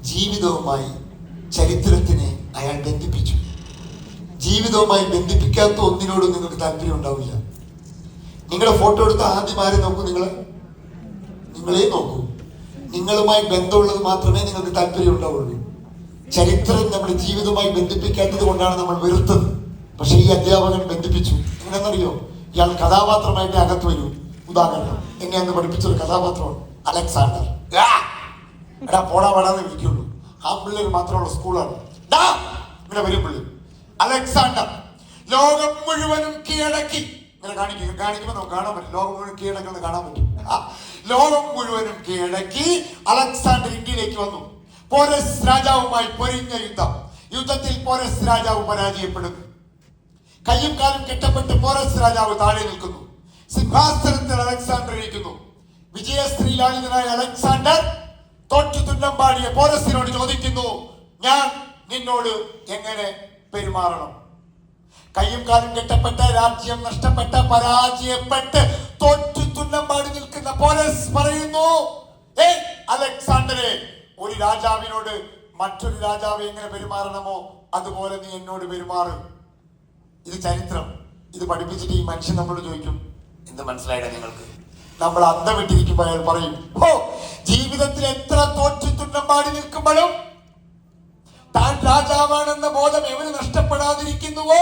ജീവിതവുമായി ചരിത്രത്തിനെ അയാൾ ബന്ധിപ്പിച്ചു. ജീവിതവുമായി ബന്ധിപ്പിക്കാത്ത ഒന്നിനോടും നിങ്ങൾക്ക് താല്പര്യം ഉണ്ടാവില്ല. നിങ്ങളെ ഫോട്ടോ എടുത്ത ആദ്യം ആരെ നോക്കൂ? നിങ്ങളെ നോക്കൂ. നിങ്ങളുമായി ബന്ധമുള്ളത് മാത്രമേ നിങ്ങൾക്ക് താല്പര്യം ഉണ്ടാവുള്ളൂ. ചരിത്രം നമ്മുടെ ജീവിതവുമായി ബന്ധിപ്പിക്കാത്തത് കൊണ്ടാണ് നമ്മൾ വെറുത്തത്. പക്ഷെ ഈ അധ്യാപകൻ ബന്ധിപ്പിച്ചു. എങ്ങനെയെന്നറിയോ? ഇയാൾ കഥാപാത്രമായിട്ട് അകത്ത് വരൂ. ഉദാഹരണം, എന്നെ അന്ന് പഠിപ്പിച്ചൊരു കഥാപാത്രമാണ് അലക്സാണ്ടർ. എടാ പോടാ പാടാന്ന് വിളിക്കുള്ളൂ. ആ പിള്ളേർ മാത്രമുള്ള സ്കൂളാണ്. ഇങ്ങനെ വരും പിള്ളേർ. അലക്സാണ്ടർ ലോകം മുഴുവനും കീഴടക്കി. ഇങ്ങനെ കാണിക്കുമ്പോൾ നമുക്ക് കാണാൻ പറ്റും. ലോകം മുഴുവൻ കീഴടക്കുന്നത് കാണാൻ പറ്റും. ലോകം മുഴുവനും കീഴടക്കി അലക്സാണ്ടർ ഇന്ത്യയിലേക്ക് വന്നു. പോരസ് രാജാവുമായി പൊരിഞ്ഞ യുദ്ധത്തിൽ പോരസ് രാജാവ് പരാജയപ്പെടുന്നു. കയ്യും കാലും കെട്ടപ്പെട്ട് പോരസ് രാജാവ് താഴെ നിൽക്കുന്നു. സിംഹാസനത്തിൽ അലക്സാണ്ടർ ഇരിക്കുന്നു. വിജയശ്രീ ലാളിതനായ അലക്സാണ്ടർ തോറ്റു തുന്നം പാടിയ പോരസിനോട് ചോദിക്കുന്നു, ഞാൻ നിന്നോട് എങ്ങനെ പെരുമാറണം? കയ്യും കാലും കെട്ടപ്പെട്ട, രാജ്യം നഷ്ടപ്പെട്ട, പരാജയപ്പെട്ട് തോറ്റു തുന്നം പാടി നിൽക്കുന്ന പോരസ് പറയുന്നു, അലക്സാണ്ടറെ, ഒരു രാജാവിനോട് മറ്റൊരു രാജാവ് എങ്ങനെ പെരുമാറണമോ അതുപോലെ നീ എന്നോട് പെരുമാറും. ഇത് ചരിത്രം. ഇത് പഠിപ്പിച്ചിട്ട് ഈ മനുഷ്യൻ നമ്മളോട് ചോദിക്കും, എന്ത് മനസ്സിലായിട്ടാ നിങ്ങൾക്ക്? നമ്മൾ അന്തം വിട്ടിരിക്കുമ്പോൾ അയാൾ പറയും, ജീവിതത്തിൽ എത്ര തോറ്റു തുന്നം പാടി നിൽക്കുമ്പോഴും താൻ രാജാവാണെന്ന ബോധം എവന് നഷ്ടപ്പെടാതിരിക്കുന്നുവോ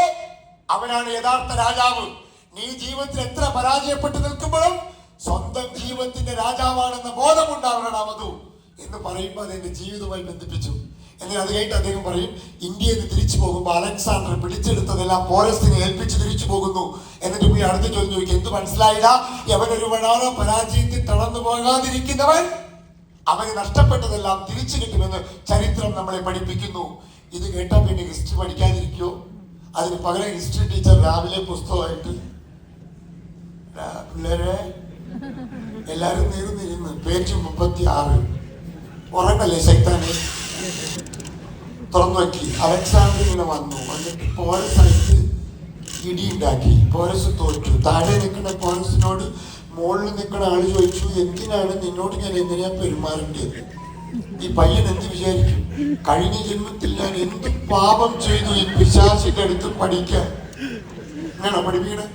അവനാണ് യഥാർത്ഥ രാജാവ്. നീ ജീവിതത്തിൽ എത്ര പരാജയപ്പെട്ട് നിൽക്കുമ്പോഴും സ്വന്തം ജീവിതത്തിന്റെ രാജാവാണെന്ന ബോധം ഉണ്ടാവണം മധു എന്ന് പറയുമ്പോൾ അതെന്റെ ജീവിതവുമായി ബന്ധിപ്പിച്ചു. എന്നാൽ അത് കഴിഞ്ഞിട്ട് അദ്ദേഹം പറയും, ഇന്ത്യയിൽ നിന്ന് തിരിച്ചു പോകുമ്പോൾ അലക്സാണ്ടർ പിടിച്ചെടുത്തതെല്ലാം പോരസിനെ ഏൽപ്പിച്ച് തിരിച്ചു പോകുന്നു. എന്നിട്ട് പോയി അടുത്ത ചോദ്യം ചോദിക്കും, എന്ത് മനസ്സിലായില്ല? എവനൊരു വണാറോ പരാജയത്തിൽ തളർന്നു പോകാതിരിക്കുന്നവൻ അവന് നഷ്ടപ്പെട്ടതെല്ലാം തിരിച്ചു കിട്ടുമെന്ന് ചരിത്രം നമ്മളെ പഠിപ്പിക്കുന്നു. ഇത് കേട്ടാൽ പിന്നെ ഹിസ്റ്ററി പഠിക്കാതിരിക്കുമോ? അതിന് പകരം ഹിസ്റ്ററി ടീച്ചർ രാവിലെ പുസ്തകമായിട്ട് പിള്ളേരെ എല്ലാരും നീർന്നിരുന്ന് പേജ് 36 ഉറങ്ങല്ലേ ശക്താനെ തുറന്നു വയ്ക്കി. അലക്സാണ്ടർ ഇങ്ങനെ വന്നു. എന്നിട്ട് പോരസായിട്ട് ഇടിയുണ്ടാക്കി. പോരസ് തോറ്റു. താഴെ നിൽക്കുന്ന പോരസിനോട് മുകളിൽ നിൽക്കുന്ന ആള് ചോദിച്ചു, എന്തിനാണ് നിന്നോട് ഞാൻ എങ്ങനെയാ പെരുമാറേണ്ടത്? ഈ പയ്യൻ എന്ത് വിചാരിക്കും? കഴിഞ്ഞ ജന്മത്തിൽ ഞാൻ എന്ത് പാപം ചെയ്തു ഈ പിശാചിന്റെ അടുത്ത് പഠിക്കാൻ? ഇങ്ങനെ പഠിപ്പിക്കണേ.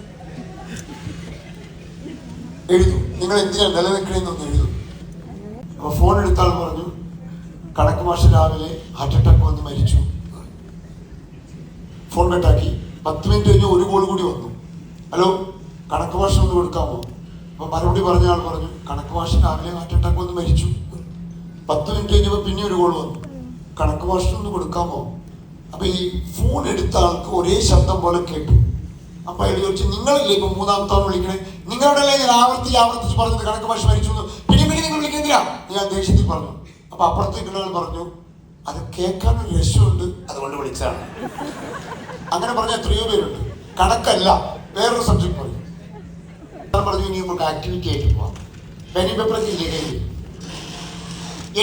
എഴുതും. നിങ്ങൾ എന്തിനാ നിലനിൽക്കണെന്നൊന്ന് എഴുതും. അപ്പൊ ഫോൺ എടുത്താൽ പറഞ്ഞു, കണക്ക് മാഷ് രാവിലെ ഹാർട്ട് അറ്റാക്ക് വന്ന് മരിച്ചു. ഫോൺ കട്ടാക്കി. 10 മിനിറ്റ് കഴിഞ്ഞ് ഒരു കോൾ കൂടി വന്നു. ഹലോ, കണക്ക് മാഷ് ഒന്ന് കൊടുക്കാമോ? അപ്പൊ മറുപടി പറഞ്ഞ ആൾ പറഞ്ഞു, കണക്ക് മാഷ് രാവിലെ ഹാർട്ട് അറ്റാക്ക് വന്ന് മരിച്ചു. 10 മിനിറ്റ് കഴിഞ്ഞപ്പോൾ പിന്നെ ഒരു കോൾ വന്നു, കണക്ക് മാഷ് ഒന്ന് കൊടുക്കാമോ? അപ്പൊ ഈ ഫോൺ എടുത്ത ആൾക്ക് ഒരേ ശബ്ദം പോലെ കേട്ടു. അപ്പൊ അയാൾ ചോദിച്ചു, നിങ്ങളല്ലേ ഇപ്പൊ 3ാമത്തെ ആൾ വിളിക്കണേ? നിങ്ങളോടല്ലേ ഞാൻ ആവർത്തിച്ച് പറഞ്ഞത് കണക്ക് മാഷ് മരിച്ചു എന്ന്? പിന്നെ നിങ്ങൾ വിളിക്കുന്നില്ല? ഞാൻ ദേഷ്യത്തിൽ പറഞ്ഞു. അപ്പൊ അപ്പുറത്തേക്കുള്ള ആൾ പറഞ്ഞു, അത് കേൾക്കാൻ ഒരു രസമുണ്ട്, അതുകൊണ്ട് വിളിച്ചാണ്. അങ്ങനെ പറഞ്ഞ എത്രയോ പേരുണ്ട്. കണക്കല്ല, വേറൊരു സബ്ജക്ട് പറയും. പറഞ്ഞു, ഇനി നമുക്ക് ആക്ടിവിറ്റി ആയിട്ട് പോവാം. പെനി പേപ്പറൊക്കെ ഇല്ലേ?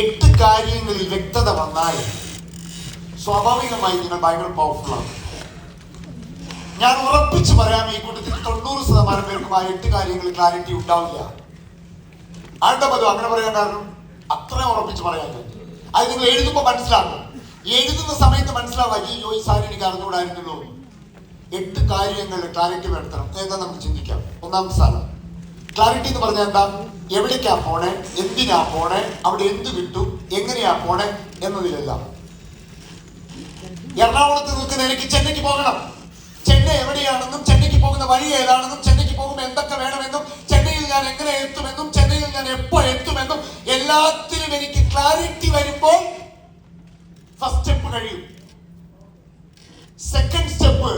8 കാര്യങ്ങളിൽ വ്യക്തത വന്നാൽ സ്വാഭാവികമായി നിങ്ങൾ ഭയങ്കര പവർഫുൾ ആണ്. ഞാൻ ഉറപ്പിച്ച് പറയാം, ഈ കൂട്ടത്തിൽ 90% പേർക്കും ആ 8 കാര്യങ്ങളിൽ ക്ലാരിറ്റി ഉണ്ടാവില്ല. ആണ്ടത് അങ്ങനെ പറയാൻ കാരണം അത്ര ഉറപ്പിച്ച് പറയാൻ. അത് നിങ്ങൾ എഴുതുമ്പോൾ മനസ്സിലാകും. എഴുതുന്ന സമയത്ത് മനസ്സിലാവും, ഈ സാരി എനിക്ക് അറിഞ്ഞുകൂടായിരുന്നല്ലോ. 8 കാര്യങ്ങളിൽ ക്ലാരിറ്റി വരുത്തണം. എന്താ നമുക്ക് ചിന്തിക്കാം. ഒന്നാമത്തെ സാധനം ക്ലാരിറ്റി എന്ന് പറഞ്ഞാൽ എന്താ? എവിടേക്കാ പോണേ, എന്തിനാ പോണേ, അവിടെ എന്ത് കിട്ടും, എങ്ങനെയാ പോണേ എന്നതിലല്ല. എറണാകുളത്ത് നിൽക്കുന്ന എനിക്ക് ചെന്നൈക്ക് പോകണം. ചെന്നൈ എവിടെയാണെന്നും ചെന്നൈക്ക് പോകുന്ന വഴി ഏതാണെന്നും ചെന്നൈക്ക് പോകുമ്പോൾ എന്തൊക്കെ വേണമെന്നും ചെന്നൈയിൽ ഞാൻ എങ്ങനെ എത്തുമെന്നും ചെന്നൈയിൽ ഞാൻ എപ്പോൾ എത്തുമെന്നും എല്ലാത്തിനും എനിക്ക് ക്ലാരിറ്റി വരുമ്പോൾ ഫസ്റ്റ് സ്റ്റെപ്പ് കഴിയും. സെക്കൻഡ് സ്റ്റെപ്പ്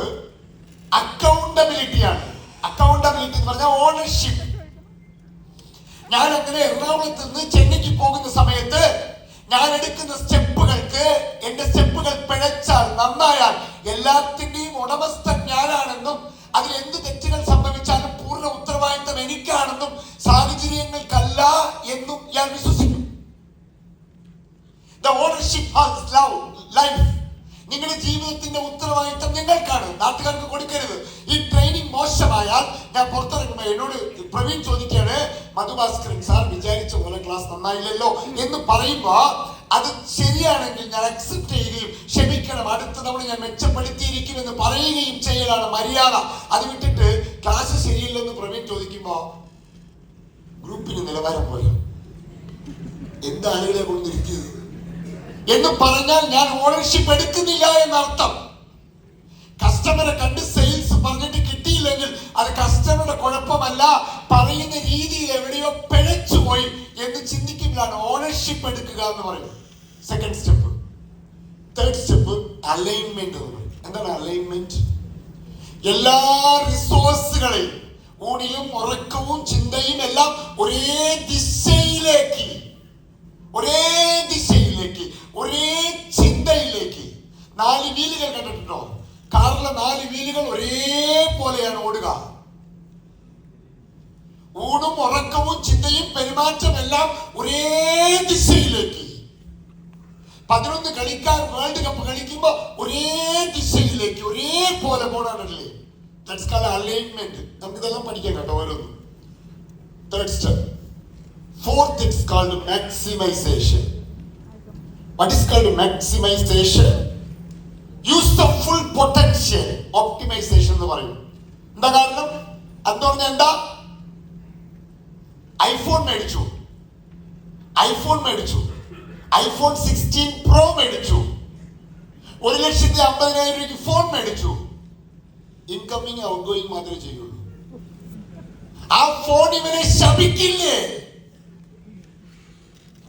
അക്കൗണ്ടബിലിറ്റിയാണ്. അക്കൗണ്ടബിലിറ്റി എന്ന് പറഞ്ഞാൽ ഓണർഷിപ്പ്. ഞാൻ അങ്ങനെ എറണാകുളത്ത് നിന്ന് ചെന്നൈക്ക് പോകുന്ന സമയത്ത് ഞാൻ എടുക്കുന്ന സ്റ്റെപ്പുകൾക്ക്, എന്റെ സ്റ്റെപ്പുകൾ പിഴച്ചാൽ, നന്നായാൽ എല്ലാത്തിന്റെയും ഉടമസ്ഥൻ ഞാനാണെന്നും അതിൽ എന്ത് തെറ്റുകൾ സംഭവിച്ചാലും പൂർണ്ണ ഉത്തരവാദിത്തം എനിക്കാണെന്നും സാഹചര്യങ്ങൾക്കല്ല എന്നും ഞാൻ വിശ്വസിക്കുന്നു. The ownership of life. നിങ്ങളുടെ ജീവിതത്തിന്റെ ഉത്തരവാദിത്തം നിങ്ങൾക്കാണ്, നാട്ടുകാർക്ക് കൊടുക്കരുത്. ഈ ട്രെയിനിങ് മോശമായാൽ ഞാൻ പുറത്തിറങ്ങുമ്പോൾ എന്നോട് പ്രവീൺ ചോദിക്കുകയാണ്, മധുഭാസ്കരൻ സാർ വിചാരിച്ച പോലെ ക്ലാസ് നന്നായില്ലല്ലോ എന്ന് പറയുമ്പോ അത് ശരിയാണെങ്കിൽ ഞാൻ അക്സെപ്റ്റ് ചെയ്യുകയും ക്ഷമിക്കണം, അടുത്ത തവണ ഞാൻ മെച്ചപ്പെടുത്തിയിരിക്കുമെന്ന് പറയുകയും ചെയ്യലാണ് മര്യാദ. അത് വിട്ടിട്ട് ക്ലാസ് ശരിയില്ലെന്ന് പ്രവീൺ ചോദിക്കുമ്പോ ഗ്രൂപ്പിന് നിലവാരം പോലെ എന്ത് ആളുകളെ കൊണ്ടിരിക്കുന്നത് എന്ന് പറഞ്ഞാൽ ഞാൻ ഓണർഷിപ്പ് എടുക്കുന്നില്ല എന്നർത്ഥം. കസ്റ്റമറെ കണ്ട് സെയിൽസ് പറഞ്ഞിട്ട് കിട്ടിയില്ലെങ്കിൽ അത് കസ്റ്റമറുടെ കുഴപ്പമല്ല, പറയുന്ന രീതിയിൽ എവിടെയോ പിഴച്ചു പോയി എന്ന് ചിന്തിക്കുമ്പോഴാണ് ഓണർഷിപ്പ് എടുക്കുക എന്ന് പറയുന്നത്. Second step. Third step alignment എന്ന് പറയും. എന്താണ് അലൈൻമെന്റ്? എല്ലാ റിസോഴ്സുകളെയും ഊണിലും ഉറക്കവും ചിന്തയും എല്ലാം ഒരേ ദിശയിലേക്ക് ഒരേ ചിന്തയിലേക്ക്. 4 വീലുകൾ കണ്ടിട്ടുണ്ടോ? കാറിലെ 4 വീലുകൾ ഒരേപോലെയാണ് ഓടുക. ഊണും ഉറക്കവും ചിന്തയും പെരുമാറ്റം എല്ലാം ഒരേ ദിശയിലേക്ക്. 11 കളിക്കാർ വേൾഡ് കപ്പ് കളിക്കുമ്പോ ഒരേ ദിശയിലേക്ക് ഒരേപോലെ പോണാണല്ലേ. That's called alignment. നമുക്കിതെല്ലാം പഠിക്കാം കേട്ടോ ഓരോന്നും. Third step. Fourth, it's called maximization. What is called maximization? Use the full potential. Optimization എന്ന് പറയും. എന്താ കാരണം? അന്ന് പറഞ്ഞ എന്താ? ഐഫോൺ മേടിച്ചു, ഐഫോൺ 16 Pro മേടിച്ചു, 1,50,000 രൂപയ്ക്ക് ഫോൺ മേടിച്ചു. ഇൻകമിങ് ഔട്ട് ഗോയിങ് മാത്രമേ ചെയ്യുള്ളൂ. ആ ഫോൺ ഇവരെ ശപിക്കില്ലേ?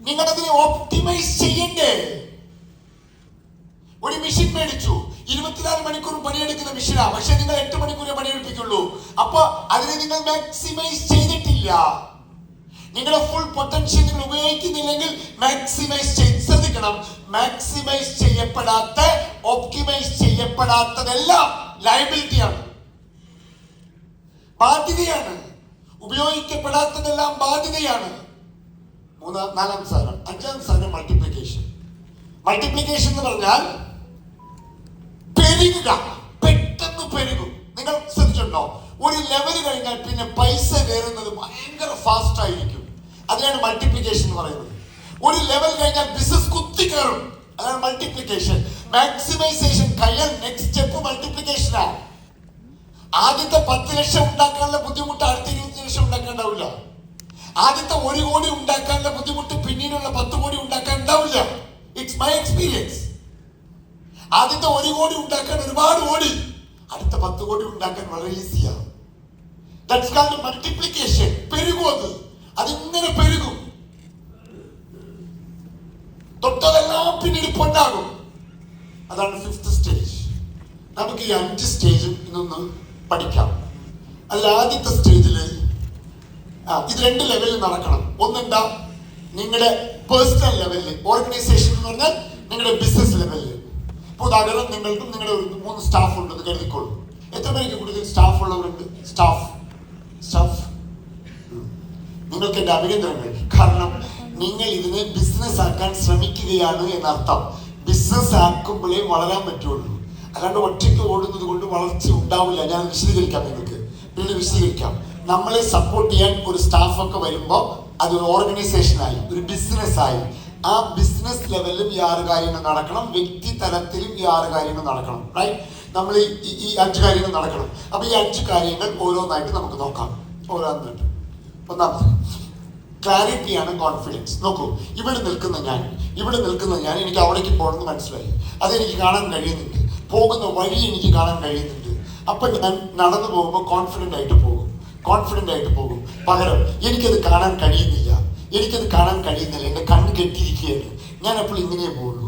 നിങ്ങളതിനെ ഓപ്റ്റിമൈസ് ചെയ്യണ്ടേ? ഒരു മെഷീൻ മേടിച്ചു, 24 മണിക്കൂർ പണിയെടുക്കുന്ന മെഷീനാ, പക്ഷെ നിങ്ങൾ 8 മണിക്കൂറേ പണിയെടുപ്പിക്കുള്ളൂ. അപ്പൊ അതിനെ നിങ്ങൾ മാക്സിമൈസ് ചെയ്തിട്ടില്ല. നിങ്ങളുടെ ഫുൾ പൊട്ടൻഷ്യൽ നിങ്ങൾ ഉപയോഗിക്കുന്നില്ലെങ്കിൽ മാക്സിമൈസ് ശ്രദ്ധിക്കണം. മാക്സിമൈസ് ചെയ്യപ്പെടാത്ത, ഒപ്റ്റിമൈസ് ചെയ്യപ്പെടാത്തതെല്ലാം ലയബിലിറ്റിയാണ്, ബാധ്യതയാണ്. ഉപയോഗിക്കപ്പെടാത്തതെല്ലാം ബാധ്യതയാണ്. 4-ാം സാധനം. 5-ാം സാധനം മൾട്ടിപ്ലിക്കേഷൻ. മൾട്ടിപ്ലിക്കേഷൻ എന്ന് പറഞ്ഞാൽ പെരുകുക, പെട്ടെന്ന് പെരുകും. നിങ്ങൾ ശ്രദ്ധിച്ചിട്ടുണ്ടോ? ഒരു ലെവൽ കഴിഞ്ഞാൽ പിന്നെ പൈസ കയറുന്നത് ഭയങ്കര ഫാസ്റ്റ് ആയിരിക്കും. അതിനാണ് മൾട്ടിപ്ലിക്കേഷൻ എന്ന് പറയുന്നത്. ഒരു ലെവൽ കഴിഞ്ഞാൽ ബിസിനസ് കുത്തി കയറും. അതാണ് മൾട്ടിപ്ലിക്കേഷൻ. മാക്സിമൈസേഷൻ കഴിഞ്ഞാൽ നെക്സ്റ്റ് സ്റ്റെപ്പ് മൾട്ടിപ്ലിക്കേഷനാണ്. ആദ്യത്തെ 10 ലക്ഷം ഉണ്ടാക്കാനുള്ള ബുദ്ധിമുട്ട് അടുത്ത 20 ലക്ഷം ഉണ്ടാക്കാണ്ടാവില്ല. ആദ്യത്തെ 1 കോടി ഉണ്ടാക്കാനുള്ള ബുദ്ധിമുട്ട് പിന്നീടുള്ള 10 കോടി ഉണ്ടാക്കാൻ ഉണ്ടാവില്ല. It's my experience. ആദ്യത്തെ 1 കോടി ഉണ്ടാക്കാൻ ഒരുപാട് ഓടി, അടുത്ത 10 കോടി ഉണ്ടാക്കാൻ വളരെ ഈസിയാണ്. That's called multiplication. പെരുകും, അതിങ്ങനെ പെരുകും. തൊട്ടതെല്ലാം പിന്നീട് പൊന്നാകും. അതാണ് 5th സ്റ്റേജ്. നമുക്ക് ഈ 5 സ്റ്റേജും ഇന്നൊന്ന് പഠിക്കാം. അതിൽ ആദ്യത്തെ സ്റ്റേജില് ഇത് 2 ലെവലിൽ നടക്കണം. ഒന്നെന്താ? നിങ്ങളുടെ പേഴ്സണൽ ലെവലിൽ, ഓർഗനൈസേഷൻ എന്ന് പറഞ്ഞാൽ നിങ്ങളുടെ ബിസിനസ് ലെവലിൽ. ഇപ്പൊ ഉദാഹരണം, നിങ്ങൾക്കും നിങ്ങളുടെ 3 സ്റ്റാഫ് ഉണ്ടെന്ന് കരുതിക്കോളൂ. എത്ര പേർക്ക് കൂടുതൽ സ്റ്റാഫ് ഉള്ളവരുണ്ട്? സ്റ്റാഫ് നിങ്ങൾക്ക് എന്റെ അഭിനന്ദനങ്ങൾ. കാരണം നിങ്ങൾ ഇതിനെ ബിസിനസ് ആക്കാൻ ശ്രമിക്കുകയാണ് എന്നർത്ഥം. ബിസിനസ് ആക്കുമ്പോഴേ വളരാൻ പറ്റുള്ളൂ. അല്ലാണ്ട് ഒറ്റയ്ക്ക് ഓടുന്നത് കൊണ്ട് വളർച്ച ഉണ്ടാവില്ല. ഞാൻ വിശദീകരിക്കാം, നിങ്ങൾക്ക് പിന്നീട് വിശദീകരിക്കാം. നമ്മളെ സപ്പോർട്ട് ചെയ്യാൻ ഒരു സ്റ്റാഫൊക്കെ വരുമ്പോൾ അതൊരു ഓർഗനൈസേഷനായി, ഒരു ബിസിനസ്സായി. ആ ബിസിനസ് ലെവലിലും ഈ 6 കാര്യങ്ങൾ നടക്കണം. വ്യക്തി തലത്തിലും ഈ 6 കാര്യങ്ങൾ നടക്കണം. റൈറ്റ്? നമ്മൾ ഈ 5 കാര്യങ്ങൾ നടക്കണം. അപ്പൊ ഈ 5 കാര്യങ്ങൾ ഓരോന്നായിട്ട് നമുക്ക് നോക്കാം. ഓരോന്നായിട്ട്. ഒന്നാമത്തെ ക്ലാരിറ്റിയാണ് കോൺഫിഡൻസ്. നോക്കൂ, ഇവിടെ നിൽക്കുന്ന ഞാൻ എനിക്ക് അവിടേക്ക് പോകണമെന്ന് മനസ്സിലായി. അതെനിക്ക് കാണാൻ കഴിയുന്നുണ്ട്. പോകുന്ന വഴി എനിക്ക് കാണാൻ കഴിയുന്നുണ്ട്. അപ്പൊ ഞാൻ നടന്നു പോകുമ്പോൾ കോൺഫിഡൻ്റ് ആയിട്ട് പോകും. പകരം എനിക്കത് കാണാൻ കഴിയുന്നില്ല. എൻ്റെ കണ്ണ് കെട്ടിയിരിക്കുകയാണ്. ഞാൻ അപ്പോൾ ഇങ്ങനെയേ പോകുള്ളൂ.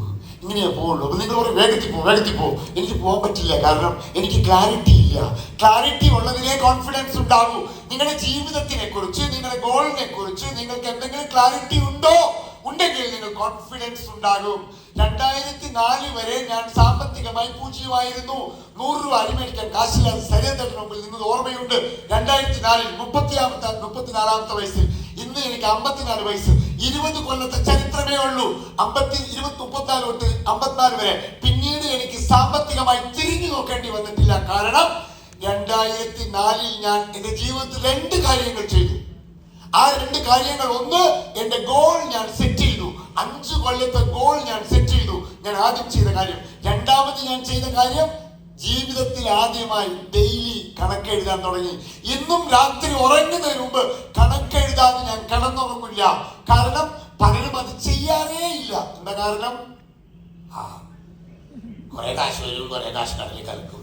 അപ്പൊ നിങ്ങൾ പറയും വേഗത്തിൽ പോ. എനിക്ക് പോകാൻ പറ്റില്ല, കാരണം എനിക്ക് ക്ലാരിറ്റി ഇല്ല. ക്ലാരിറ്റി ഉള്ളതിനെ കോൺഫിഡൻസ് ഉണ്ടാകൂ. നിങ്ങളുടെ ജീവിതത്തിനെ കുറിച്ച്, നിങ്ങളുടെ ഗോളിനെ കുറിച്ച് നിങ്ങൾക്ക് എന്തെങ്കിലും ക്ലാരിറ്റി ഉണ്ടെങ്കിൽ നിങ്ങൾ കോൺഫിഡൻസ് ഉണ്ടാകും. 2004 വരെ ഞാൻ സാമ്പത്തികമായി പൂജ്യമായിരുന്നു. 100 രൂപ അരി മേടിക്കാൻ കാശില്ലാതെ ശരീരത്തിന് മുമ്പിൽ നിന്നത് ഓർമ്മയുണ്ട്. 2004 34-ാമത്തെ വയസ്സിൽ. ഇന്ന് എനിക്ക് 54 വയസ്സ്. 20 കൊല്ലത്തെ ചരിത്രമേ ഉള്ളൂ. 34 തൊട്ട് 54 വരെ. പിന്നീട് എനിക്ക് സാമ്പത്തികമായി തിരിഞ്ഞു നോക്കേണ്ടി വന്നിട്ടില്ല. കാരണം 2004 ഞാൻ എന്റെ ജീവിതത്തിൽ 2 കാര്യങ്ങൾ ചെയ്തു. ആ 2 കാര്യങ്ങൾ, ഒന്ന്, എന്റെ ഗോൾ ഞാൻ സെറ്റ് ചെയ്തു. 5 കൊല്ലത്തെ ഗോൾ ഞാൻ സെറ്റ് ചെയ്തു. ഞാൻ ആദ്യം ചെയ്ത കാര്യം. രണ്ടാമത് ഞാൻ ചെയ്ത കാര്യം, ജീവിതത്തിൽ ആദ്യമായി ഡെയിലി കണക്കെഴുതാൻ തുടങ്ങി. ഇന്നും രാത്രി ഉറങ്ങുന്നതിന് മുമ്പ് കണക്കെഴുതാതെ ഞാൻ കിടന്നുറങ്ങില്ല. കാരണം പലരും അത് ചെയ്യാറേ ഇല്ല. എന്താ കാരണം? കുറെ കാശ് വരും, കുറെ കാശ് കടലിൽ കലക്കും.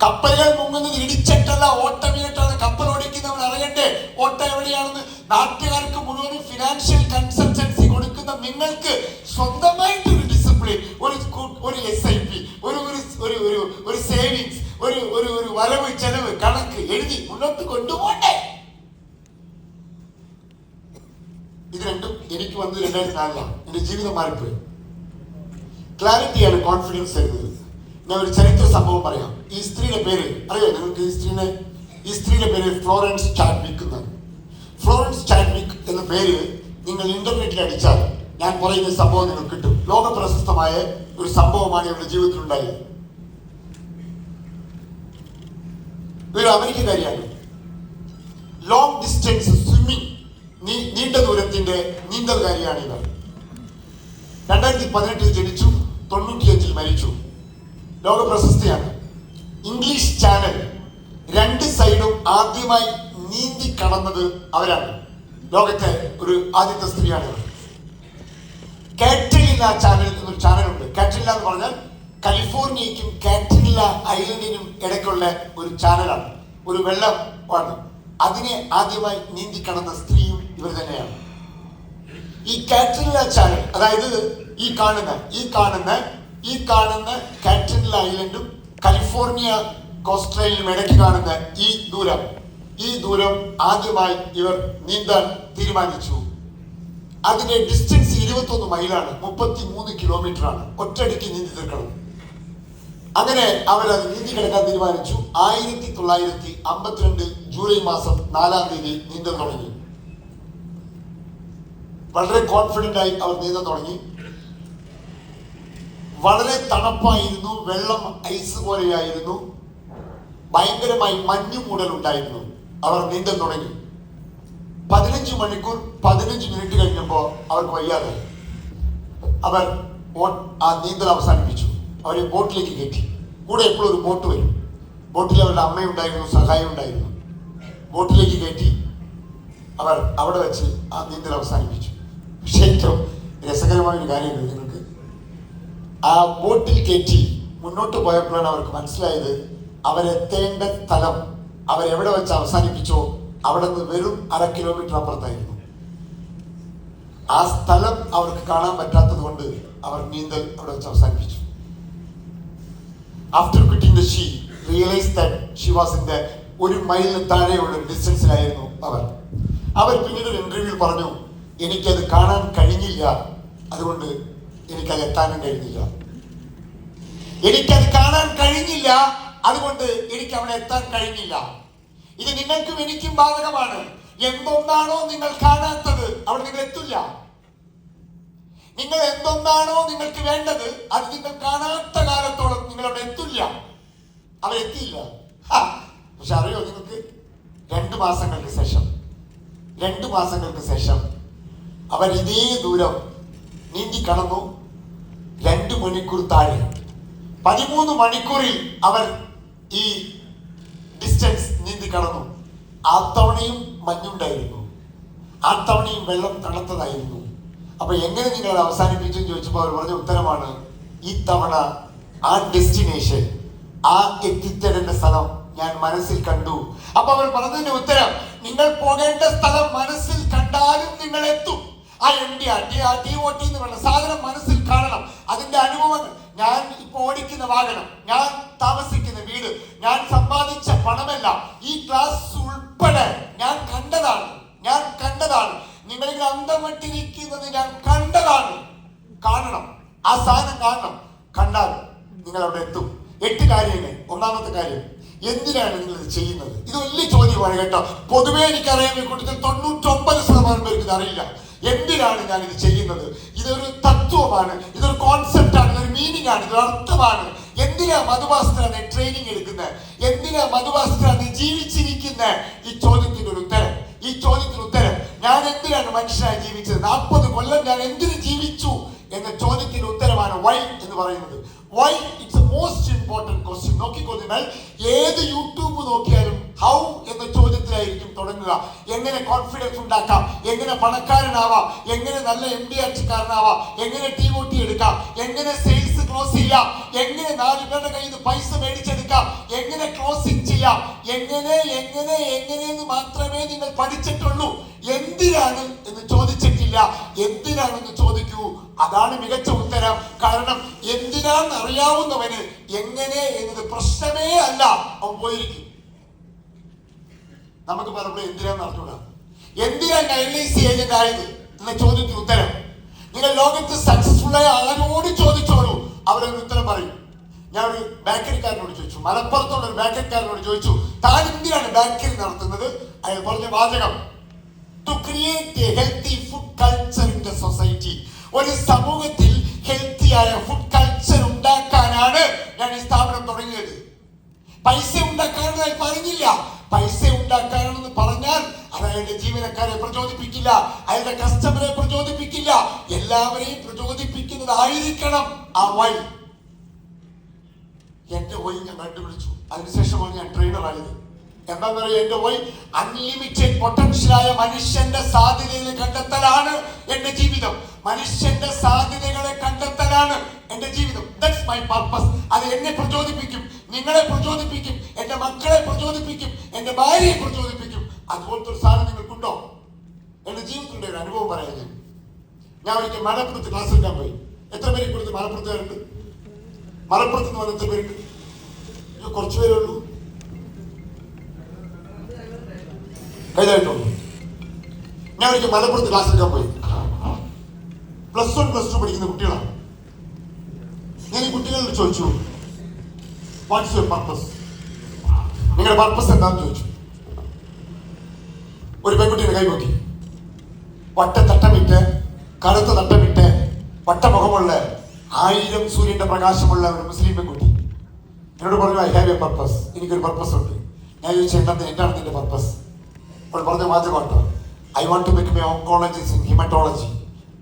കപ്പലുകൾ മുങ്ങുന്നത് ഇടിച്ചിട്ടല്ല, ഓട്ടമിട്ടാണ്. കപ്പൽ ഓടിക്കുന്നവൻ അറിയണ്ടേ ഓട്ട എവിടെയാണെന്ന്. നാട്ടുകാർക്ക് മുഴുവൻ ഫിനാൻഷ്യൽ കൺസൾട്ടൻസി കൊടുക്കുന്ന നിങ്ങൾക്ക് സ്വന്തമായിട്ടൊരു ഡിസിപ്ലിൻ, ഒരു SIP, ഒരു സേവിങ്സ്, ഒരു വരവ് ചെലവ് കണക്ക് എഴുതി മുന്നോട്ട് കൊണ്ടുപോകണ്ടേ? ഇത് രണ്ടും എനിക്ക് വന്ന് 2004 എന്റെ ജീവിതം മാറിപ്പോയി. ക്ലാരിറ്റിയാണ് കോൺഫിഡൻസ് തരുന്നത്. ഞാൻ ഒരു ചരിത്ര സംഭവം പറയാം. ഈ സ്ത്രീയുടെ പേര് അറിയോ നിങ്ങൾക്ക്? ഈ സ്ത്രീയുടെ പേര് ഫ്ലോറൻസ് ചാഡ്വിക് എന്നാണ്. ഫ്ലോറൻസ് ചാഡ്വിക് എന്ന പേര് നിങ്ങൾ ഇന്റർനെറ്റിൽ അടിച്ചാൽ ഞാൻ പറയുന്ന സംഭവം നിങ്ങൾക്ക് കിട്ടും. ലോക പ്രശസ്തമായ ഒരു സംഭവമാണ് ഇവരുടെ ജീവിതത്തിൽ ഉണ്ടായത്. ഒരു അമേരിക്കക്കാരിയാണ്. ലോങ് ഡിസ്റ്റൻസ് സ്വിമ്മിങ്, നീണ്ട ദൂരത്തിന്റെ നീന്തൽകാരിയാണ് ഇവർ. 2018 ജനിച്ചു, 95 മരിച്ചു. ലോക പ്രശസ്തിയാണ്. ഇംഗ്ലീഷ് ചാനൽ 2 സൈഡും ആദ്യമായി നീന്തി കടന്നത് അവരാണ്. ലോകത്തെ ഒരു ആദ്യത്തെ സ്ത്രീയാണ്. കാറ്റലിന ചാനൽ എന്നൊരു ചാനലുണ്ട്. കാറ്റലിന എന്ന് പറഞ്ഞാൽ കാലിഫോർണിയയ്ക്കും കാറ്റലിന ഐലൻഡിനും ഇടയ്ക്കുള്ള ഒരു ചാനലാണ്, ഒരു വെള്ളമാണ്. അതിനെ ആദ്യമായി നീന്തി കടന്ന സ്ത്രീയും ഇവർ തന്നെയാണ്. ഈ കാറ്റലിന ചാനൽ, അതായത് ഈ കാണുന്ന കാറ്റലിന ഐലൻഡും കാലിഫോർണിയ കോസ്റ്റലിനും ഇടയ്ക്ക് കാണുന്ന ഈ ദൂരം ആദ്യമായി ഇവർ നീന്താൻ തീരുമാനിച്ചു. അതിന്റെ ഡിസ്റ്റൻസ് 21 മൈലാണ്, 33 കിലോമീറ്റർ ആണ്. ഒറ്റയടിക്ക് നീന്തി തീർക്കണം. അങ്ങനെ അവരത് നീന്തി കിടക്കാൻ തീരുമാനിച്ചു. 1952 ജൂലൈ മാസം 4-ാം തീയതി നീന്തൽ തുടങ്ങി. വളരെ കോൺഫിഡന്റ് ആയി അവർ നീന്താൻ തുടങ്ങി. വളരെ തണുപ്പായിരുന്നു, വെള്ളം ഐസ് പോലെയായിരുന്നു, ഭയങ്കരമായി മഞ്ഞു മൂടൽ ഉണ്ടായിരുന്നു. അവർ നീന്തൽ തുടങ്ങി. 15 മണിക്കൂർ 15 മിനിറ്റ് കഴിഞ്ഞപ്പോൾ അവർക്ക് വയ്യാതെ അവർ ആ നീന്തൽ അവസാനിപ്പിച്ചു. അവരെ ബോട്ടിലേക്ക് കയറ്റി. കൂടെ എപ്പോഴും ഒരു ബോട്ട് വരും. ബോട്ടിൽ അവരുടെ അമ്മയുണ്ടായിരുന്നു, സഹായം ഉണ്ടായിരുന്നു. ബോട്ടിലേക്ക് കയറ്റി അവർ അവിടെ വെച്ച് ആ നീന്തൽ അവസാനിപ്പിച്ചു. പക്ഷേ ഏറ്റവും രസകരമായ ഒരു കാര്യമുണ്ട് നിങ്ങൾക്ക്. ആ ബോട്ടിൽ കയറ്റി മുന്നോട്ട് പോയപ്പോഴാണ് അവർക്ക് മനസ്സിലായത് അവരെത്തേണ്ട സ്ഥലം അവരെവിടെ വെച്ച് അവസാനിപ്പിച്ചോ അവിടെ നിന്ന് വെറും 1/2 കിലോമീറ്റർ അപ്പുറത്തായിരുന്നു. ആ സ്ഥലം അവർക്ക് കാണാൻ പറ്റാത്തത് കൊണ്ട് അവർ നീന്തൽ അവിടെ വെച്ച് അവസാനിപ്പിച്ചു. After quitting the she realise that she was in the 1 മൈലിന് താഴെയുള്ള ഡിസ്റ്റൻസിലായിരുന്നു അവർ പിന്നീട് ഒരു ഇന്റർവ്യൂവിൽ പറഞ്ഞു, എനിക്കത് കാണാൻ കഴിഞ്ഞില്ല, അതുകൊണ്ട് എനിക്കത് എത്താനും കഴിഞ്ഞില്ല. എനിക്കത് കാണാൻ കഴിഞ്ഞില്ല, അതുകൊണ്ട് എനിക്ക് അവിടെ എത്താൻ കഴിഞ്ഞില്ല. ഇത് നിങ്ങൾക്കും എനിക്കും ബാധകമാണ്. എന്തൊന്നാണോ നിങ്ങൾ കാണാത്തത് അവിടെ നിങ്ങൾ എത്തില്ല. നിങ്ങൾ എന്തൊന്നാണോ നിങ്ങൾക്ക് വേണ്ടത് അത് നിങ്ങൾ കാണാത്ത കാലത്തോളം നിങ്ങൾ അവിടെ എത്തില്ല. അവരെത്തിയില്ല. പക്ഷെ അറിയോ നിങ്ങൾക്ക്, 2 മാസങ്ങൾക്ക് ശേഷം അവർ ഇതേ ദൂരം നീന്തി കടന്നു. 2 മണിക്കൂർ താഴെ 13 മണിക്കൂറിൽ അവർ ഈ ഡിസ്റ്റൻസ് നീന്തി കടന്നു. ആ തവണയും മഞ്ഞുണ്ടായിരുന്നു, ആ തവണയും വെള്ളം തണുത്തതായിരുന്നു. അപ്പൊ എങ്ങനെ നിങ്ങൾ അവസാനിപ്പിച്ചു ചോദിച്ചപ്പോൾ അവർ പറഞ്ഞ ഉത്തരമാണ്, ഈ തവണ ആ ഡെസ്റ്റിനേഷൻ, ആ എത്തിച്ചേരേണ്ട സ്ഥലം ഞാൻ മനസ്സിൽ കണ്ടു. അപ്പൊ അവർ പറഞ്ഞതിന്റെ ഉത്തരം, നിങ്ങൾ പോകേണ്ട സ്ഥലം മനസ്സിൽ കണ്ടാലും നിങ്ങൾ എത്തും. ആ DOT എന്ന് പറഞ്ഞ സാധനം മനസ്സിൽ കാണണം. അതിന്റെ അനുഭവങ്ങൾ, ഞാൻ ഇപ്പൊ ഓടിക്കുന്ന വാഹനം, ഞാൻ താമസിക്കുന്ന വീട്, ഞാൻ സമ്പാദിച്ച പണമല്ല, ഈ ക്ലാസ് ഉൾപ്പെടെ ഞാൻ കണ്ടതാണ്. നിങ്ങളിങ്ങനെ അന്തമിട്ടിരിക്കുന്നത് ഞാൻ കണ്ടതാണ്. കാണണം, ആ സാധനം കാണണം. കണ്ടാൽ നിങ്ങൾ അവിടെ എത്തും. 8 കാര്യങ്ങൾ. ഒന്നാമത്തെ കാര്യം, എന്തിനാണ് നിങ്ങൾ ഇത് ചെയ്യുന്നത്? ഇത് വലിയ ചോദ്യമാണ് കേട്ടോ. പൊതുവേ എനിക്കറിയാൻ കൂട്ടത്തിൽ 99% പേർക്ക് ഇത് അറിയില്ല. എന്തിനാണ് ഞാൻ ഇത് ചെയ്യുന്നത്? ഇതൊരു തത്വമാണ്, ഇതൊരു കോൺസെപ്റ്റാണ്, ഇതൊരു മീനിങ് ആണ്, ഇതൊരു അർത്ഥമാണ്. എന്തിനാ മധുഭാസ്കര ട്രെയിനിങ് എടുക്കുന്നത്? എന്തിനാ മധുഭാസ്കര ജീവിച്ചിരിക്കുന്നത്? ഈ ചോദ്യത്തിന് ഉത്തരം ഞാൻ എന്തിനാണ് മനുഷ്യനായി ജീവിച്ചത്, 40 കൊല്ലം ഞാൻ എന്തിനു ജീവിച്ചു എന്ന ചോദ്യത്തിന് ഉത്തരമാണ് വൈ എന്ന് പറയുന്നത്. Why it's A most important question. നോക്കിക്കോ, നിങ്ങൾ ഏത് യൂട്യൂബ് നോക്കിയാലും ഹൗ എന്ന ചോദ്യത്തിലായിരിക്കും തുടങ്ങുക. എങ്ങനെ കോൺഫിഡൻസ് ഉണ്ടാക്കാം, എങ്ങനെ പണക്കാരനാവാം, എങ്ങനെ നല്ല MDRകാരനാവാം, എങ്ങനെ TOT എടുക്കാം, എങ്ങനെ സെയിൽസ് ക്ലോസ് ചെയ്യാം, എങ്ങനെ 4 പേരുടെ കയ്യിൽ നിന്ന് പൈസ മേടിച്ചെടുക്കാം, എങ്ങനെ ക്ലോസിംഗ് ചെയ്യാം, എങ്ങനെ എങ്ങനെ എങ്ങനെയെന്ന് മാത്രമേ നിങ്ങൾ പഠിച്ചിട്ടുള്ളൂ. എന്തിനാണ് എന്ന് ചോദിച്ചിട്ടില്ല. എന്തിനാണെന്ന് ചോദിക്കൂ, അതാണ് മികച്ച ഉത്തരം. കാരണം എന്തിനാണെന്ന് അറിയാവുന്നവന് എങ്ങനെ എന്നത് പ്രശ്നമേ അല്ല, അവൻ പോയിരിക്കും. നമുക്ക് പറയുമ്പോൾ എന്തിനാന്ന് അറിഞ്ഞൂടാ. എന്തിനാണ് LIC ഏജന്റ് ആയത് എന്ന ചോദ്യത്തിന് ഉത്തരം നിങ്ങൾ ലോകത്ത് സക്സസ്ഫുൾ ആയ ആരോട് ചോദിച്ചോളൂ, അവരൊരു ഉത്തരം പറയും. ഞാൻ ഒരു ബേക്കറിക്കാരനോട് ചോദിച്ചു, മലപ്പുറത്തുള്ള ഒരു ബേക്കറിക്കാരനോട് ചോദിച്ചു, താൻ എന്തിനാണ് ബേക്കറി നടത്തുന്നത്? അയാൾ പറഞ്ഞ വാചകം, to create a healthy food culture in the society. ഒരു സമൂഹത്തിൽ ഹെൽത്തിയായ ഫുഡ് കൾച്ചർ ഉണ്ടാക്കാനാണ് ഞാൻ ഈ സ്ഥാപനം തുടങ്ങിയത്. പൈസ ഉണ്ടാക്കാനെന്ന് അയാൾ പറഞ്ഞില്ല. പൈസ ഉണ്ടാക്കാനെന്ന് പറഞ്ഞാൽ അത് അയാളുടെ ജീവനക്കാരെ പ്രചോദിപ്പിക്കില്ല, അയാളുടെ കസ്റ്റമറെ പ്രചോദിപ്പിക്കില്ല. എല്ലാവരെയും പ്രചോദിപ്പിക്കുന്നതായിരിക്കണം ആ വഴി. എന്റെ വഴി ഞാൻ കണ്ടുപിടിച്ചു. അതിനുശേഷമാണ് ഞാൻ ട്രെയിനർ ആയത്. എന്താന്ന് പറയുക, എന്റെ വഴി അൺലിമിറ്റഡ് പൊട്ടൻഷ്യലായ മനുഷ്യന്റെ സാധ്യതകളെ കണ്ടെത്തലാണ് എന്റെ ജീവിതം. മനുഷ്യന്റെ സാധ്യതകളെ കണ്ടെത്തലാണ് എന്റെ ജീവിതം. That's my purpose. അത് എന്നെ പ്രചോദിപ്പിക്കും, നിങ്ങളെ പ്രചോദിപ്പിക്കും, എന്റെ മക്കളെ പ്രചോദിപ്പിക്കും, എന്റെ ഭാര്യയെ പ്രചോദിപ്പിക്കും. അതുപോലത്തെ ഒരു സാധനം നിങ്ങൾക്കുണ്ടോ? എന്റെ ജീവിതത്തിലുള്ള ഒരു അനുഭവം പറയാൻ ഞാൻ ഒരിക്കൽ മലപ്പുറത്ത് ക്ലാസ് എടുക്കാൻ പോയി. എത്ര പേര് ഇപ്പോഴത്തെ മലപ്പുറത്തുകാരുണ്ട്? മലപ്പുറത്ത് നിന്ന് പറഞ്ഞ എത്ര പേരുണ്ട്? കുറച്ചു പേരേ ഉള്ളൂ. കൈതായിട്ടുള്ളൂ. ഞാൻ ഒരിക്കൽ മലപ്പുറത്ത് ക്ലാസ് എടുക്കാൻ പോയി. +1 +2 പഠിക്കുന്ന കുട്ടികളാണ്. ഞാൻ ഈ കുട്ടികളോട് ചോദിച്ചു, വാട്ട്സ് യുവർ പർപ്പസ്? നിങ്ങളുടെ പർപ്പസ് എന്താണെന്ന് ചോദിച്ചു. ഒരു പെൺകുട്ടിയുടെ കൈ നോക്കി, വട്ട തട്ടമിട്ട്, കറുത്ത തട്ടമിട്ട്, വട്ടമുഖമുള്ള 1000 സൂര്യന്റെ പ്രകാശമുള്ള ഒരു മുസ്ലിം പെൺകുട്ടി എന്നോട് പറഞ്ഞു, ഐ ഹാവ് എ പർപ്പസ്. എനിക്കൊരു പർപ്പസ് ഉണ്ട്. ഞാൻ ചോദിച്ചു, എന്താണ് നിന്റെ പർപ്പസ്? അവൾ പറഞ്ഞ വാചകമുണ്ട്, I want to become a oncologist in haematology.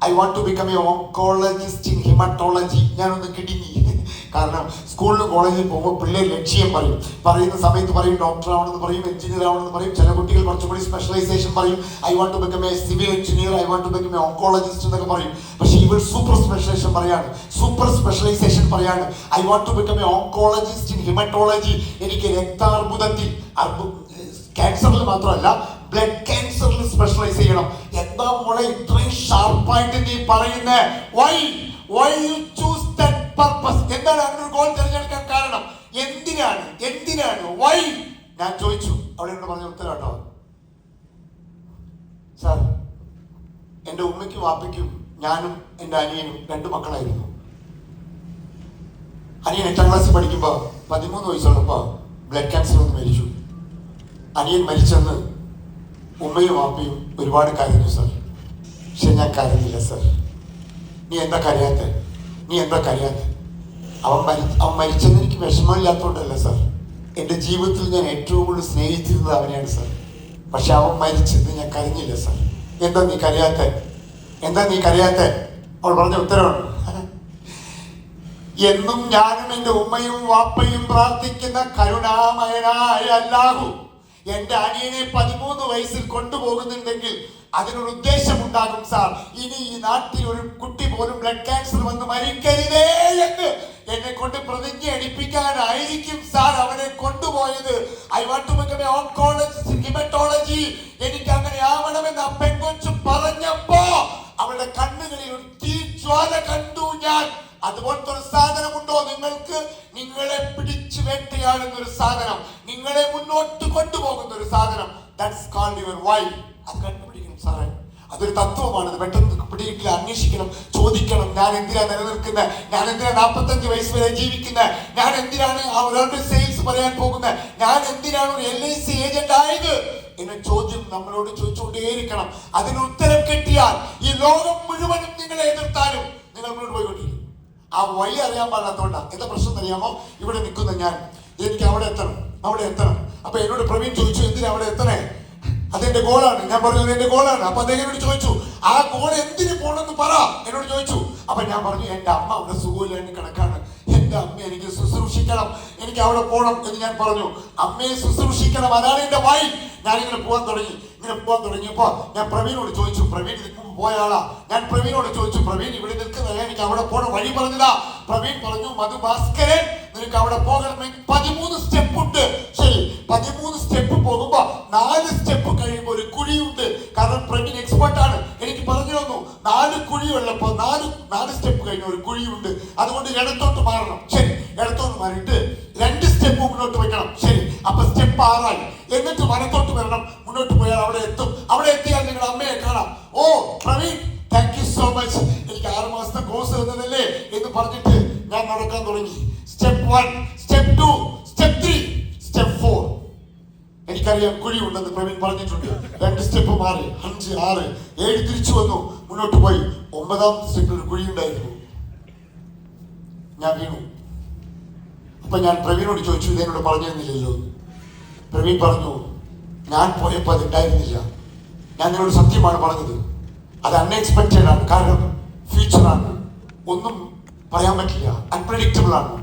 I want to become a oncologist in haematology. ഞാനൊന്ന് കിടുങ്ങി. കാരണം സ്കൂളിലും കോളേജിൽ പോകുമ്പോൾ പിള്ളേർ ലക്ഷ്യം പറയുന്ന സമയത്ത് പറയും ഡോക്ടർ ആവണമെന്ന് പറയും, എഞ്ചിനീയർ ആവണമെന്ന് പറയും. ചില കുട്ടികൾ കുറച്ചുകൂടി സ്പെഷ്യലൈസേഷൻ പറയും, I want to become a civil engineer, I want to become a oncologist എന്നൊക്കെ പറയും. പക്ഷെ ഇവൾ സൂപ്പർ സ്പെഷ്യലൈസേഷൻ പറയാണ്, I want to become a oncologist in haematology. എനിക്ക് രക്താർബുദത്തിൽ, ക്യാൻസറിൽ മാത്രമല്ല ബ്ലഡ് ക്യാൻസറിൽ സ്പെഷ്യലൈസ് ചെയ്യണം. എന്താ മോളെ ഇത്രയും ഷാർപ്പായിട്ട് നീ പറയുന്നത്? Why you choose that purpose? എന്താണ് അങ്ങനെ ഒരു ഗോൾ തിരഞ്ഞെടുക്കാൻ കാരണം? എന്തിനാണ് വൈ? ഞാൻ ചോദിച്ചു. അവിടെ എന്നോട് പറഞ്ഞ ഉത്തരം കേട്ടോ, സാർ, എൻ്റെ ഉമ്മയ്ക്കും വാപ്പയ്ക്കും ഞാനും എൻ്റെ അനിയനും 2 മക്കളായിരുന്നു. അനിയൻ 8ാം ക്ലാസ്സിൽ പഠിക്കുമ്പോൾ 13 വയസ്സുള്ളപ്പോൾ ബ്ലഡ് ക്യാൻസർ വന്ന് മരിച്ചു. അനിയൻ മരിച്ചെന്ന് ഉമ്മയും വാപ്പയും ഒരുപാട് കരഞ്ഞു സാർ. പക്ഷെ ഞാൻ കരഞ്ഞില്ല സാർ. നീ എന്താ കരയാത്ത? അവൻ മരിച്ചെന്ന് എനിക്ക് വിഷമമില്ലാത്തതുകൊണ്ടല്ല സാർ. എൻ്റെ ജീവിതത്തിൽ ഞാൻ ഏറ്റവും കൂടുതൽ സ്നേഹിച്ചിരുന്നത് അവനെയാണ് സാർ. പക്ഷെ അവൻ മരിച്ചത് ഞാൻ കരഞ്ഞില്ല സാർ. എന്താ നീ കരയാത്ത? അവൾ പറഞ്ഞ ഉത്തരവാണ്, എന്നും ഞാനും എൻ്റെ ഉമ്മയും വാപ്പയും പ്രാർത്ഥിക്കുന്ന കരുണാമയനായ അല്ലാഹു എന്റെ അനിയനെ 13 വയസ്സിൽ കൊണ്ടുപോകുന്നുണ്ടെങ്കിൽ അതിനൊരു ഉദ്ദേശമുണ്ടാകും സാർ. ഇനി ഈ നാട്ടിൽ ഒരു കുട്ടി പോലും ബ്ലഡ് ക്യാൻസർ വന്ന് മരിക്കരുതേ എന്ന് എന്നെ കൊണ്ട് പ്രതിജ്ഞ എടുപ്പിക്കാനായിരിക്കും സാർ അവനെ കൊണ്ടുപോയത്. I want to become a oncologist in haematology. എനിക്ക് അങ്ങനെ ആവണമെന്ന് ആ പെൺകൊച്ചു പറഞ്ഞപ്പോ അവളുടെ കണ്ണുകളിൽ ഒരു തീജ്വാല കണ്ടു ഞാൻ. അതുപോലത്തെ ഒരു സാധനമുണ്ടോ നിങ്ങൾക്ക്? നിങ്ങളെ പിടിച്ചു വേട്ടയാടുന്ന ഒരു സാധനം, നിങ്ങളെ മുന്നോട്ട് കൊണ്ടുപോകുന്ന ഒരു സാധനം. That's called your why. അത് കണ്ടുപിടിക്കണം സാറേ. അതൊരു തത്വമാണ്. പെട്ടെന്ന് പിടിയിട്ടില്ല, അന്വേഷിക്കണം, ചോദിക്കണം. ഞാൻ എന്തിനാ നിലനിൽക്കുന്നത്? ഞാൻ എന്തിനാ 45 വയസ്സ് വരെ ജീവിക്കുന്നത്? ഞാൻ എന്തിനാണ് അവരോട് സെയിൽസ് പറയാൻ പോകുന്നത്? ഞാൻ എന്തിനാണ് ഒരു LIC ഏജന്റ് ആയത് എന്ന ചോദ്യം നമ്മളോട് ചോദിച്ചുകൊണ്ടേയിരിക്കണം. അതിന് ഉത്തരം കിട്ടിയാൽ ഈ ലോകം മുഴുവനും നിങ്ങളെ എതിർത്താലും നിങ്ങൾ മുന്നോട്ട് പോയിക്കൊണ്ടിരിക്കും. ആ വഴി അറിയാൻ പാടാത്തോണ്ടാ. എന്താ പ്രശ്നം അറിയാമോ? ഇവിടെ നിൽക്കുന്ന ഞാൻ, എനിക്ക് അവിടെ എത്തണം. അപ്പൊ എന്നോട് പ്രവീൺ ചോദിച്ചു, എന്തിനാ അവിടെ എത്തണേ? അതെന്റെ ഗോളാണ്. ഞാൻ പറഞ്ഞു അതെന്റെ ഗോളാണ്. അപ്പൊ അദ്ദേഹം എന്നോട് ചോദിച്ചു, ആ ഗോൾ എന്തിനു പോണെന്ന് പറ എന്നോട് ചോദിച്ചു. അപ്പൊ ഞാൻ പറഞ്ഞു, എന്റെ അമ്മ അവിടെ സുഖമില്ലാണ്ട് കിടക്കാണ്, എന്റെ അമ്മ എനിക്ക് ശുശ്രൂഷിക്കണം, എനിക്ക് അവിടെ പോകണം എന്ന് ഞാൻ പറഞ്ഞു. അമ്മയെ ശുശ്രൂഷിക്കണം, അതാണ് എന്റെ വായി. ഞാനിങ്ങനെ പോകാൻ തുടങ്ങി. ഇങ്ങനെ പോകാൻ തുടങ്ങിയപ്പോ ഞാൻ പ്രവീണോട് ചോദിച്ചു, പ്രവീൺ ഇതിന് പോയ ആളാ. ഞാൻ പ്രവീണോട് ചോദിച്ചു, പ്രവീൺ ഇവിടെ നിൽക്കുന്നത് എനിക്ക് അവിടെ പോണ വഴി പറഞ്ഞതാ. പ്രവീൺ പറഞ്ഞു, മധുഭാസ്കരൻ നിനക്ക് അവിടെ പോകണമെങ്കിൽ 13 സ്റ്റെപ്പ് ഉണ്ട്. ശരി, 13 സ്റ്റെപ്പ് പോകുമ്പോ 4 സ്റ്റെപ്പ് കഴിയുമ്പോൾ ഒരു കുഴിയുണ്ട്. കാരണം പ്രവീൺ എക്സ്പെർട്ട് ആണ്, എനിക്ക് പറഞ്ഞു തന്നു 4 കുഴിയുള്ളപ്പോ 4 സ്റ്റെപ്പ് കഴിഞ്ഞ ഒരു കുഴിയുണ്ട്, അതുകൊണ്ട് ഇടത്തോട്ട് മാറണം. ശരി, ഇടത്തോട്ട് മാറിയിട്ട് 2 സ്റ്റെപ്പ് മുന്നോട്ട് വെക്കണം. ശരി, അപ്പൊ സ്റ്റെപ്പ് 6 ആയി. എന്നിട്ട് വലത്തോട്ട് വരണം, മുന്നോട്ട് പോയാൽ അവിടെ എത്തും. അവിടെ എത്തിയാൽ നിങ്ങളുടെ അമ്മയെ കാണാം. ഓ Praveen, thank you so much, എനിക്ക് 6 മാസത്തെ കോഴ്സ് തന്നതല്ലേ എന്ന് പറഞ്ഞിട്ട് ഞാൻ നടക്കാൻ തുടങ്ങി. Step 1, step 2, step 3, step 4. എനിക്കറിയാം കുഴി ഉണ്ടെന്ന് പ്രവീൺ പറഞ്ഞിട്ടുണ്ട്. 2 സ്റ്റെപ്പ് മാറി 5, 6, 7 തിരിച്ചു വന്നു, മുന്നോട്ട് പോയി. 9ാമത്തെ സ്റ്റെപ്പിൽ ഒരു കുഴി ഉണ്ടായിരുന്നു. ഞാൻ വീണു. അപ്പൊ ഞാൻ പ്രവീണോട് ചോദിച്ചു, ഇതെന്നോട് പറഞ്ഞിരുന്നില്ലല്ലോ. പ്രവീൺ പറഞ്ഞു, ഞാൻ പോയപ്പോൾ അതുണ്ടായിരുന്നില്ല. ഞാൻ നിന്നോട് സത്യമാണ് പറഞ്ഞത്. അത് അൺഎക്സ്പെക്റ്റഡ് ആണ്, കാരണം ഫ്യൂച്ചറാണ്, ഒന്നും പറയാൻ പറ്റില്ല, അൺപ്രഡിക്റ്റബിൾ ആണ്.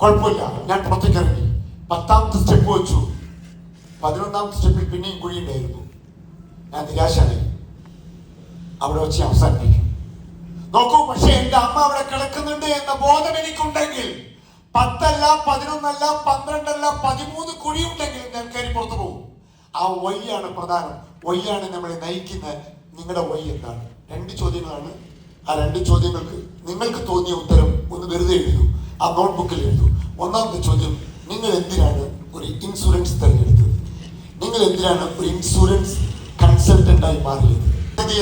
കുഴപ്പമില്ല, ഞാൻ പുറത്തേക്ക് ഇറങ്ങി. 10ാമത്തെ സ്റ്റെപ്പ് വെച്ചു. 11ാമത്തെ സ്റ്റെപ്പിൽ പിന്നെയും കുഴി ഉണ്ടായിരുന്നു. ഞാൻ നിരാശനായി. അവിടെ വെച്ച് അവസാനിപ്പിക്കും. നോക്കൂ, പക്ഷെ എന്റെ അമ്മ അവിടെ കിടക്കുന്നുണ്ട് എന്ന ബോധം എനിക്കുണ്ടെങ്കിൽ 10 അല്ല, 11 അല്ല, 12 അല്ല, 13 കുഴിയുണ്ടെങ്കിൽ ഞാൻ കയറി പുറത്തു പോകും. ആ വഴിയാണ് പ്രധാനം. വഴിയാണ് നമ്മളെ നയിക്കുന്നത്. നിങ്ങളുടെ വഴി എന്താണ്? 2 ചോദ്യങ്ങളാണ്. ആ 2 ചോദ്യങ്ങൾക്ക് നിങ്ങൾക്ക് തോന്നിയ ഉത്തരം ഒന്ന് വെറുതെ എഴുതൂ, ആ നോട്ട്ബുക്കിൽ എഴുതൂ. 1ാമത്തെ ചോദ്യം, നിങ്ങൾ എന്തിനാണ് ഒരു ഇൻഷുറൻസ് തിരഞ്ഞെടുത്തത്? നിങ്ങൾ എന്തിനാണ് ഒരു ഇൻഷുറൻസ് കൺസൾട്ടന്റായി മാറിയത്?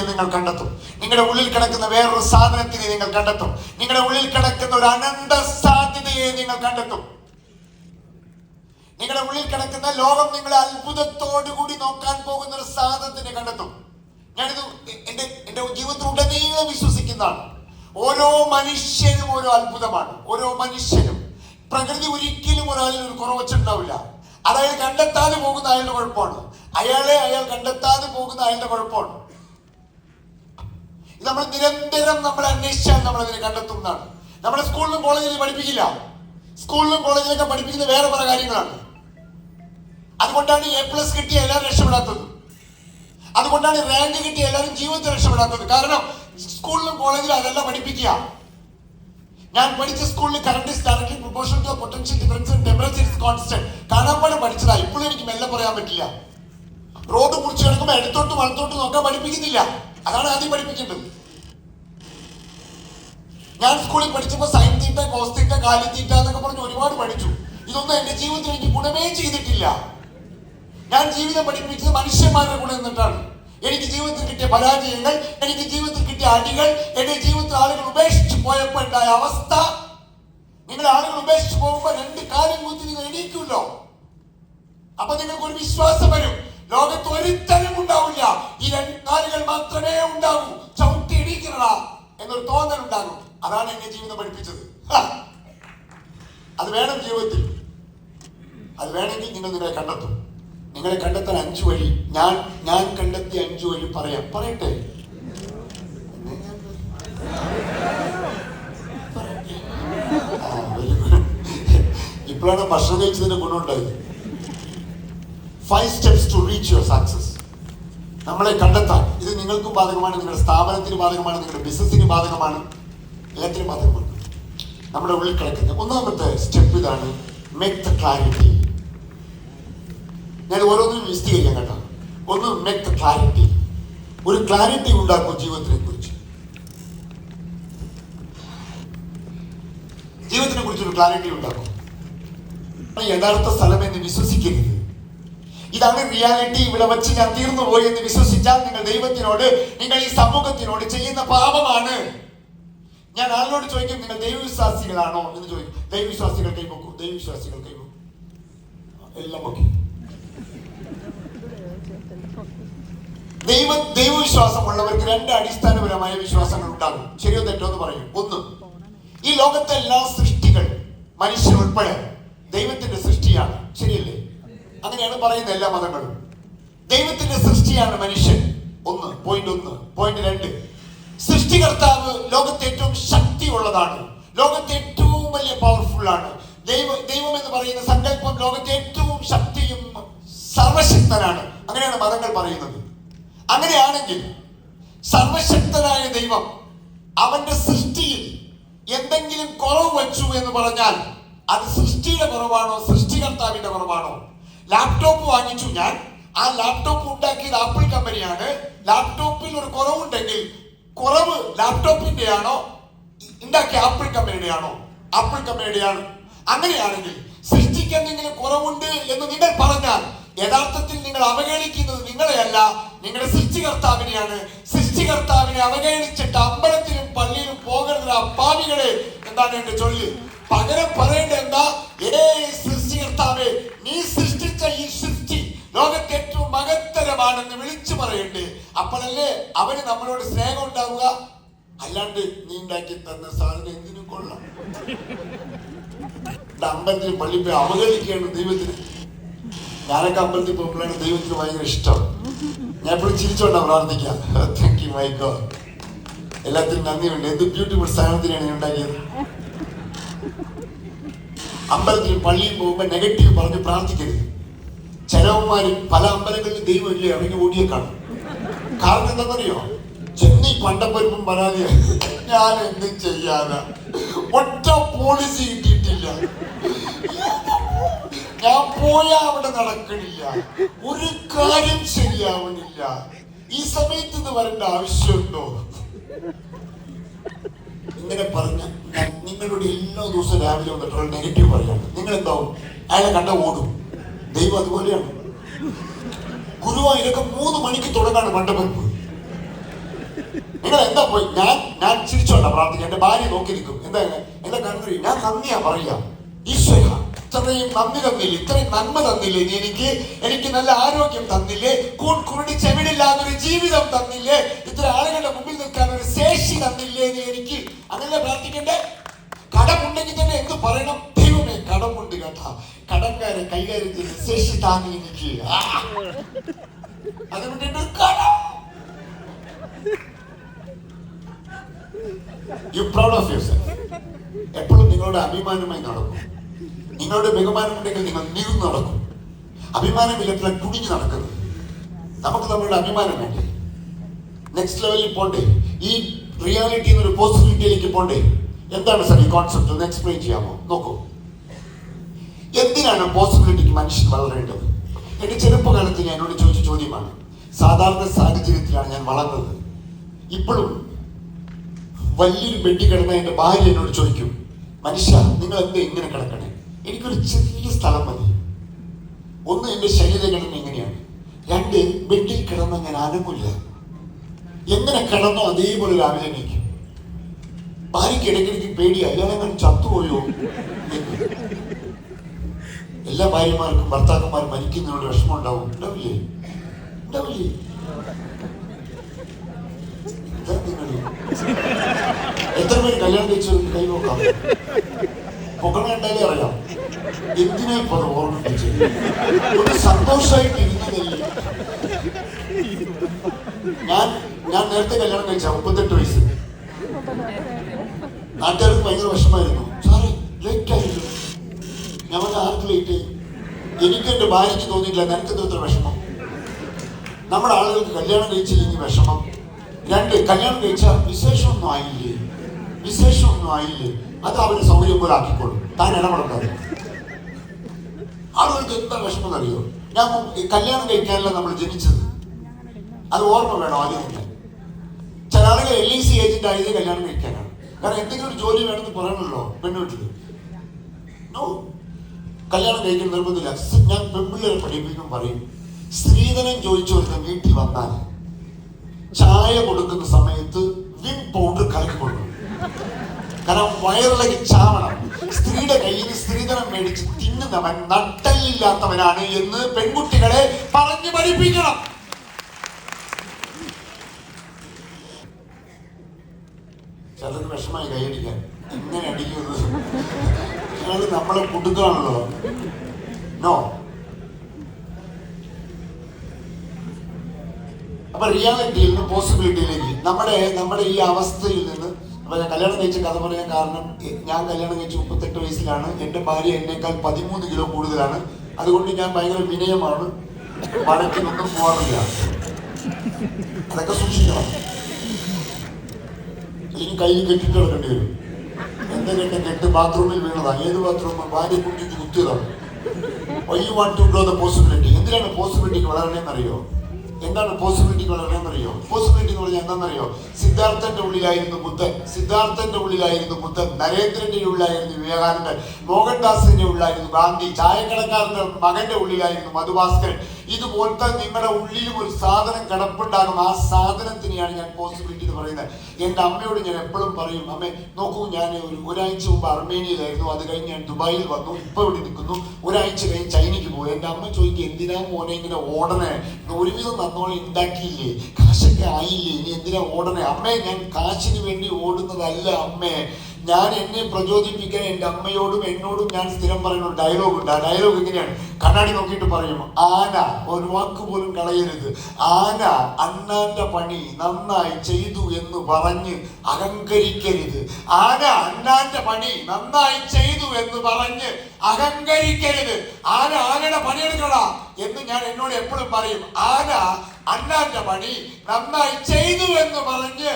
നിങ്ങൾ കണ്ടെത്തും. നിങ്ങളുടെ ഉള്ളിൽ കിടക്കുന്ന വേറൊരു സാധനത്തിനെ നിങ്ങൾ കണ്ടെത്തും. നിങ്ങളുടെ ഉള്ളിൽ കിടക്കുന്ന ഒരു അനന്ത സാധ്യതയെ നിങ്ങൾ കണ്ടെത്തും. നിങ്ങളുടെ ഉള്ളിൽ കിടക്കുന്ന ലോകം നിങ്ങളെ അത്ഭുതത്തോടുകൂടി നോക്കാൻ പോകുന്ന ഒരു സാധനത്തിനെ കണ്ടെത്തും. ഞാനിത് എന്റെ ജീവിതത്തിൽ ഉടനീളം വിശ്വസിക്കുന്നതാണ്. ഓരോ മനുഷ്യനും ഓരോ അത്ഭുതമാണ്. ഓരോ മനുഷ്യനും പ്രകൃതി ഒരിക്കലും ഒരാളിൽ ഒരു കുറവ് വെച്ചിട്ടുണ്ടാവില്ല. അതായത് കണ്ടെത്താതെ പോകുന്ന അയാളുടെ കുഴപ്പമാണ്. അയാൾ കണ്ടെത്താതെ പോകുന്ന അയാളുടെ കുഴപ്പമാണ്. നമ്മൾ നിരന്തരം നമ്മൾ അന്വേഷിച്ചാൽ നമ്മൾ അതിനെ കണ്ടെത്തുന്നതാണ്. നമ്മുടെ സ്കൂളിലും കോളേജിലും പഠിപ്പിക്കില്ല. സ്കൂളിലും കോളേജിലൊക്കെ പഠിപ്പിക്കുന്ന വേറെ പല കാര്യങ്ങളാണ്. അതുകൊണ്ടാണ് A+ കിട്ടിയ എല്ലാവരും രക്ഷപ്പെടാത്തത്. അതുകൊണ്ടാണ് റാങ്ക് കിട്ടിയ എല്ലാവരും ജീവിതത്തിൽ രക്ഷപ്പെടാത്തത്. കാരണം സ്കൂളിലും കോളേജിലും അതല്ല പഠിപ്പിക്കുക. ഞാൻ പഠിച്ച സ്കൂളിൽ current is directly proportional to potential difference and temperature is constant. കാണാപ്പാടം പഠിച്ചതാ. ഇപ്പോഴും എനിക്ക് മെല്ലെ പറയാൻ പറ്റില്ല. റോഡ് മുറിച്ച് കിടക്കുമ്പോൾ ഇടത്തോട്ട് വലത്തോട്ട് നോക്കാൻ പഠിപ്പിക്കുന്നില്ല. അതാണ് ആദ്യം പഠിപ്പിക്കേണ്ടത്. ഞാൻ സ്കൂളിൽ പഠിച്ചപ്പോൾ സൈൻ തീറ്റ, കോസ് തീറ്റ, കാലി തീറ്റ എന്നൊക്കെ പറഞ്ഞ് ഒരുപാട് പഠിച്ചു. ഇതൊന്നും എന്റെ ജീവിതത്തിൽ എനിക്ക് ഗുണമേ ചെയ്തിട്ടില്ല. ഞാൻ ജീവിതം പഠിപ്പിച്ചത് മനുഷ്യന്മാരുടെ കൂടെ നിന്നിട്ടാണ്. എനിക്ക് ജീവിതത്തിൽ കിട്ടിയ പരാജയങ്ങൾ, എനിക്ക് ജീവിതത്തിൽ കിട്ടിയ അടികൾ, എന്റെ ജീവിതത്തിൽ ആളുകൾ ഉപേക്ഷിച്ച് പോയപ്പോൾ ഉണ്ടായ അവസ്ഥ. നിങ്ങൾ ആളുകൾ ഉപേക്ഷിച്ച് പോകുമ്പോൾ 2 കാലം കുത്തി നിങ്ങൾ എണീക്കുമല്ലോ. അപ്പൊ നിങ്ങൾക്ക് ഒരു വിശ്വാസം വരും, ലോകത്ത് ഒരുത്തനും ഉണ്ടാവില്ല, ഈ 2 കാലുകൾ മാത്രമേ ഉണ്ടാകൂ, ചവിട്ടി എണീക്കണ എന്നൊരു തോന്നൽ ഉണ്ടാകും. അതാണ് എന്നെ ജീവിതം പഠിപ്പിച്ചത്. അത് വേണം ജീവിതത്തിൽ. അത് വേണമെങ്കിൽ നിങ്ങൾ നിങ്ങളെ കണ്ടെത്തും. നിങ്ങളെ കണ്ടെത്താൻ 5 വഴി ഞാൻ കണ്ടെത്തിയ 5 വഴി പറയട്ടെ. ഇപ്പോഴാണ് ഭക്ഷണം കഴിച്ചതിന്റെ ഗുണമുണ്ടായത്. 5 steps to reach your success. നമ്മളെ കണ്ടെത്താൻ. ഇത് നിങ്ങൾക്കും ബാധകമാണ്, നിങ്ങളുടെ സ്ഥാപനത്തിന് ബാധകമാണ്, നിങ്ങളുടെ ബിസിനസിന് ബാധകമാണ്, എല്ലാത്തിനും ബാധകമാണ്. നമ്മുടെ ഉള്ളിൽ കിടക്കുന്ന 1ാമത്തെ സ്റ്റെപ്പ് ഇതാണ്, മേക്ക് ദ ക്ലാരിറ്റി. ഞാൻ ഓരോന്നിനും വിശദീകരിക്കാം കേട്ടോ. ഒന്ന്, മേക്ക് ദ ക്ലാരിറ്റി. ഒരു ക്ലാരിറ്റി ഉണ്ടാക്കും ജീവിതത്തിനെ കുറിച്ച്. ജീവിതത്തിനെ കുറിച്ച് ഒരു ക്ലാരിറ്റി ഉണ്ടാക്കും. യഥാർത്ഥ സ്ഥലം എന്ന് വിശ്വസിക്കരുത്. ഇതാണ് റിയാലിറ്റി, ഇവിടെ വച്ച് ഞാൻ തീർന്നു പോയി എന്ന് വിശ്വസിച്ചാൽ നിങ്ങൾ ദൈവത്തിനോട്, നിങ്ങൾ ഈ സമൂഹത്തിനോട് ചെയ്യുന്ന പാപമാണ്. ഞാൻ ആളോട് ചോദിക്കും, നിങ്ങൾ ദൈവവിശ്വാസികളാണോ എന്ന് ചോദിക്കും. ദൈവവിശ്വാസികൾ കൈവക്കും, ദൈവവിശ്വാസികൾ കൈവക്കും, എല്ലാം ഓക്കെ. ദൈവവിശ്വാസമുള്ളവർക്ക് 2 അടിസ്ഥാനപരമായ വിശ്വാസങ്ങൾ ഉണ്ടാകും. ശരിയോ തെറ്റോ എന്ന് പറയും. 1, ഈ ലോകത്തെ എല്ലാ സൃഷ്ടികൾ, മനുഷ്യൻ ഉൾപ്പെടെ ദൈവത്തിന്റെ സൃഷ്ടിയാണ്. ശരിയല്ലേ? അങ്ങനെയാണ് പറയുന്ന എല്ലാ മതങ്ങളും. ദൈവത്തിന്റെ സൃഷ്ടിയാണ് മനുഷ്യൻ. പോയിന്റ് 2, സൃഷ്ടികർത്താവ് ലോകത്തെ ഏറ്റവും ശക്തിയുള്ളതാണ്, ലോകത്തെ ഏറ്റവും വലിയ പവർഫുൾ ആണ്. ദൈവം എന്ന് പറയുന്ന സങ്കല്പം ലോകത്തെ ഏറ്റവും ശക്തിയും സർവശക്തനാണ്. അങ്ങനെയാണ് മതങ്ങൾ പറയുന്നത്. അങ്ങനെയാണെങ്കിൽ സർവശക്തനായ ദൈവം അവന്റെ സൃഷ്ടിയിൽ എന്തെങ്കിലും കുറവ് വച്ചു എന്ന് പറഞ്ഞാൽ അത് സൃഷ്ടിയുടെ കുറവാണോ സൃഷ്ടികർത്താവിന്റെ കുറവാണോ? ലാപ്ടോപ്പ് വാങ്ങിച്ചു ഞാൻ, ആ ലാപ്ടോപ്പ് ഉണ്ടാക്കിയത് ആപ്പിൾ കമ്പനിയാണ്. ലാപ്ടോപ്പിൽ ഒരു കുറവുണ്ടെങ്കിൽ കുറവ് ലാപ്ടോപ്പിന്റെ ആണോ ഉണ്ടാക്കിയ ആപ്പിൾ കമ്പനിയുടെ ആണോ? ആപ്പിൾ കമ്പനിയുടെയാണ്. അങ്ങനെയാണെങ്കിൽ സൃഷ്ടിക്ക് എന്തെങ്കിലും കുറവുണ്ട് എന്ന് നിങ്ങൾ പറഞ്ഞാൽ യഥാർത്ഥത്തിൽ നിങ്ങൾ അവഹേളിക്കുന്നത് നിങ്ങളെയല്ല, നിങ്ങളുടെ സൃഷ്ടികർത്താവിനെയാണ്. സൃഷ്ടികർത്താവിനെ അവഹേളിച്ചിട്ട് അമ്പലത്തിലും പള്ളിയിലും പോകരുത് പാപികളെ എന്താണ് എന്റെ ചൊല്ല്. പകരം പറയേണ്ട എന്താ? സൃഷ്ടികർത്താവേ, നീ സൃഷ്ടിച്ച ഈ സൃഷ്ടി ലോകത്തെ ഏറ്റവും മഹത്തരമാണെന്ന് വിളിച്ചു പറയണ്ടേ? അപ്പോഴല്ലേ അവന് നമ്മളോട് സ്നേഹം ഉണ്ടാവുക. അല്ലാണ്ട് നീ ഉണ്ടാക്കി തന്ന സാധനം എന്തിനും കൊള്ളാം. അമ്പലത്തിൽ പള്ളി പോയി അവഹേളിക്കുകയാണ് ദൈവത്തിന്. ഞാനൊക്കെ അമ്പലത്തിൽ പോകുമ്പോഴാണ് ദൈവത്തിന് ഭയങ്കര ഇഷ്ടം. ഞാൻ എപ്പോഴും ചിരിച്ചോണ്ടാ പ്രാർത്ഥിക്കാം. താങ്ക് യു മൈ ഗോഡ്, എല്ലാത്തിനും നന്ദിയുണ്ട്. എന്ത് ബ്യൂട്ടിഫുൾ സാധനത്തിനാണ് ഞാൻ ഉണ്ടാക്കിയത്. അമ്പലത്തിൽ പള്ളിയിൽ പോകുമ്പോൾ നെഗറ്റീവ് പറഞ്ഞ് പ്രാർത്ഥിക്കരുത്. ചിലവന്മാര് പല അമ്പലങ്ങളിൽ ദൈവം ഇല്ലേ അവന് ഓടിയെ കാണും. കാരണം എന്താണെന്നറിയോ? ചെന്നീ പണ്ടപ്പരിപ്പും പരാതിയാ. ഞാൻ എന്തും ചെയ്യാനാ, ഒറ്റ പോളിസി കിട്ടിയിട്ടില്ല, ഞാൻ പോയാ അവിടെ നടക്കണില്ല, ഒരു കാര്യം ശരിയാവണില്ല, ഈ സമയത്ത് ഇത് വരേണ്ട ആവശ്യമുണ്ടോ? ഇങ്ങനെ പറഞ്ഞ നിങ്ങളോട് എല്ലാ ദിവസവും രാവിലെ വന്നിട്ടുള്ള നെഗറ്റീവ് പറയാണ്. നിങ്ങൾ എന്താവും? അയാളെ കണ്ട ഓടും. ദൈവം അതുപോലെയാണ്. ഗുരുവായൂരൊക്കെ 3 മണിക്ക് തുടങ്ങാണ് മണ്ഡപരിപ്പ്. നിങ്ങൾ എന്താ പോയി? ഞാൻ ചിരിച്ചോണ്ട പ്രാർത്ഥിക്കാം. എന്റെ ഭാര്യ നോക്കി നിൽക്കും. എന്താ കാരണം? ഞാൻ നന്ദിയാ പറയാ. ഈശ്വര, ഇത്രയും നന്ദി തന്നില്ലേ, ഇത്രയും നന്മ തന്നില്ലേ നീ എനിക്ക് നല്ല ആരോഗ്യം തന്നില്ലേ, കുരുടി ചെവിടില്ലാതൊരു ജീവിതം തന്നില്ലേ, ഇത്ര ആളുകളുടെ മുമ്പിൽ നിൽക്കാൻ ഒരു ശേഷി തന്നില്ലേ നീ എനിക്ക്. അങ്ങനെ പ്രാർത്ഥിക്കണ്ടേ? കടമുണ്ടെങ്കിൽ തന്നെ എന്ത് പറയണം? ദൈവമേ കടമുണ്ട് കേട്ടാ, കടംകാരെ കൈകാര്യം ചെയ്ത് ശേഷി താങ്ങി എനിക്ക്. അത് വിട്ടിട്ട് കടം. You proud of yourself. എപ്പോഴും നിങ്ങളുടെ അഭിമാനമായി നടക്കും. നിങ്ങളുടെ ബഹുമാനം ഉണ്ടെങ്കിൽ നിങ്ങൾ നിറഞ്ഞു നടക്കും. അഭിമാനമില്ല കുടിഞ്ഞു നടക്കുന്നത്. നമുക്ക് നമ്മളുടെ അഭിമാനം വേണ്ടേ? നെക്സ്റ്റ് ലെവലിൽ പോണ്ടേ? ഈ റിയാലിറ്റി എന്നൊരു പോസിബിലിറ്റിയിലേക്ക് പോണ്ടേ? എന്താണ് സാർ ഈ കോൺസെപ്റ്റ് ഒന്ന് എക്സ്പ്ലെയിൻ ചെയ്യാമോ? നോക്കൂ, എന്തിനാണ് പോസിബിലിറ്റിക്ക് മനുഷ്യൻ വളരേണ്ടത്? എന്റെ ചെറുപ്പകാലത്ത് ഞാൻ എന്നോട് ചോദിച്ച ചോദ്യമാണ്. സാധാരണ സാഹചര്യത്തിലാണ് ഞാൻ വളർന്നത്. ഇപ്പോഴും വലിയൊരു ബെഡി കിടന്ന എന്റെ ഭാര്യ എന്നോട് ചോദിക്കും, മനുഷ്യ നിങ്ങൾ എന്താ ഇങ്ങനെ കിടക്കണേ? എനിക്കൊരു ചെറിയ സ്ഥലം മതി. ഒന്ന്, എന്റെ ശരീരഘടന എങ്ങനെയാണ്. 2, ബെഡിൽ കിടന്ന ഞാൻ അനങ്ങില്ല. എങ്ങനെ കിടന്നോ അതേപോലെ രാവിലെ എണീക്കും. ഭാര്യയ്ക്ക് ഇടയ്ക്കിടയ്ക്ക് പേടിയാ, അയാളെങ്ങനെ ചത്തുപോയോ എന്ന്. എല്ലാ ഭാര്യമാർക്കും ഭർത്താക്കന്മാർ മരിക്കുന്നതിനോട് വിഷമം ഉണ്ടാവില്ലേ? എത്ര പേര് കല്യാണം കഴിച്ചു കൈ നോക്കാം? പൊക്കണ കണ്ടാലേ അറിയാം. എന്തിനാ ഇപ്പൊ അത് ഓർമ്മിപ്പിച്ച്? ഒരു സന്തോഷമായിട്ട് ഇരുന്നതല്ലേ. ഞാൻ നേരത്തെ കല്യാണം കഴിച്ച 38 വയസ്സ്. നാട്ടുകാർക്ക് ഭയങ്കര വിഷമായിരുന്നു. സാറേ ലേറ്റ് ആയിരുന്നു. ഞാൻ ആർക്ക് ലേറ്റ് ആയി? എനിക്ക് എന്റെ ഭാര്യയ്ക്ക് തോന്നിയില്ല നിനക്ക് എത്ര വിഷമം. നമ്മുടെ ആളുകൾക്ക് കല്യാണം കഴിച്ചില്ലെങ്കിൽ വിഷമം. 2, കല്യാണം കഴിച്ചാൽ വിശേഷമൊന്നും ആയില്ലേ, അത് അവര് സൗകര്യം പോലെ ആക്കിക്കോളും, താൻ ഇടപെടേണ്ടത്. ആളുകൾക്ക് എന്താ വിഷമം എന്നറിയോ? ഞാൻ കല്യാണം കഴിക്കാനല്ല നമ്മൾ ജനിച്ചത്, അത് ഓർമ്മ വേണം ആദ്യം തന്നെ. ചില ആളുകൾ LIC ഏജന്റ് ആയത് കല്യാണം കഴിക്കാനാണ്. കാരണം എന്തെങ്കിലും ഒരു ജോലി വേണമെന്ന് പറയണല്ലോ പെണ്ണുവീട്ടില്. നോ, കല്യാണം കഴിക്കാൻ നിർബന്ധമില്ല. ഞാൻ പെൺപിള്ളേരെ പഠിപ്പിക്കും പറയും, സ്ത്രീധനം ചോദിച്ചു വരുന്ന വീട്ടിൽ വന്നാൽ ചായ കൊടുക്കുന്ന സമയത്ത് വിം പൗഡർ കലക്കി കൊടുക്കണം. കാരണം വയറിലേക്ക് ചാവണം. സ്ത്രീയുടെ കയ്യിൽ സ്ത്രീധനം മേടിച്ച് തിന്നുന്നവൻ നട്ടലില്ലാത്തവനാണ് എന്ന് പെൺകുട്ടികളെ പറഞ്ഞു പഠിപ്പിക്കണം. ചിലർക്ക് വിഷമായി കൈയടിക്കാൻ. എങ്ങനെ അടിക്കുന്നത്? നിങ്ങൾ നമ്മളെ കൊടുക്കുകയാണല്ലോ. നോ, അപ്പൊ റിയാലിറ്റിയിൽ നിന്ന് പോസിബിലിറ്റിയിലേക്ക് നമ്മുടെ ഈ അവസ്ഥയിൽ നിന്ന്. അപ്പൊ ഞാൻ കല്യാണം കഴിച്ച കഥ പറയാൻ കാരണം, ഞാൻ കല്യാണം കഴിച്ച് 38 വയസ്സിലാണ്. എന്റെ ഭാര്യ എന്നേക്കാൾ 13 കിലോ കൂടുതലാണ്. അതുകൊണ്ട് ഞാൻ ഭയങ്കര വിനയമാണ്, വഴക്കിനൊന്നും പോകാറില്ല. അതൊക്കെ സൂക്ഷിക്കണം, അല്ലെങ്കിൽ കയ്യിൽ കെട്ടിട്ട് കിടക്കേണ്ടി വരും. എന്റെ കെട്ട് ബാത്റൂമിൽ വീണതാ. ഏത് ബാത്റൂം? ഭാര്യ കുട്ടിക്ക് കുത്തിയതാണ്. Why you want to grow the possibility? എന്തിനാണ് പോസിബിലിറ്റിക്ക് വളരണമെന്നറിയോ? എന്താണ് പോസിബിലിറ്റിക്ക് വളരണമെന്നറിയോ? പോസിബിലിറ്റി എന്ന് പറഞ്ഞാൽ എന്താണെന്നറിയോ? സിദ്ധാർത്ഥന്റെ ഉള്ളിലായിരുന്നു ബുദ്ധൻ, നരേന്ദ്രന്റെ ഉള്ളിലായിരുന്നു വിവേകാനന്ദൻ, മോഹൻദാസിന്റെ ഉള്ളിലായിരുന്നു ഗാന്ധി, ചായക്കടക്കാരന്റെ മകന്റെ ഉള്ളിലായിരുന്നു മധുഭാസ്കരൻ. ഇതുപോലത്തെ നിങ്ങളുടെ ഉള്ളിലും ഒരു സാധനം കിടപ്പുണ്ടാകും. ആ സാധനത്തിനെയാണ് ഞാൻ പോസിബിലിറ്റി എന്ന് പറയുന്നത്. എൻ്റെ അമ്മയോട് ഞാൻ എപ്പോഴും പറയും, അമ്മേ നോക്കൂ, ഞാൻ ഒരാഴ്ച മുമ്പ് അർമേനിയയിലായിരുന്നു, അത് കഴിഞ്ഞ് ഞാൻ ദുബായിൽ വന്നു, ഇപ്പൊ ഇവിടെ നിൽക്കുന്നു, ഒരാഴ്ച കഴിഞ്ഞ് ചൈനയ്ക്ക് പോയി. എൻ്റെ അമ്മ ചോദിക്കും, എന്തിനാ മോനെ ഇങ്ങനെ ഓടണേ? ഒരുവിധം നന്നോളം ഉണ്ടാക്കിയില്ലേ, കാശൊക്കെ ആയില്ലേ, ഇനി എന്തിനാ ഓടണേ? അമ്മേ, ഞാൻ കാശിന് വേണ്ടി ഓടുന്നതല്ല അമ്മേ. ഞാൻ എന്നെ പ്രചോദിപ്പിക്കാൻ എൻ്റെ അമ്മയോടും എന്നോടും ഞാൻ സ്ഥിരം പറയുന്ന ഒരു ഡയലോഗ് ഉണ്ട്. ആ ഡയലോഗ് ഇങ്ങനെയാണ്, കണ്ണാടി നോക്കിയിട്ട് പറയും, ആന, ഒരു വാക്ക് പോലും കളയരുത്, ആന അണ്ണാന്റെ പണി നന്നായി ചെയ്തു എന്ന് പറഞ്ഞ് അഹങ്കരിക്കരുത്. ആന അണ്ണാന്റെ പണി നന്നായി ചെയ്തു എന്ന് പറഞ്ഞ് അഹങ്കരിക്കരുത്. ആനയുടെ പണിയെടുക്കടാ എന്ന് ഞാൻ എന്നോട് എപ്പോഴും പറയും. ആന അണ്ണാന്റെ പണി നന്നായി ചെയ്തു എന്ന് പറഞ്ഞ്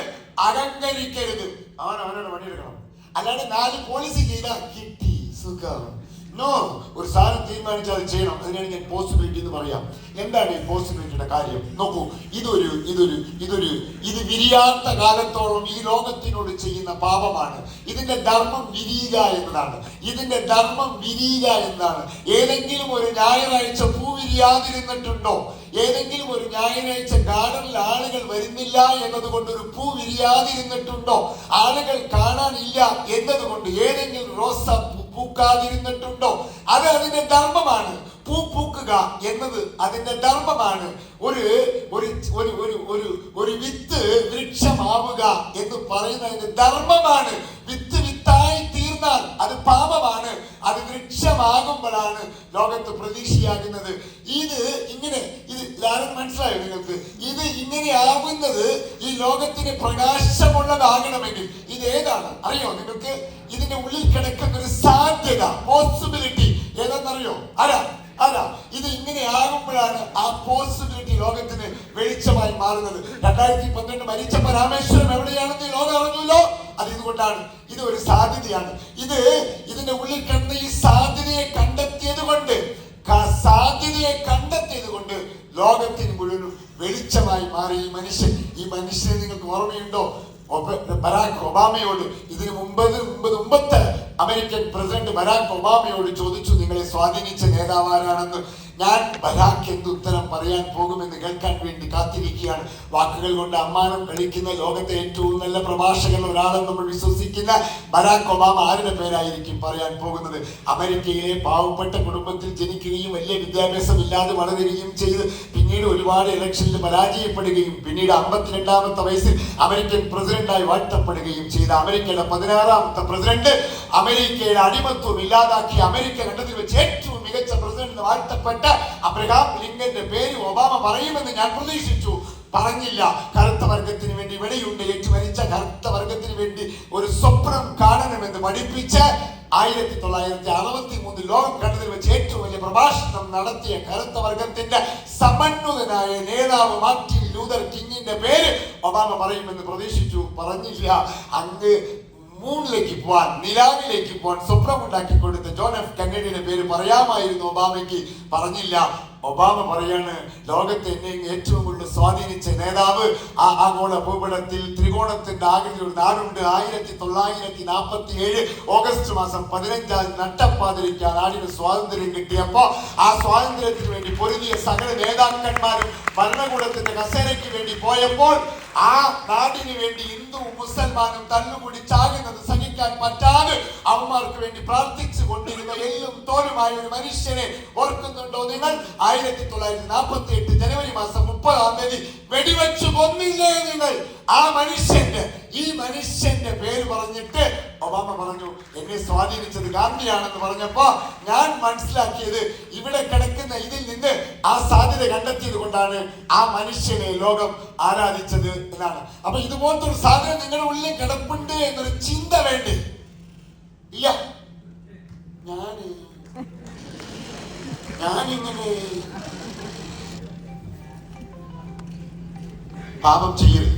അഹങ്കരിക്കരുത്. അവനവനോട് പണിയെടുക്കണം. അല്ലാണ്ട് 4 പോളിസി ചെയ്താൽ കിട്ടി സുഖം. നോ, ഒരു സാധനം തീരുമാനിച്ചാൽ അത് ചെയ്യണം. അതിനാണ് ഞാൻ പോസിബിലിറ്റി എന്ന് പറയാം. എന്താണ് ഈ പോസിബിലിറ്റിയുടെ കാര്യം? നോക്കൂ, ഇത് വിരിയാത്ത കാലത്തോളം ഈ ലോകത്തിനോട് ചെയ്യുന്ന പാപമാണ്. ഇതിന്റെ ധർമ്മം വിരിയുക എന്നതാണ്. ഏതെങ്കിലും ഒരു ഞായറാഴ്ച പൂ വിരിയാതിരുന്നിട്ടുണ്ടോ? ഏതെങ്കിലും ഒരു ഞായറാഴ്ച ഗാർഡനിൽ ആളുകൾ വരുന്നില്ല എന്നതുകൊണ്ട് ഒരു പൂ വിരിയാതിരുന്നിട്ടുണ്ടോ? ആളുകൾ കാണാനില്ല എന്നതുകൊണ്ട് ഏതെങ്കിലും റോസ പൂക്കാതിരുന്നിട്ടുണ്ടോ? അത് അതിന്റെ ധർമ്മമാണ്. പൂ പൂക്കുക എന്നത് അതിന്റെ ധർമ്മമാണ്. ഒരു വിത്ത് വൃക്ഷമാവുക എന്ന് പറയുന്നതിന്റെ ധർമ്മമാണ്. വിത്തായി തീർന്നാൽ അത് പാപമാണ്. അത് വൃക്ഷമാകുമ്പോഴാണ് ലോകത്ത് പ്രതീക്ഷയാകുന്നത്. ഇത് മനസ്സിലായോ നിങ്ങൾക്ക്? ഇത് ഇങ്ങനെ ആകുന്നത് ഈ ലോകത്തിന് പ്രകാശമുള്ളതാകണമെങ്കിൽ ഇത് ഏതാണ് അറിയോ നിങ്ങൾക്ക്? ഇതിന്റെ ഉള്ളിൽ കിടക്കുന്ന ഒരു സാധ്യത, പോസിബിലിറ്റി ഏതെന്നറിയോ? ഇത് ഇങ്ങനെ ആകുമ്പോഴാണ് ആ പോസിബിലിറ്റി ലോകത്തിന് വെളിച്ചമായി മാറുന്നത്. 2012 മരിച്ചപ്പോ രാമേശ്വരം എവിടെയാണെന്ന് ലോകം അറിഞ്ഞല്ലോ. അത് ഇതുകൊണ്ടാണ്. ഇത് ഒരു സാധ്യതയാണ്. ഇതിന്റെ ഉള്ളിൽ കിടന്ന ഈ സാധ്യതയെ കണ്ടെത്തിയത് കൊണ്ട് ലോകത്തിന് മുഴുവനും വെളിച്ചമായി മാറി ഈ മനുഷ്യനെ നിങ്ങൾക്ക് ഓർമ്മയുണ്ടോ? ബരാക് ഒബാമയോട് ഇതിന് മുമ്പത്തെ അമേരിക്കൻ പ്രസിഡന്റ് ബരാക് ഒബാമയോട് ചോദിച്ചു, നിങ്ങളെ സ്വാധീനിച്ച നേതാവാരാണെന്ന്. ഞാൻ ബരാക് എന്ത് ഉത്തരം പറയാൻ പോകുമെന്ന് കേൾക്കാൻ വേണ്ടി കാത്തിരിക്കുകയാണ്. വാക്കുകൾ കൊണ്ട് അമ്മാനം കളിക്കുന്ന ലോകത്തെ ഏറ്റവും നല്ല പ്രഭാഷകൻ ഒരാളെന്ന് നമ്മൾ വിശ്വസിക്കുന്ന ബരാക് ഒബാമ ആരുടെ പേരായിരിക്കും പറയാൻ പോകുന്നത്? അമേരിക്കയിലെ പാവപ്പെട്ട കുടുംബത്തിൽ ജനിക്കുകയും വലിയ വിദ്യാഭ്യാസം ഇല്ലാതെ വളരുകയും ചെയ്ത് പിന്നീട് ഒരുപാട് ഇലക്ഷനിൽ പരാജയപ്പെടുകയും പിന്നീട് 52ാമത്തെ വയസ്സിൽ അമേരിക്കൻ പ്രസിഡന്റായി വാഴ്ത്തപ്പെടുകയും ചെയ്ത അമേരിക്കയുടെ 16ാമത്തെ പ്രസിഡന്റ്, അമേരിക്കയുടെ അടിമത്വം ഇല്ലാതാക്കി അമേരിക്ക കണ്ടതിൽ വെച്ച് ഏറ്റവും മികച്ച പ്രസിഡന്റ് വാഴ്ത്തപ്പെട്ട അബ്രഹാം ലിങ്കന്റെ പേര് ഒബാമ പറയുമെന്ന് ഞാൻ പ്രതീക്ഷിച്ചു. പറഞ്ഞില്ല. കറുത്ത വർഗത്തിന് വേണ്ടി ഇവിടെയുണ്ട്. ഏറ്റുമരിച്ച കറുത്ത വർഗത്തിന് വേണ്ടി ഒരു സ്വപ്നം കാണണമെന്ന് പഠിപ്പിച്ച് 1963 ലോകം കണ്ടതിൽ വെച്ച് ഏറ്റവും വലിയ പ്രഭാഷണം നടത്തിയ കറുത്ത വർഗത്തിന്റെ സമന്വിതനായ നേതാവ് മാർട്ടിൻ ലൂതർ കിങ്ങിന്റെ പേര് ഒബാമ പറയുമെന്ന് പ്രതീക്ഷിച്ചു. പറഞ്ഞില്ല. അങ്ങ് മൂണിലേക്ക് പോവാൻ, നിലാവിലേക്ക് പോവാൻ സ്വപ്നം ഉണ്ടാക്കി കൊടുത്ത ജോൺ എഫ് കെന്നഡിയുടെ പേര് പറയാമായിരുന്നു ഒബാമയ്ക്ക്. പറഞ്ഞില്ല. ഒബാമ പറയാണ്, ലോകത്തെ എന്നെ ഏറ്റവും കൂടുതൽ സ്വാധീനിച്ച നേതാവ്, ആ ആഗോള ഭൂപടത്തിൽ ത്രികോണത്തിന്റെ ആകൃതി ഒരു നാടുണ്ട്. 1947 ഓഗസ്റ്റ് മാസം 15 നട്ടപ്പാതിരിക്ക് ആ നാടിന് സ്വാതന്ത്ര്യം കിട്ടിയപ്പോ ആ സ്വാതന്ത്ര്യത്തിന് വേണ്ടി പൊരുതിയ സകല നേതാക്കന്മാരും ഭരണകൂടത്തിന്റെ കസേരയ്ക്ക് വേണ്ടി പോയപ്പോൾ ആ നാടിന് വേണ്ടി ഹിന്ദുവും മുസൽമാനും തല്ലുകൂടി ചാകുന്നത് സഹിക്കാൻ പറ്റാതെ അവന്മാർക്ക് വേണ്ടി പ്രാർത്ഥിച്ചു കൊണ്ടിരുന്ന എല്ലും തോലുമായ ഒരു മനുഷ്യനെ ഓർക്കുന്നുണ്ടോ നിങ്ങൾ? 1948 ജനുവരി മാസം 30-ാം തീയതി വെടിവെച്ചു കൊന്നില്ലേ നിങ്ങൾ? ഈ മനുഷ്യന്റെ പേര് പറഞ്ഞിട്ട് ഒബാമ പറഞ്ഞു എന്നെ സ്വാധീനിച്ചത് ഗാന്ധിയാണെന്ന് പറഞ്ഞപ്പോ ഞാൻ മനസ്സിലാക്കിയത് ഇവിടെ കിടക്കുന്ന ഇതിൽ നിന്ന് ആ സാധ്യത കണ്ടെത്തിയത് കൊണ്ടാണ് ആ മനുഷ്യനെ ലോകം ആരാധിച്ചത് എന്നാണ്. അപ്പൊ ഇതുപോലത്തെ ഒരു സാധനം നിങ്ങളുടെ ഉള്ളിൽ കിടപ്പുണ്ട് എന്നൊരു ചിന്ത വേണ്ടേ? ഇല്ല, ഞാനിങ്ങനെ പാപം ചെയ്യരുത്.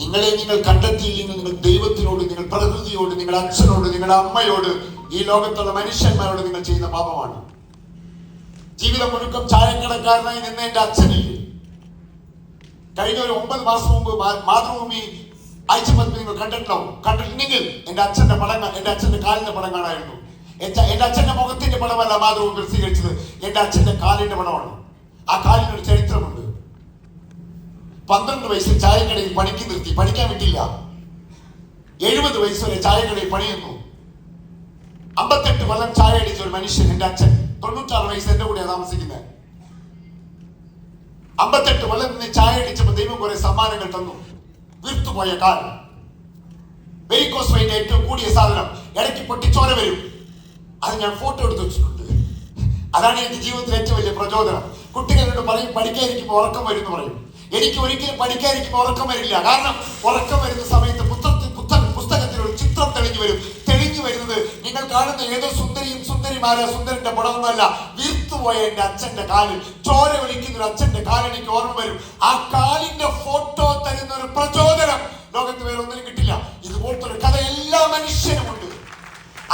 നിങ്ങളെ നിങ്ങൾ കണ്ടെത്തിയില്ലെങ്കിൽ നിങ്ങൾ ദൈവത്തിനോട്, നിങ്ങൾ പ്രകൃതിയോട്, നിങ്ങളുടെ അച്ഛനോട്, നിങ്ങളുടെ അമ്മയോട്, ഈ ലോകത്തുള്ള മനുഷ്യന്മാരോട് നിങ്ങൾ ചെയ്യുന്ന പാപമാണ്. ജീവിതം മുഴുക്കം ചായക്കടക്കാരനായി നിന്ന എന്റെ അച്ഛനില്ലേ, കഴിഞ്ഞ ഒരു 9 മാസം മുമ്പ് മാതൃഭൂമി അയച്ചുപത്രം നിങ്ങൾ കണ്ടിട്ടുണ്ടാവും. കണ്ടിട്ടുണ്ടെങ്കിൽ എന്റെ അച്ഛന്റെ പടം, എന്റെ അച്ഛന്റെ കാലിന്റെ പടം കാണായിരുന്നു. എന്റെ അച്ഛന്റെ മുഖത്തിന്റെ പടമല്ല മാതൃഭൂമി പ്രസിദ്ധീകരിച്ചത്, എന്റെ അച്ഛന്റെ കാലിന്റെ പടമാണ്. ആ കാലിനൊരു ചരിത്രമുണ്ട്. 12 വയസ്സിൽ ചായക്കടയിൽ പണിക്ക് നിർത്തി, പഠിക്കാൻ വിട്ടില്ല. 70 വയസ്സ് വരെ ചായക്കടയിൽ പണിയുന്നു. 58 കൊല്ലം ചായ അടിച്ച ഒരു മനുഷ്യൻ എന്റെ അച്ഛൻ. 96 വയസ്സ് എന്റെ കൂടെയാണ് താമസിക്കുന്നത്. 58 കൊല്ലം നിന്ന് ചായ അടിച്ചപ്പോ ദൈവം കുറെ സമ്മാനങ്ങൾ തന്നു. വീർത്തുപോയ കാൽ, വെരിക്കോസ് വെയിൻ ഏറ്റവും കൂടിയ സാധനം, ഇടയ്ക്ക് പൊട്ടിച്ചോര വരും. അത് ഞാൻ ഫോട്ടോ എടുത്ത് വെച്ചിട്ടുണ്ട്. അതാണ് എനിക്ക് ജീവിതത്തിൽ ഏറ്റവും വലിയ പ്രചോദനം. കുട്ടികളോട് പറയും പഠിക്കാതിരിക്കുമ്പോൾ ഉറക്കം വരും എന്ന് പറയും. എനിക്ക് ഒരിക്കലും പഠിക്കാതിരിക്കുമ്പോൾ ഉറക്കം വരില്ല. കാരണം ഉറക്കം വരുന്ന സമയത്ത് പുസ്തകത്തിൽ ഒരു ചിത്രം തെളിഞ്ഞു വരും. തെളിഞ്ഞു വരുന്നത് നിങ്ങൾ കാണുന്ന ഏതോ സുന്ദരിമാരെ സുന്ദരന്റെ പടമൊന്നുമല്ല, വീർത്തുപോയ എന്റെ അച്ഛന്റെ കാലിൽ ചോര ഒലിക്കുന്ന ഒരു അച്ഛന്റെ കാലിൽ എനിക്ക് ഓർമ്മ വരും. ആ കാലിന്റെ ഫോട്ടോ തരുന്ന ഒരു പ്രചോദനം ലോകത്ത് വേറെ ഒന്നിനും കിട്ടില്ല. ഇതുപോലത്തെ ഒരു കഥ എല്ലാ മനുഷ്യനുമുണ്ട്.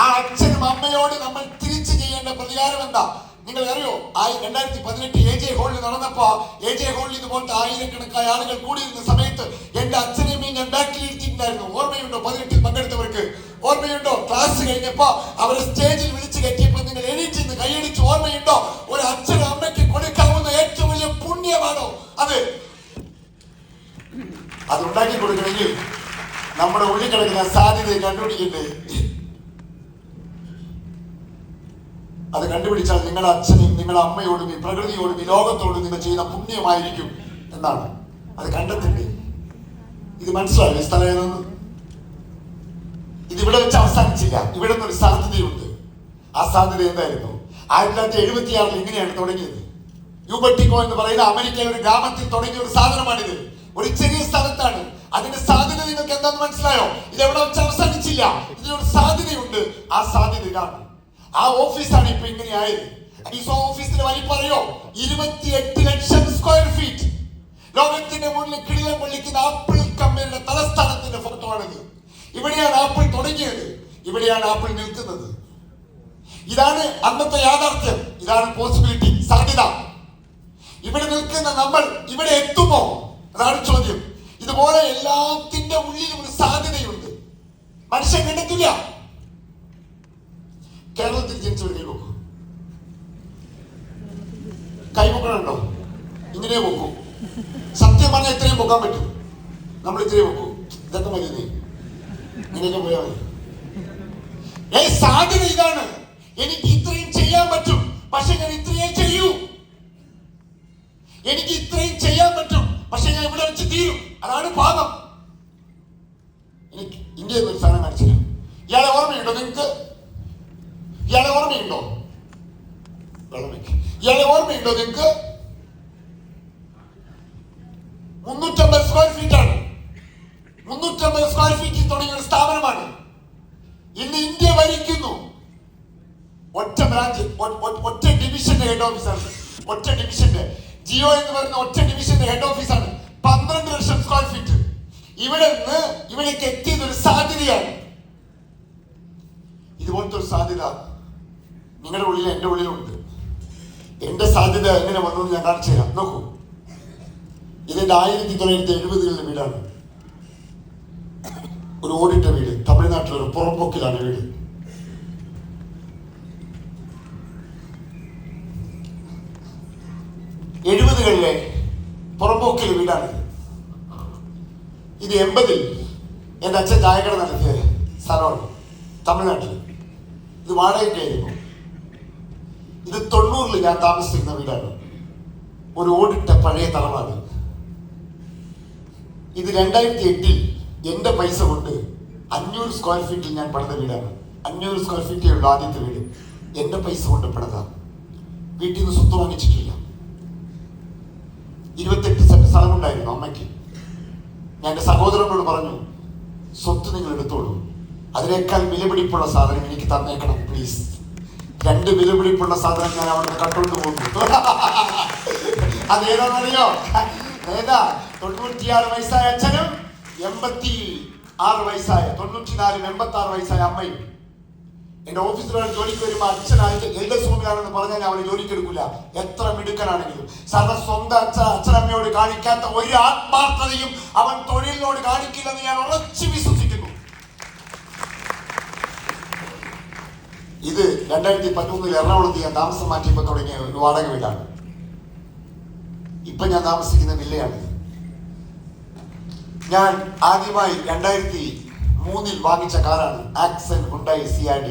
ആ അച്ഛനും അമ്മയോട് നമ്മൾ തിരിച്ചു ചെയ്യേണ്ട പ്രതികാരം എന്താ നിങ്ങൾ അറിയോ? 2018 AJ ഹോളിൽ നടന്നപ്പോ, AJ ഹോളിൽ ഇതുപോലത്തെ ആയിരക്കണക്കായ ആളുകൾ കൂടിയിരുന്ന സമയത്ത് എന്റെ അച്ഛനെയും ഞാൻ ബാക്കിൽ ഇരിച്ചിട്ടുണ്ടായിരുന്നു. ഓർമ്മയുണ്ടോ? 18 പങ്കെടുത്തവർക്ക് ഓർമ്മയുണ്ടോ? ക്ലാസ് കഴിഞ്ഞപ്പോ അവരെ സ്റ്റേജിൽ വിളിച്ചു കയറ്റിയപ്പോ നിങ്ങൾ എണീറ്റിന്ന് കൈയടിച്ച് ഓർമ്മയുണ്ടോ? ഒരു അച്ഛനും അമ്മയ്ക്ക് കൊടുക്കാവുന്ന ഏറ്റവും വലിയ പുണ്യമാണോ അത്? ഉണ്ടാക്കി കൊടുക്കണമെങ്കിൽ നമ്മുടെ ഉള്ളിൽ കിടക്കുന്ന സാധ്യതയെ കണ്ടുപിടിക്കണ്ടേ? അത് കണ്ടുപിടിച്ചാൽ നിങ്ങളുടെ അച്ഛനെയും നിങ്ങളുടെ അമ്മയോടും ഈ പ്രകൃതിയോടും ഈ ലോകത്തോടും നിങ്ങൾ ചെയ്യുന്ന പുണ്യമായിരിക്കും എന്നാണ്. അത് കണ്ടെത്തണ്ടേ? ഇത് മനസ്സിലായോ? ഈ സ്ഥലം ഏതെന്ന്? ഇത് ഇവിടെ വെച്ച് അവസാനിച്ചില്ല. ഇവിടെ നിന്നൊരു സാധ്യതയുണ്ട്. ആ സാധ്യത എന്തായിരുന്നു? 1976 ഇങ്ങനെയാണ് തുടങ്ങിയത്. യൂബർട്ടിക്കോ എന്ന് പറയുന്ന അമേരിക്കയിലെ ഒരു ഗ്രാമത്തിൽ തുടങ്ങിയ ഒരു സാധനമാണിത്. ഒരു ചെറിയ സ്ഥലത്താണ്. അതിന്റെ സാധ്യത നിങ്ങൾക്ക് എന്താന്ന് മനസ്സിലായോ? ഇത് എവിടെ വെച്ച് അവസാനിച്ചില്ല. ഇതിനൊരു സാധ്യതയുണ്ട്. ആ സാധ്യത ഇതാണ്. ആ ഓഫീസാണ് ഇപ്പൊ ഇങ്ങനെ ആയത്. ഈ ഓഫീസിന്റെ വലിപ്പറിയോ? 28 ലക്ഷം സ്ക്വയർ ഫീറ്റ്. ലോകത്തിന്റെ മുന്നിൽ കിടിലം കൊള്ളിക്കുന്ന ആപ്പിൾ കമ്പനിയുടെ തലസ്ഥാനത്തിന്റെ ഫോട്ടോ ആണിത്. ഇവിടെയാണ് ആപ്പിൾ തുടങ്ങിയത്. ഇവിടെയാണ് ആപ്പിൾ നിൽക്കുന്നത്. ഇതാണ് അന്നത്തെ യാഥാർത്ഥ്യം. ഇതാണ് പോസിബിലിറ്റി, സാധ്യത. ഇവിടെ നിൽക്കുന്ന നമ്മൾ ഇവിടെ എത്തുമോ? അതാണ് ചോദ്യം. ഇതുപോലെ എല്ലാത്തിന്റെ ഉള്ളിലും ഒരു സാധ്യതയുണ്ട്. മനുഷ്യൻ കണ്ടെത്തില്ല. കേരളത്തിൽ ജനിച്ചവർ കൈവക്കും. കൈവക്കണുണ്ടോ? ഇങ്ങനെ പൊക്കും. സത്യം പറഞ്ഞാൽ ഇത്രയും പൊക്കാൻ പറ്റും. നമ്മൾ ഇത്രയും പൊക്കും. ഇതൊക്കെ മതി. ഇങ്ങനെയൊക്കെ പോയാൽ മതി. സാധ്യത ഇതാണ്. എനിക്ക് ഇത്രയും ചെയ്യാൻ പറ്റും, പക്ഷെ ഞാൻ ഇത്രയേ ചെയ്യൂ. എനിക്ക് ഇത്രയും ചെയ്യാൻ പറ്റും, പക്ഷെ ഞാൻ ഇവിടെ വെച്ച് തീരും. അതാണ് പാപം. എനിക്ക് ഇന്ത്യയിൽ ഒരു സാധനം കാണിച്ചില്ല. ഇയാളെ ഓർമ്മയുണ്ടോ നിങ്ങൾക്ക്? ഇയാളെ ഓർമ്മയുണ്ടോ? ഇയാളെ ഓർമ്മയുണ്ടോ നിങ്ങൾക്ക്? 350 സ്ക്വയർ ഫീറ്റ് ആണ്. 350 സ്ക്വയർ ഫീറ്റിൽ തുടങ്ങിയ ഒരു സ്ഥാപനമാണ്. ഇന്ന് ഇന്ത്യ ഭരിക്കുന്നു. ഒറ്റ ബ്രാഞ്ച്, ഒറ്റ ഡിവിഷന്റെ ഹെഡ് ഓഫീസാണ്. ഒറ്റ ഡിവിഷന്റെ ജിയോ എന്ന് പറയുന്ന ഒറ്റ ഡിവിഷന്റെ ഹെഡ് ഓഫീസാണ്. 12 ലക്ഷം സ്ക്വയർ ഫീറ്റ്. ഇവിടെ നിന്ന് ഇവിടേക്ക് എത്തിയത് ഒരു സാധ്യതയാണ്. ഇതുപോലത്തെ ഒരു സാധ്യത നിങ്ങളുടെ ഉള്ളിൽ, എന്റെ ഉള്ളിലുണ്ട്. എന്റെ സാധ്യത എങ്ങനെ വന്നു ഞാൻ കാണിച്ചു തരാം. നോക്കൂ, ഇതെന്റെ 1970കളിലെ വീടാണ്. ഒരു ഓടിട്ട വീട്. തമിഴ്നാട്ടിലൊരു പുറമ്പോക്കിലാണ് വീട്. കളിലെ പുറമ്പോക്കിലെ വീടാണിത്. ഇത് 80-ൽ എൻ്റെ അച്ഛൻ ചായക്കട നടത്തിയ സ്ഥലമാണ് തമിഴ്നാട്ടിൽ. ഇത് വാടകയ്ക്കായിരുന്നു. ഇത് 90-ൽ ഞാൻ താമസിക്കുന്ന വീടാണ്. ഒരു ഓടിട്ട പഴയ തറവാട്. ഇത് 2008-ൽ എൻ്റെ പൈസ കൊണ്ട് 500 സ്ക്വയർ ഫീറ്റിൽ ഞാൻ പണിത വീടാണ്. 500 സ്ക്വയർ ഫീറ്റേ ഉള്ളൂ ആദ്യത്തെ വീട്. എൻ്റെ പൈസ കൊണ്ട് പണിതാ. വീട്ടിൽ നിന്ന് സ്വത്ത് വാങ്ങിച്ചിട്ടില്ല. 28 സെന്റ് സ്ഥലമുണ്ടായിരുന്നു അമ്മയ്ക്ക്. ഞാൻ എൻ്റെ സഹോദരനോട് പറഞ്ഞു, സ്വത്ത് നിങ്ങൾ എടുത്തോളൂ, അതിനേക്കാൾ വിലപിടിപ്പുള്ള സാധനം എനിക്ക് തന്നേക്കണം പ്ലീസ്. 2 വിലപിടിപ്പുള്ള സാധനം ഞാൻ അവിടെ കട്ടുകൊണ്ട് പോകുന്നു. അതേതാണെന്നറിയോ? ഏതാ? 96 വയസ്സായ അച്ഛനും 86 വയസ്സായ 94 86 വയസ്സായ അമ്മയും. എന്റെ ഓഫീസിലാണ് ജോലിക്ക് വരുമ്പോൾ അച്ഛനായിട്ട് എൽഡേഴ്സ് റൂമിലാണെന്ന് പറഞ്ഞാൽ ഞാൻ അവന് ജോലിക്ക് എടുക്കില്ല, എത്ര മിടുക്കനാണെങ്കിലും. സാധാരണ സ്വന്തം അച്ഛനമ്മയോട് കാണിക്കാത്ത ഒരു ആത്മാർത്ഥതയും അവൻ തൊഴിലിനോട് കാണിക്കില്ലെന്ന് ഞാൻ ഉറച്ചു വിശ്വസിക്കുന്നു. ഇത് 2013 എറണാകുളത്ത് ഞാൻ താമസം മാറ്റിയപ്പോൾ തുടങ്ങിയ ഒരു വാടക വീടാണ്. ഇപ്പൊ ഞാൻ താമസിക്കുന്ന വില്ലയാണിത്. ഞാൻ ആദ്യമായി 2003 വാങ്ങിച്ച കാറാണ് ആക്സെന്റ് ഹുണ്ടായി CRD.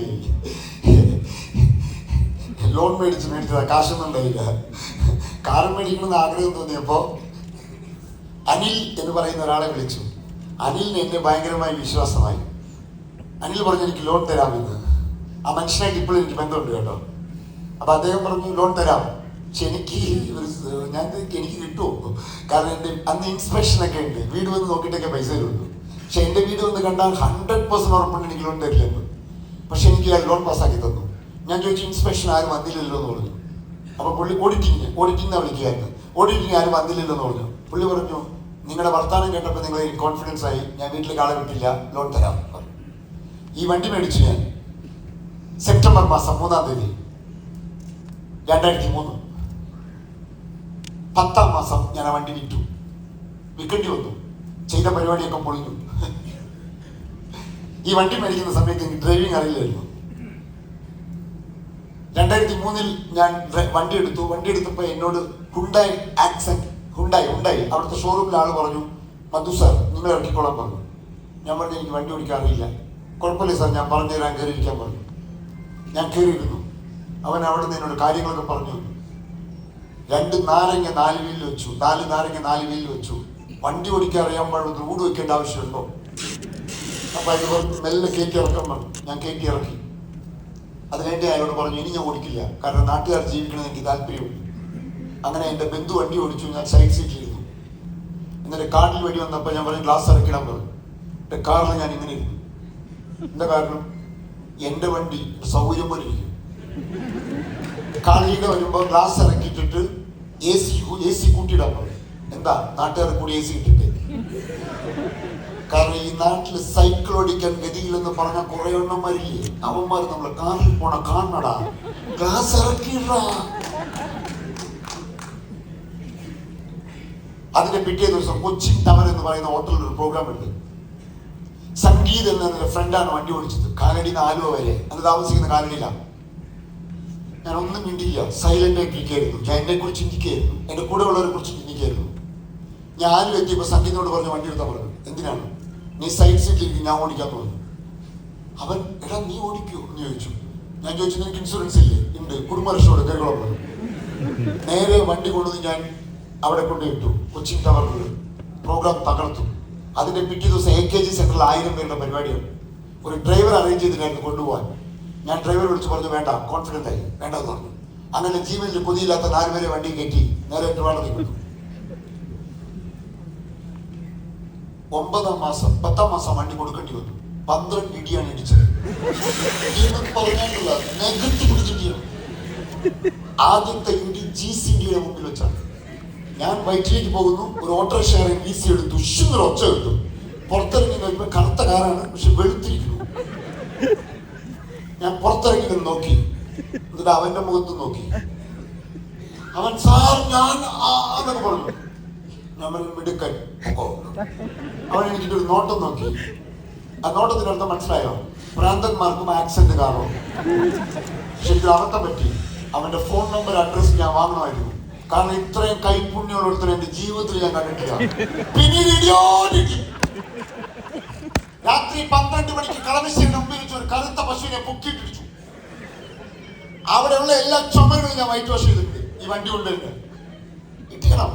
ലോൺ മേടിച്ചതാ, കാശൊന്നും ഉണ്ടായില്ല. കാർ മേടിക്കണമെന്ന് ആഗ്രഹം തോന്നിയപ്പോ അനിൽ എന്ന് പറയുന്ന ഒരാളെ വിളിച്ചു. അനിലിന് എന്നെ ഭയങ്കരമായി വിശ്വാസമായി. അനിൽ പറഞ്ഞു എനിക്ക് ലോൺ തരാമെന്ന്. ആ മനുഷ്യനായിട്ട് ഇപ്പോഴും എനിക്ക് ബന്ധമുണ്ട് കേട്ടോ. അപ്പൊ അദ്ദേഹം പറഞ്ഞു ലോൺ തരാം, പക്ഷെ എനിക്ക് കിട്ടുമോ? കാരണം എൻ്റെ അന്ന് ഇൻസ്പെക്ഷനൊക്കെ ഉണ്ട്, വീട് വന്ന് നോക്കിയിട്ടൊക്കെ പൈസ തരുള്ളൂ. പക്ഷെ എൻ്റെ വീട് വന്ന് കണ്ടാൽ 100% ഉറപ്പുണ്ട് എനിക്ക് ലോൺ തരില്ലെന്ന്. പക്ഷെ എനിക്ക് ലോൺ പാസ്സാക്കി തന്നു. ഞാൻ ചോദിച്ചു ഇൻസ്പെക്ഷൻ ആരും വന്നില്ലല്ലോ എന്ന് പറഞ്ഞു. അപ്പൊ പുള്ളി ഓഡിറ്റിങ്ങിനെ വിളിക്കുകയായിരുന്നു. ഓഡിറ്റിങ് ആരും വന്നില്ലല്ലോ എന്ന് പറഞ്ഞു. പുള്ളി പറഞ്ഞു നിങ്ങളുടെ വർത്താനം കേട്ടപ്പോൾ നിങ്ങൾ കോൺഫിഡൻസ് ആയി, ഞാൻ വീട്ടിലേക്ക് ആളെ വിട്ടില്ല, ലോൺ തരാം. ഈ വണ്ടി മേടിച്ചു ഞാൻ സെപ്റ്റംബർ മാസം 3-ാം തീയതി 2003. 10-ാം മാസം ഞാൻ ആ വണ്ടി വിൽക്കേണ്ടി വന്നു. ചെയ്ത പരിപാടിയൊക്കെ പൊളിഞ്ഞു. ഈ വണ്ടി മേടിക്കുന്ന സമയത്ത് എനിക്ക് ഡ്രൈവിംഗ് അറിയില്ലായിരുന്നു. 2003 ഞാൻ വണ്ടി എടുത്തപ്പോൾ എന്നോട് ഹുണ്ടായി ആക്സെന്റ് ഹുണ്ടായി അവിടുത്തെ ഷോറൂമിലെ ആൾ പറഞ്ഞു മധു സാർ നിങ്ങൾ ഇറക്കിക്കോളാൻ പറഞ്ഞു. ഞാൻ പറഞ്ഞു എനിക്ക് വണ്ടി ഓടിക്കാൻ അറിയില്ല. കുഴപ്പമില്ല സാർ, ഞാൻ പറഞ്ഞു തരാൻ കയറിയിരിക്കാൻ പറഞ്ഞു. ഞാൻ കയറിയിരുന്നു. അവൻ അവിടെ നിന്ന് എന്നോട് കാര്യങ്ങളൊക്കെ പറഞ്ഞു. 2 നാരങ്ങ 4 വീലിൽ വെച്ചു, 4 നാരങ്ങ 4 വീലിൽ വെച്ചു. വണ്ടി ഓടിക്കാൻ അറിയാൻ പാടുള്ള റൂഡ് വെക്കേണ്ട ആവശ്യമുണ്ടോ? അപ്പൊ അതിന് മെല്ലെ കയറ്റി ഇറക്കാൻ പറഞ്ഞു. ഞാൻ കയറ്റി ഇറക്കി. അത് കഴിഞ്ഞ് അയാളോട് പറഞ്ഞു ഇനി ഞാൻ ഓടിക്കില്ല, കാരണം നാട്ടുകാർ ജീവിക്കണമെന്ന് എനിക്ക് താല്പര്യമുണ്ട്. അങ്ങനെ എൻ്റെ ബന്ധു വണ്ടി ഓടിച്ചു, ഞാൻ സൈഡ് സീറ്റിലിരുന്നു. എന്നിട്ട് കാറിൽ വഴി വന്നപ്പോൾ ഞാൻ പറഞ്ഞു ഗ്ലാസ് ഇറക്കിടാൻ പറഞ്ഞു. എൻ്റെ കാറിൽ ഞാൻ ഇങ്ങനെ ഇരുന്നു. എന്താ കാരണം? എൻ്റെ വണ്ടി സൗകര്യം പോലെ ഇരിക്കും. കാറിലൂടെ വരുമ്പോൾ ഗ്ലാസ് ഇറക്കിയിട്ടിട്ട് AC കൂട്ടിയിടാൻ പറഞ്ഞു. എന്താ? നാട്ടുകാർ കൂടി AC ഇട്ടിട്ട്. കാരണം ഈ നാട്ടിൽ സൈക്കിൾ ഓടിക്കാൻ ഗതിയില്ലെന്ന് പറഞ്ഞ കുറെ എണ്ണന്മാരില്ലേ, അവന്മാർ നമ്മളെ കാറിൽ പോണ കാണണടാ, ഗ്ലാസ് ഇറക്കിയിടാ. അതിന്റെ പിറ്റേ ദിവസം കൊച്ചിൻ ടവർ എന്ന് പറയുന്ന ഹോട്ടലിൽ ഒരു പ്രോഗ്രാം ഉണ്ട്. സംഗീത് എന്ന ഫ്രണ്ടാണ് വണ്ടി ഓടിച്ചത്. കാലടിന്ന് ആലുവ വരെ. അത് താമസിക്കുന്ന കാലടിയിലാണ്. ഞാൻ ഒന്നും മിണ്ടില്ല, സൈലന്റ് ആയിട്ട് ഇരിക്കുകയായിരുന്നു. ഞാൻ എന്നെ കുറിച്ച് ചിന്തിക്കുകയായിരുന്നു, എന്റെ കൂടെ ഉള്ളവരെ കുറിച്ച് ചിന്തിക്കുകയായിരുന്നു. ഞാൻ ആരും എത്തിയപ്പോൾ സംഗീതനോട് പറഞ്ഞു വണ്ടി എടുത്താൽ പറഞ്ഞു. എന്തിനാണ്? നീ സൈഡ് സീറ്റിലേക്ക് ഞാൻ ഓടിക്കാന്ന് പറഞ്ഞു. അവൻ എടാ നീ ഓടിക്കോ എന്ന് ചോദിച്ചു. ഞാൻ ചോദിച്ചു നിനക്ക് ഇൻഷുറൻസ് ഇല്ലേ? ഉണ്ട്. കുടുംബരക്ഷയോട് കയറിക്കോളാൻ പറഞ്ഞു. നേരെ വണ്ടി കൊണ്ടുവന്ന് ഞാൻ അവിടെ കൊണ്ടുപോയിട്ടു. കൊച്ചിൻ ടവറിൽ പ്രോഗ്രാം തകർത്തു. അതിന്റെ പിറ്റേ ദിവസം AKG സെന്ററിൽ 1000 പേരുടെ പരിപാടിയാണ്. ഒരു ഡ്രൈവർ അറേഞ്ച് ചെയ്തിട്ടായിരുന്നു കൊണ്ടുപോകാൻ. ഞാൻ ഡ്രൈവറെ വിളിച്ച് പറഞ്ഞു വേണ്ട, കോൺഫിഡന്റ് ആയി, വേണ്ടെന്ന് പറഞ്ഞു. അങ്ങനെ ജീവനിൽ കൊതിയില്ലാത്ത 4 പേരെ വണ്ടി കയറ്റി നേരെ ട്രിവാൻഡ്രത്തേക്ക് വിട്ടു. 10-ാം മാസം വണ്ടി കൊടുക്കേണ്ടി വന്നു. 12 ഇടിയാണ് ഇടിച്ചത്. പറഞ്ഞാലുള്ള നെഗറ്റ് പിടിച്ചിട്ടാണ്. ആദ്യത്തെ ഇടി GCDയുടെ മുമ്പിൽ വെച്ചാണ്. ഞാൻ വൈറ്റിലേക്ക് പോകുന്നു. ഒരു ഓട്ടോറിക്ഷക്കാരൻ VC എടുത്തു. ഒരു ഒച്ച കിട്ടും. പുറത്തിറങ്ങി നോക്കുമ്പോൾ കറുത്ത കാറാണ്, പക്ഷെ വെളുത്തിരിക്കുന്നു. ഞാൻ പുറത്തിറങ്ങി നോക്കി. എന്നിട്ട് അവന്റെ മുഖത്ത് നോക്കി. അവൻ സാർ ഞാൻ എന്നൊക്കെ പറഞ്ഞു. ഞാൻ മിടുക്കൻ. അവൻ എനിക്കൊരു നോട്ടം നോക്കി. ആ നോട്ടത്തിനർത്ഥം മനസ്സിലായോ? പ്രാന്തന്മാർക്കും ആക്സെന്റ് കാണും. ശരിക്കും അബദ്ധം പറ്റി. അവന്റെ ഫോൺ നമ്പർ അഡ്രസ് ഞാൻ വാങ്ങണമായിരുന്നു. കാരണം ഇത്രയും കൈപുണ്യമുള്ള ഒരുത്തരം എന്റെ ജീവിതത്തിൽ ഞാൻ കണ്ടിട്ടില്ല. പിന്നീട് രാത്രി 12 മണിക്ക് കളമശ്ശേരി മുമ്പിൽ വെച്ച് ഒരു കറുത്ത പശുവിനെ പൊക്കിയിട്ടിടിച്ചു. അവിടെയുള്ള എല്ലാ ചുമരുകളും ഞാൻ വൈറ്റ് വാഷ് ചെയ്തിട്ടുണ്ട്. ഈ വണ്ടി കൊണ്ടുവരുന്നത് ഇടിക്കണം.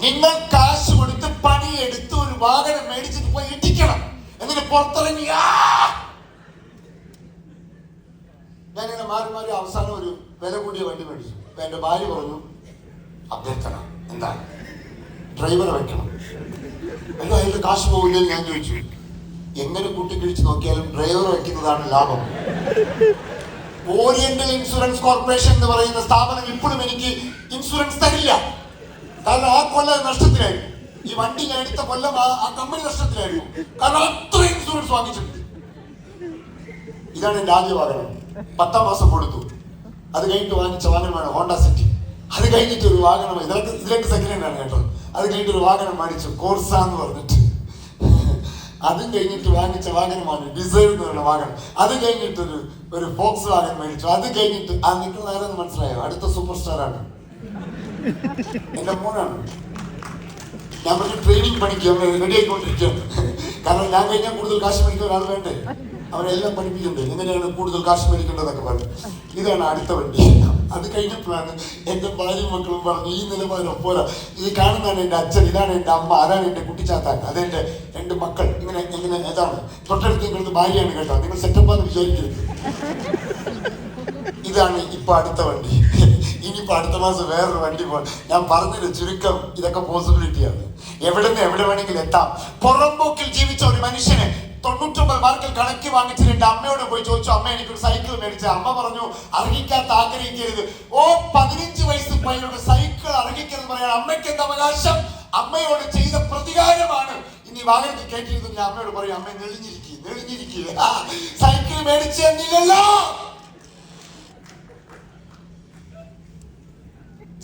നിങ്ങൾ കാശ് കൊടുത്ത് പണിയെടുത്ത് ഒരു വാഹനം മേടിച്ചിട്ട് പോയി ഇടിക്കണം. എന്നിട്ട് പുറത്തിറങ്ങി ഞാനിങ്ങനെ മാറി മാറി അവസാനം ഒരു വില കൂടിയ വണ്ടി മേടിച്ചു. അപ്പൊ എന്റെ ഭാര്യ പറഞ്ഞു, അഭ്യർത്ഥന എന്താണ്, ഡ്രൈവറെ വെക്കണം. അല്ലോ അതിന്റെ കാശ് പോകില്ലെന്ന് ഞാൻ ചോദിച്ചു. എങ്ങനെ കൂട്ടിക്കിഴിച്ച് നോക്കിയാലും ഡ്രൈവർ വെക്കുന്നതാണ് ലാഭം. ഓറിയന്റൽ ഇൻഷുറൻസ് കോർപ്പറേഷൻ എന്ന് പറയുന്ന സ്ഥാപനം ഇപ്പോഴും എനിക്ക് ഇൻഷുറൻസ് തരില്ല. കാരണം ആ കൊല്ലം നഷ്ടത്തിലായിരുന്നു. ഈ വണ്ടി ഞാൻ എടുത്ത കൊല്ലം ആ കമ്പനി നഷ്ടത്തിലായിരുന്നു. കാരണം അത്ര ഇൻഷുറൻസ് വാങ്ങിച്ചിട്ടുണ്ട്. ഇതാണ് എന്റെ ആദ്യ വാഹനം. 10 മാസം കൊടുത്തു. അത് കഴിഞ്ഞിട്ട് വാങ്ങിച്ച വാഹനമാണ് ഹോണ്ട സിറ്റി. അത് കഴിഞ്ഞിട്ട് ഒരു വാഹനം, ഇതിലേക്ക് സെക്കൻഡ് ഹാൻഡ് ആണ് കേട്ടോ. അത് കഴിഞ്ഞിട്ട് ഒരു വാഹനം മേടിച്ചു, കോർസ എന്ന് പറഞ്ഞിട്ട്. അതും കഴിഞ്ഞിട്ട് വാങ്ങിച്ച വാഹനമാണ് ഡിസൈർ എന്ന് പറയുന്ന വാഹനം. അത് കഴിഞ്ഞിട്ട് ഒരു ഫോക്സ് വാഹനം മേടിച്ചു. അത് കഴിഞ്ഞിട്ട് ആ നിൽക്കുന്ന ആരെന്ന് മനസ്സിലായോ? അടുത്ത സൂപ്പർ സ്റ്റാറാണ്, എന്റെ മോനാണ്. ഞാൻ പറഞ്ഞ ട്രെയിനിങ് പഠിക്കുക, റെഡി ആയിക്കൊണ്ടിരിക്കുകയാണ്. കാരണം ഞാൻ കഴിഞ്ഞാൽ കൂടുതൽ കാശ് മേടിക്കുന്ന ഒരാൾ വേണ്ടേ? അവരെല്ലാം പഠിപ്പിക്കുന്നുണ്ട് എങ്ങനെയാണ് കൂടുതൽ കാശ് മേടിക്കേണ്ടതൊക്കെ പറഞ്ഞു. ഇതാണ് അടുത്ത വണ്ടി. അത് കഴിഞ്ഞപ്പോഴാണ് എന്റെ ഭാര്യയും മക്കളും പറഞ്ഞു, ഈ നിലവാരം പോരാ, ഈ കാണുന്നതാണ് എന്റെ അച്ഛൻ, ഇതാണ് എന്റെ അമ്മ, അതാണ് എന്റെ കുട്ടിച്ചാത്താൻ, അതെന്റെ 2 മക്കൾ. ഇങ്ങനെ ഏതാണ് തൊട്ടടുത്ത് നിങ്ങളുടെ ഭാര്യയാണ് കേട്ടോ, നിങ്ങൾ സെറ്റപ്പാന്ന് വിചാരിക്കരുത്. ഇതാണ് ഇപ്പൊ അടുത്ത വണ്ടി. ഇനിയിപ്പോ അടുത്ത മാസം വേറൊരു വണ്ടി പോകാൻ ഞാൻ പറഞ്ഞത് ചുരുക്കം. ഇതൊക്കെ പോസിബിലിറ്റിയാണ്. എവിടെ വേണമെങ്കിലും എത്താം. പുറംപോക്കിൽ ജീവിച്ച ഒരു മനുഷ്യന് 99 മാർക്കിൽ കണക്ക് വാങ്ങിച്ചിട്ട് എന്റെ അമ്മയോട് പോയി ചോദിച്ചു, അമ്മ എനിക്കൊരു സൈക്കിൾ മേടിച്ച. അമ്മ പറഞ്ഞു, അർഹിക്കാത്ത ആഗ്രഹിക്കരുത്. 15 വയസ്സ് പയ്യനോട് സൈക്കിൾ അർഹിക്കരുത് പറയാൻ അമ്മയ്ക്ക് എന്താ അവകാശം? അമ്മയോട് ചെയ്ത പ്രതികാരമാണ്. ഇനി വാഹനത്തിൽ കയറ്റിയിരുന്നു ഞാൻ അമ്മയോട് പറയും, അമ്മ നെളിഞ്ഞിരിക്കുക സൈക്കിൾ മേടിച്ചു തന്നില്ലല്ലോ.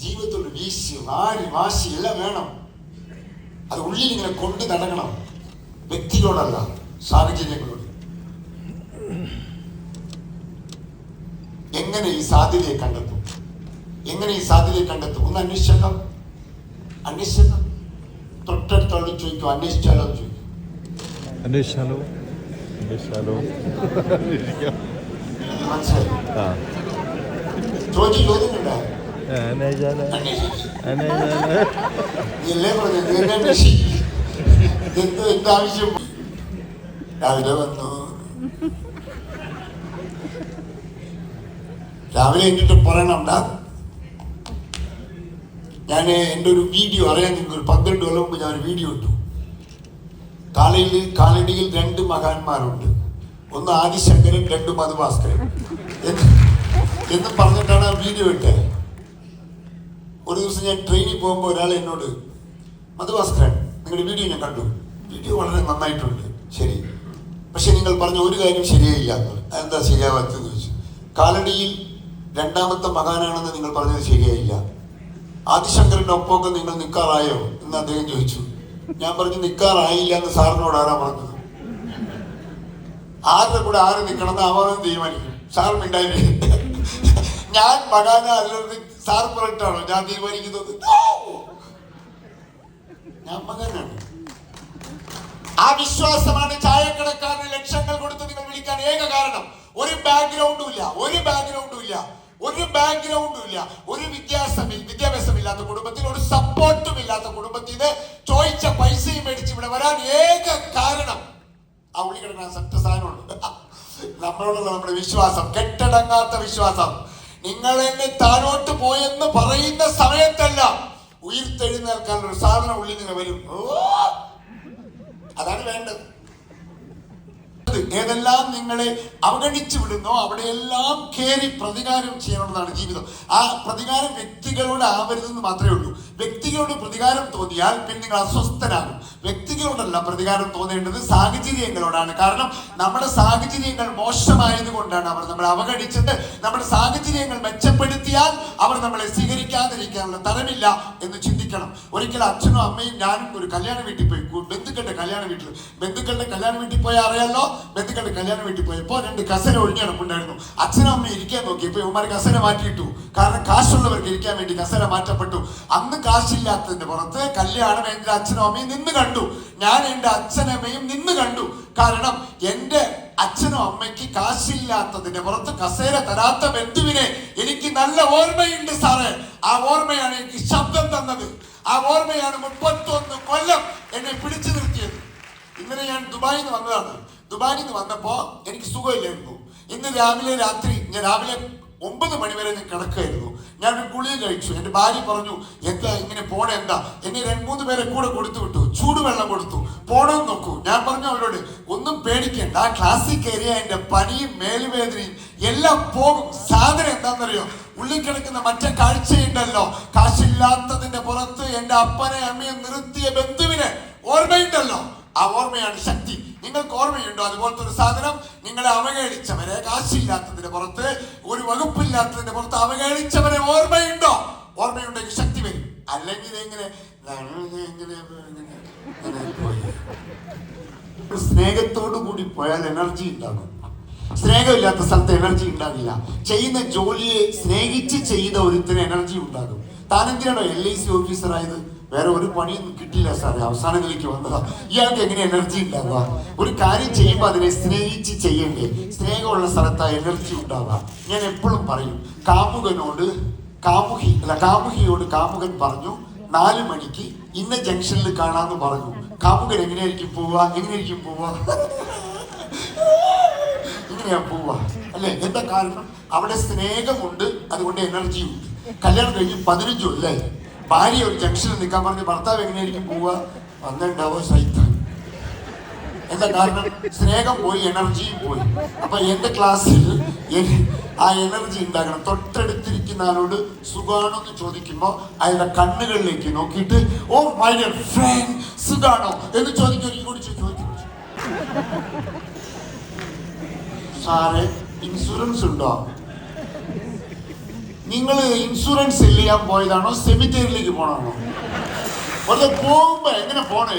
ജീവിതത്തോട് വീശി വാശി എല്ലാം വേണം. അത് ഉള്ളിൽ ഇങ്ങനെ കൊണ്ട് നടക്കണം. വ്യക്തികളോടല്ല, സാഹചര്യങ്ങളോട്. എങ്ങനെ ഈ സാധ്യതയെ കണ്ടെത്തും? ഒന്ന് അന്വേഷിച്ചേക്കാം. തൊട്ടടുത്തോളം ചോദിക്കും, അന്വേഷിച്ചാലോ ചോദിക്കും. മനസ്സിലായി? ചോദ്യങ്ങളുണ്ടാ എല്ലേ പറഞ്ഞു എന്താവശ്യം. രാവിലെ വന്നു, രാവിലെ എന്നിട്ട് പറയണംടാ, ഞാൻ എൻ്റെ ഒരു വീഡിയോ അറിയാൻ നിങ്ങൾക്ക് 12 കൊല്ലം മുമ്പ് ഞാൻ ഒരു വീഡിയോ ഇട്ടു. കാലടിയിൽ 2 മഹാന്മാരുണ്ട്, ഒന്ന് ആദിശങ്കരൻ, 2 മധുഭാസ്കരൻ എന്ന് പറഞ്ഞിട്ടാണ് ആ വീഡിയോ ഇട്ടത്. ഒരു ദിവസം ഞാൻ ട്രെയിനിൽ പോകുമ്പോൾ ഒരാൾ എന്നോട്, മധുഭാസ്കരൻ നിങ്ങളുടെ വീഡിയോ ഞാൻ കണ്ടു, വീഡിയോ വളരെ നന്നായിട്ടുണ്ട്, ശരി, പക്ഷെ നിങ്ങൾ പറഞ്ഞ ഒരു കാര്യം ശരിയായില്ല. അതെന്താ ശരിയാവാത്തതെന്ന് ചോദിച്ചു. കാലടിയിൽ 2ാമത്തെ മകാനാണെന്ന് നിങ്ങൾ പറഞ്ഞത് ശരിയായില്ല. ആദിശങ്കരന്റെ ഒപ്പമൊക്കെ നിങ്ങൾ നിൽക്കാറായോ എന്ന് അദ്ദേഹം ചോദിച്ചു. ഞാൻ പറഞ്ഞു, നിൽക്കാറായില്ല എന്ന് സാറിനോട് ആരാ പറഞ്ഞത്? ആരുടെ കൂടെ ആര് നിൽക്കണമെന്ന് അവനും തീരുമാനിക്കും. സാർ മിണ്ടായി. ഞാൻ മകാന അല്ലെങ്കിൽ സാർ പറഞ്ഞിട്ടാണോ ഞാൻ തീരുമാനിക്കുന്നത്? ഞാൻ മകനാണ്. ആ വിശ്വാസമാണ് ചായക്കടക്കാരന് ലക്ഷങ്ങൾ കൊടുത്ത് നിങ്ങൾ വിളിക്കാൻ ഏക കാരണം. ഒരു ബാക്ക്ഗ്രൗണ്ടും ഇല്ല, ഒരു വിദ്യാഭ്യാസമില്ലാത്ത കുടുംബത്തിൽ, ഒരു സപ്പോർട്ടും ഇല്ലാത്ത കുടുംബത്തിൽ നിന്ന് ചോദിച്ച പൈസയും മേടിച്ച് ഇവിടെ വരാൻ ഏക കാരണം ആ ഉള്ളി കിടക്കുന്ന സറ്റ സാധനമുണ്ട്. നമ്മളോടുള്ള നമ്മുടെ വിശ്വാസം, കെട്ടടങ്ങാത്ത വിശ്വാസം. നിങ്ങൾ എന്നെ താഴോട്ട് പോയെന്ന് പറയുന്ന സമയത്തല്ല, ഉയർത്തെഴുന്നേൽക്കാനുള്ള ഒരു സാധനം ഉള്ളിൽ നിന്ന് വരും. അതാണ് വേണ്ടത്. ഏതെല്ലാം നിങ്ങളെ അവഗണിച്ചു വിടുന്നോ അവിടെയെല്ലാം കയറി പ്രതികാരം ചെയ്യണമെന്നാണ് ജീവിതം. ആ പ്രതികാരം വ്യക്തികളോട് ആവരുതെന്ന് മാത്രമേ ഉള്ളൂ. വ്യക്തികളോട് പ്രതികാരം തോന്നിയാൽ പിന്നെ നിങ്ങൾ അസ്വസ്ഥനാകും. വ്യക്തികളോടല്ല പ്രതികാരം തോന്നേണ്ടത്, സാഹചര്യങ്ങളോടാണ്. കാരണം നമ്മുടെ സാഹചര്യങ്ങൾ മോശമായത് കൊണ്ടാണ് അവർ നമ്മളെ അവഗണിച്ചത്. നമ്മുടെ സാഹചര്യങ്ങൾ മെച്ചപ്പെടുത്തിയാൽ അവർ നമ്മളെ സ്വീകരിക്കാതിരിക്കാനുള്ള തരമില്ല എന്ന് ചിന്തിക്കണം. ഒരിക്കൽ അച്ഛനും അമ്മയും ഞാനും ഒരു കല്യാണ വീട്ടിൽ പോയി, ബന്ധുക്കളുടെ കല്യാണ വീട്ടിൽ പോയാൽ അറിയാലോ. ബന്ധുക്കളുടെ കല്യാണ വീട്ടിൽ പോയപ്പോൾ 2 കസേര ഒഴിഞ്ഞ് കിടപ്പുണ്ടായിരുന്നു. അച്ഛനും അമ്മയും ഇരിക്കാൻ നോക്കിയപ്പോൾ ഇവന്മാർ കസേര മാറ്റിയിട്ടു. കാരണം കാശുള്ളവർക്ക് ഇരിക്കാൻ വേണ്ടി കസേര മാറ്റപ്പെട്ടു. അന്ന് കാശില്ലാത്തതിന്റെ പുറത്ത് കല്യാണം എന്റെ അച്ഛനും അമ്മയും നിന്ന് കണ്ടു. ഞാൻ എന്റെ അച്ഛനമ്മയും നിന്ന് കണ്ടു. കാരണം എന്റെ അച്ഛനും അമ്മയ്ക്ക് കാശില്ലാത്തതിന്റെ പുറത്ത് കസേര തരാത്ത ബന്ധുവിനെ എനിക്ക് നല്ല ഓർമ്മയുണ്ട് സാറേ. ആ ഓർമ്മയാണ് എനിക്ക് ശബ്ദം തന്നത്. ആ ഓർമ്മയാണ് 31 കൊല്ലം എന്നെ പിടിച്ചു നിർത്തിയത്. ഇന്നലെ ഞാൻ ദുബായിൽ നിന്ന് വന്നതാണ്. ദുബായിൽ നിന്ന് വന്നപ്പോ എനിക്ക് സുഖമില്ലായിരുന്നു. ഇന്ന് രാവിലെ 9 മണി വരെ ഞാൻ കിടക്കായിരുന്നു. ഞാൻ ഒരു ഗുളിക കഴിച്ചു. എന്റെ ഭാര്യ പറഞ്ഞു, എന്താ ഇങ്ങനെ പോണ എന്താ? എന്നെ 2-3 പേരെ കൂടെ കൊടുത്തു വിട്ടു. ചൂടുവെള്ളം കൊടുത്തു. പോണെന്ന് നോക്കൂ. ഞാൻ പറഞ്ഞു അവരോട്, ഒന്നും പേടിക്കണ്ട, ക്ലാസ്സിൽ കയറിയ എന്റെ പനിയും മേലുവേദനയും എല്ലാം പോകും. സാധനം എന്താണെന്നറിയോ? ഉള്ളിൽ കിടക്കുന്ന മറ്റേ കാഴ്ചയുണ്ടല്ലോ, കാശില്ലാത്തതിന്റെ പുറത്ത് എന്റെ അപ്പനെ അമ്മയെ നിർത്തിയ ബന്ധുവിനെ ഓർമ്മയുണ്ടല്ലോ, ആ ഓർമ്മയാണ് ശക്തി. നിങ്ങൾക്ക് ഓർമ്മയുണ്ടോ അതുപോലത്തെ ഒരു സാധനം? നിങ്ങളെ അവഹേളിച്ചവരെ, കാശില്ലാത്തതിന്റെ പുറത്ത്, ഒരു വകുപ്പില്ലാത്തതിന്റെ പുറത്ത് അവഹേളിച്ചവരെ ഓർമ്മയുണ്ടോ? ഓർമ്മയുണ്ടെങ്കിൽ ശക്തി വരും. അല്ലെങ്കിൽ എങ്ങനെ സ്നേഹത്തോടു കൂടി പോയാൽ എനർജി ഉണ്ടാകും. സ്നേഹമില്ലാത്ത സ്ഥലത്ത് എനർജി ഉണ്ടാകില്ല. ചെയ്യുന്ന ജോലിയെ സ്നേഹിച്ച് ചെയ്ത ഒരുത്തിന് എനർജി ഉണ്ടാകും. താനെന്തിനാണോ LIC ഓഫീസറായത്? വേറെ ഒരു പണിയൊന്നും കിട്ടില്ല സാറേ, അവസാനം നിലയ്ക്ക് വന്നതാ. ഇയാൾക്ക് എങ്ങനെ എനർജി ഉണ്ടാവുക? ഒരു കാര്യം ചെയ്യുമ്പോൾ അതിനെ സ്നേഹിച്ച് ചെയ്യണ്ടേ? സ്നേഹമുള്ള സ്ഥലത്താ എനർജി ഉണ്ടാവുക. ഞാൻ എപ്പോഴും പറയും, കാമുകിയോട് കാമുകൻ പറഞ്ഞു 4 മണിക്ക് ഇന്ന ജംഗ്ഷനിൽ കാണാന്ന് പറഞ്ഞു. കാമുകൻ എങ്ങനെയായിരിക്കും പോവുക? ഇങ്ങനെയാ പോവുക അല്ലെ? എന്താ കാരണം? അവിടെ സ്നേഹമുണ്ട്, അതുകൊണ്ട് എനർജി ഉണ്ട്. കല്യാണം കഴിഞ്ഞ് 15 കൊല്ലായി. ഭാര്യ ഒരു ജംഗ്ഷനിൽ നിൽക്കാൻ പറഞ്ഞ് ഭർത്താവ് എങ്ങനെയായിരിക്കും പോവുക? വന്നിട്ടുണ്ടാവോ സൈത്താൻ. എന്താ കാരണം? സ്നേഹം പോയി, എനർജിയും പോയി. അപ്പൊ എന്റെ ക്ലാസ്സിൽ ആ എനർജി ഉണ്ടാകണം. തൊട്ടടുത്തിരിക്കുന്ന ആളോട് സുഖാണോ എന്ന് ചോദിക്കുമ്പോ അയാളുടെ കണ്ണുകളിലേക്ക് നോക്കിയിട്ട്, ഓ മൈ ഡിയർ ഫ്രണ്ട് സുഖാണോ എന്ന് ചോദിക്കും. സാറേ ഇൻഷുറൻസ് ഉണ്ടോ? നിങ്ങൾ ഇൻഷുറൻസ് സെല്ല് ചെയ്യാൻ പോയതാണോ സെമിത്തേരിയിലേക്ക് പോകണോ? വെറുതെ പോകുമ്പോ എങ്ങനെ പോണം?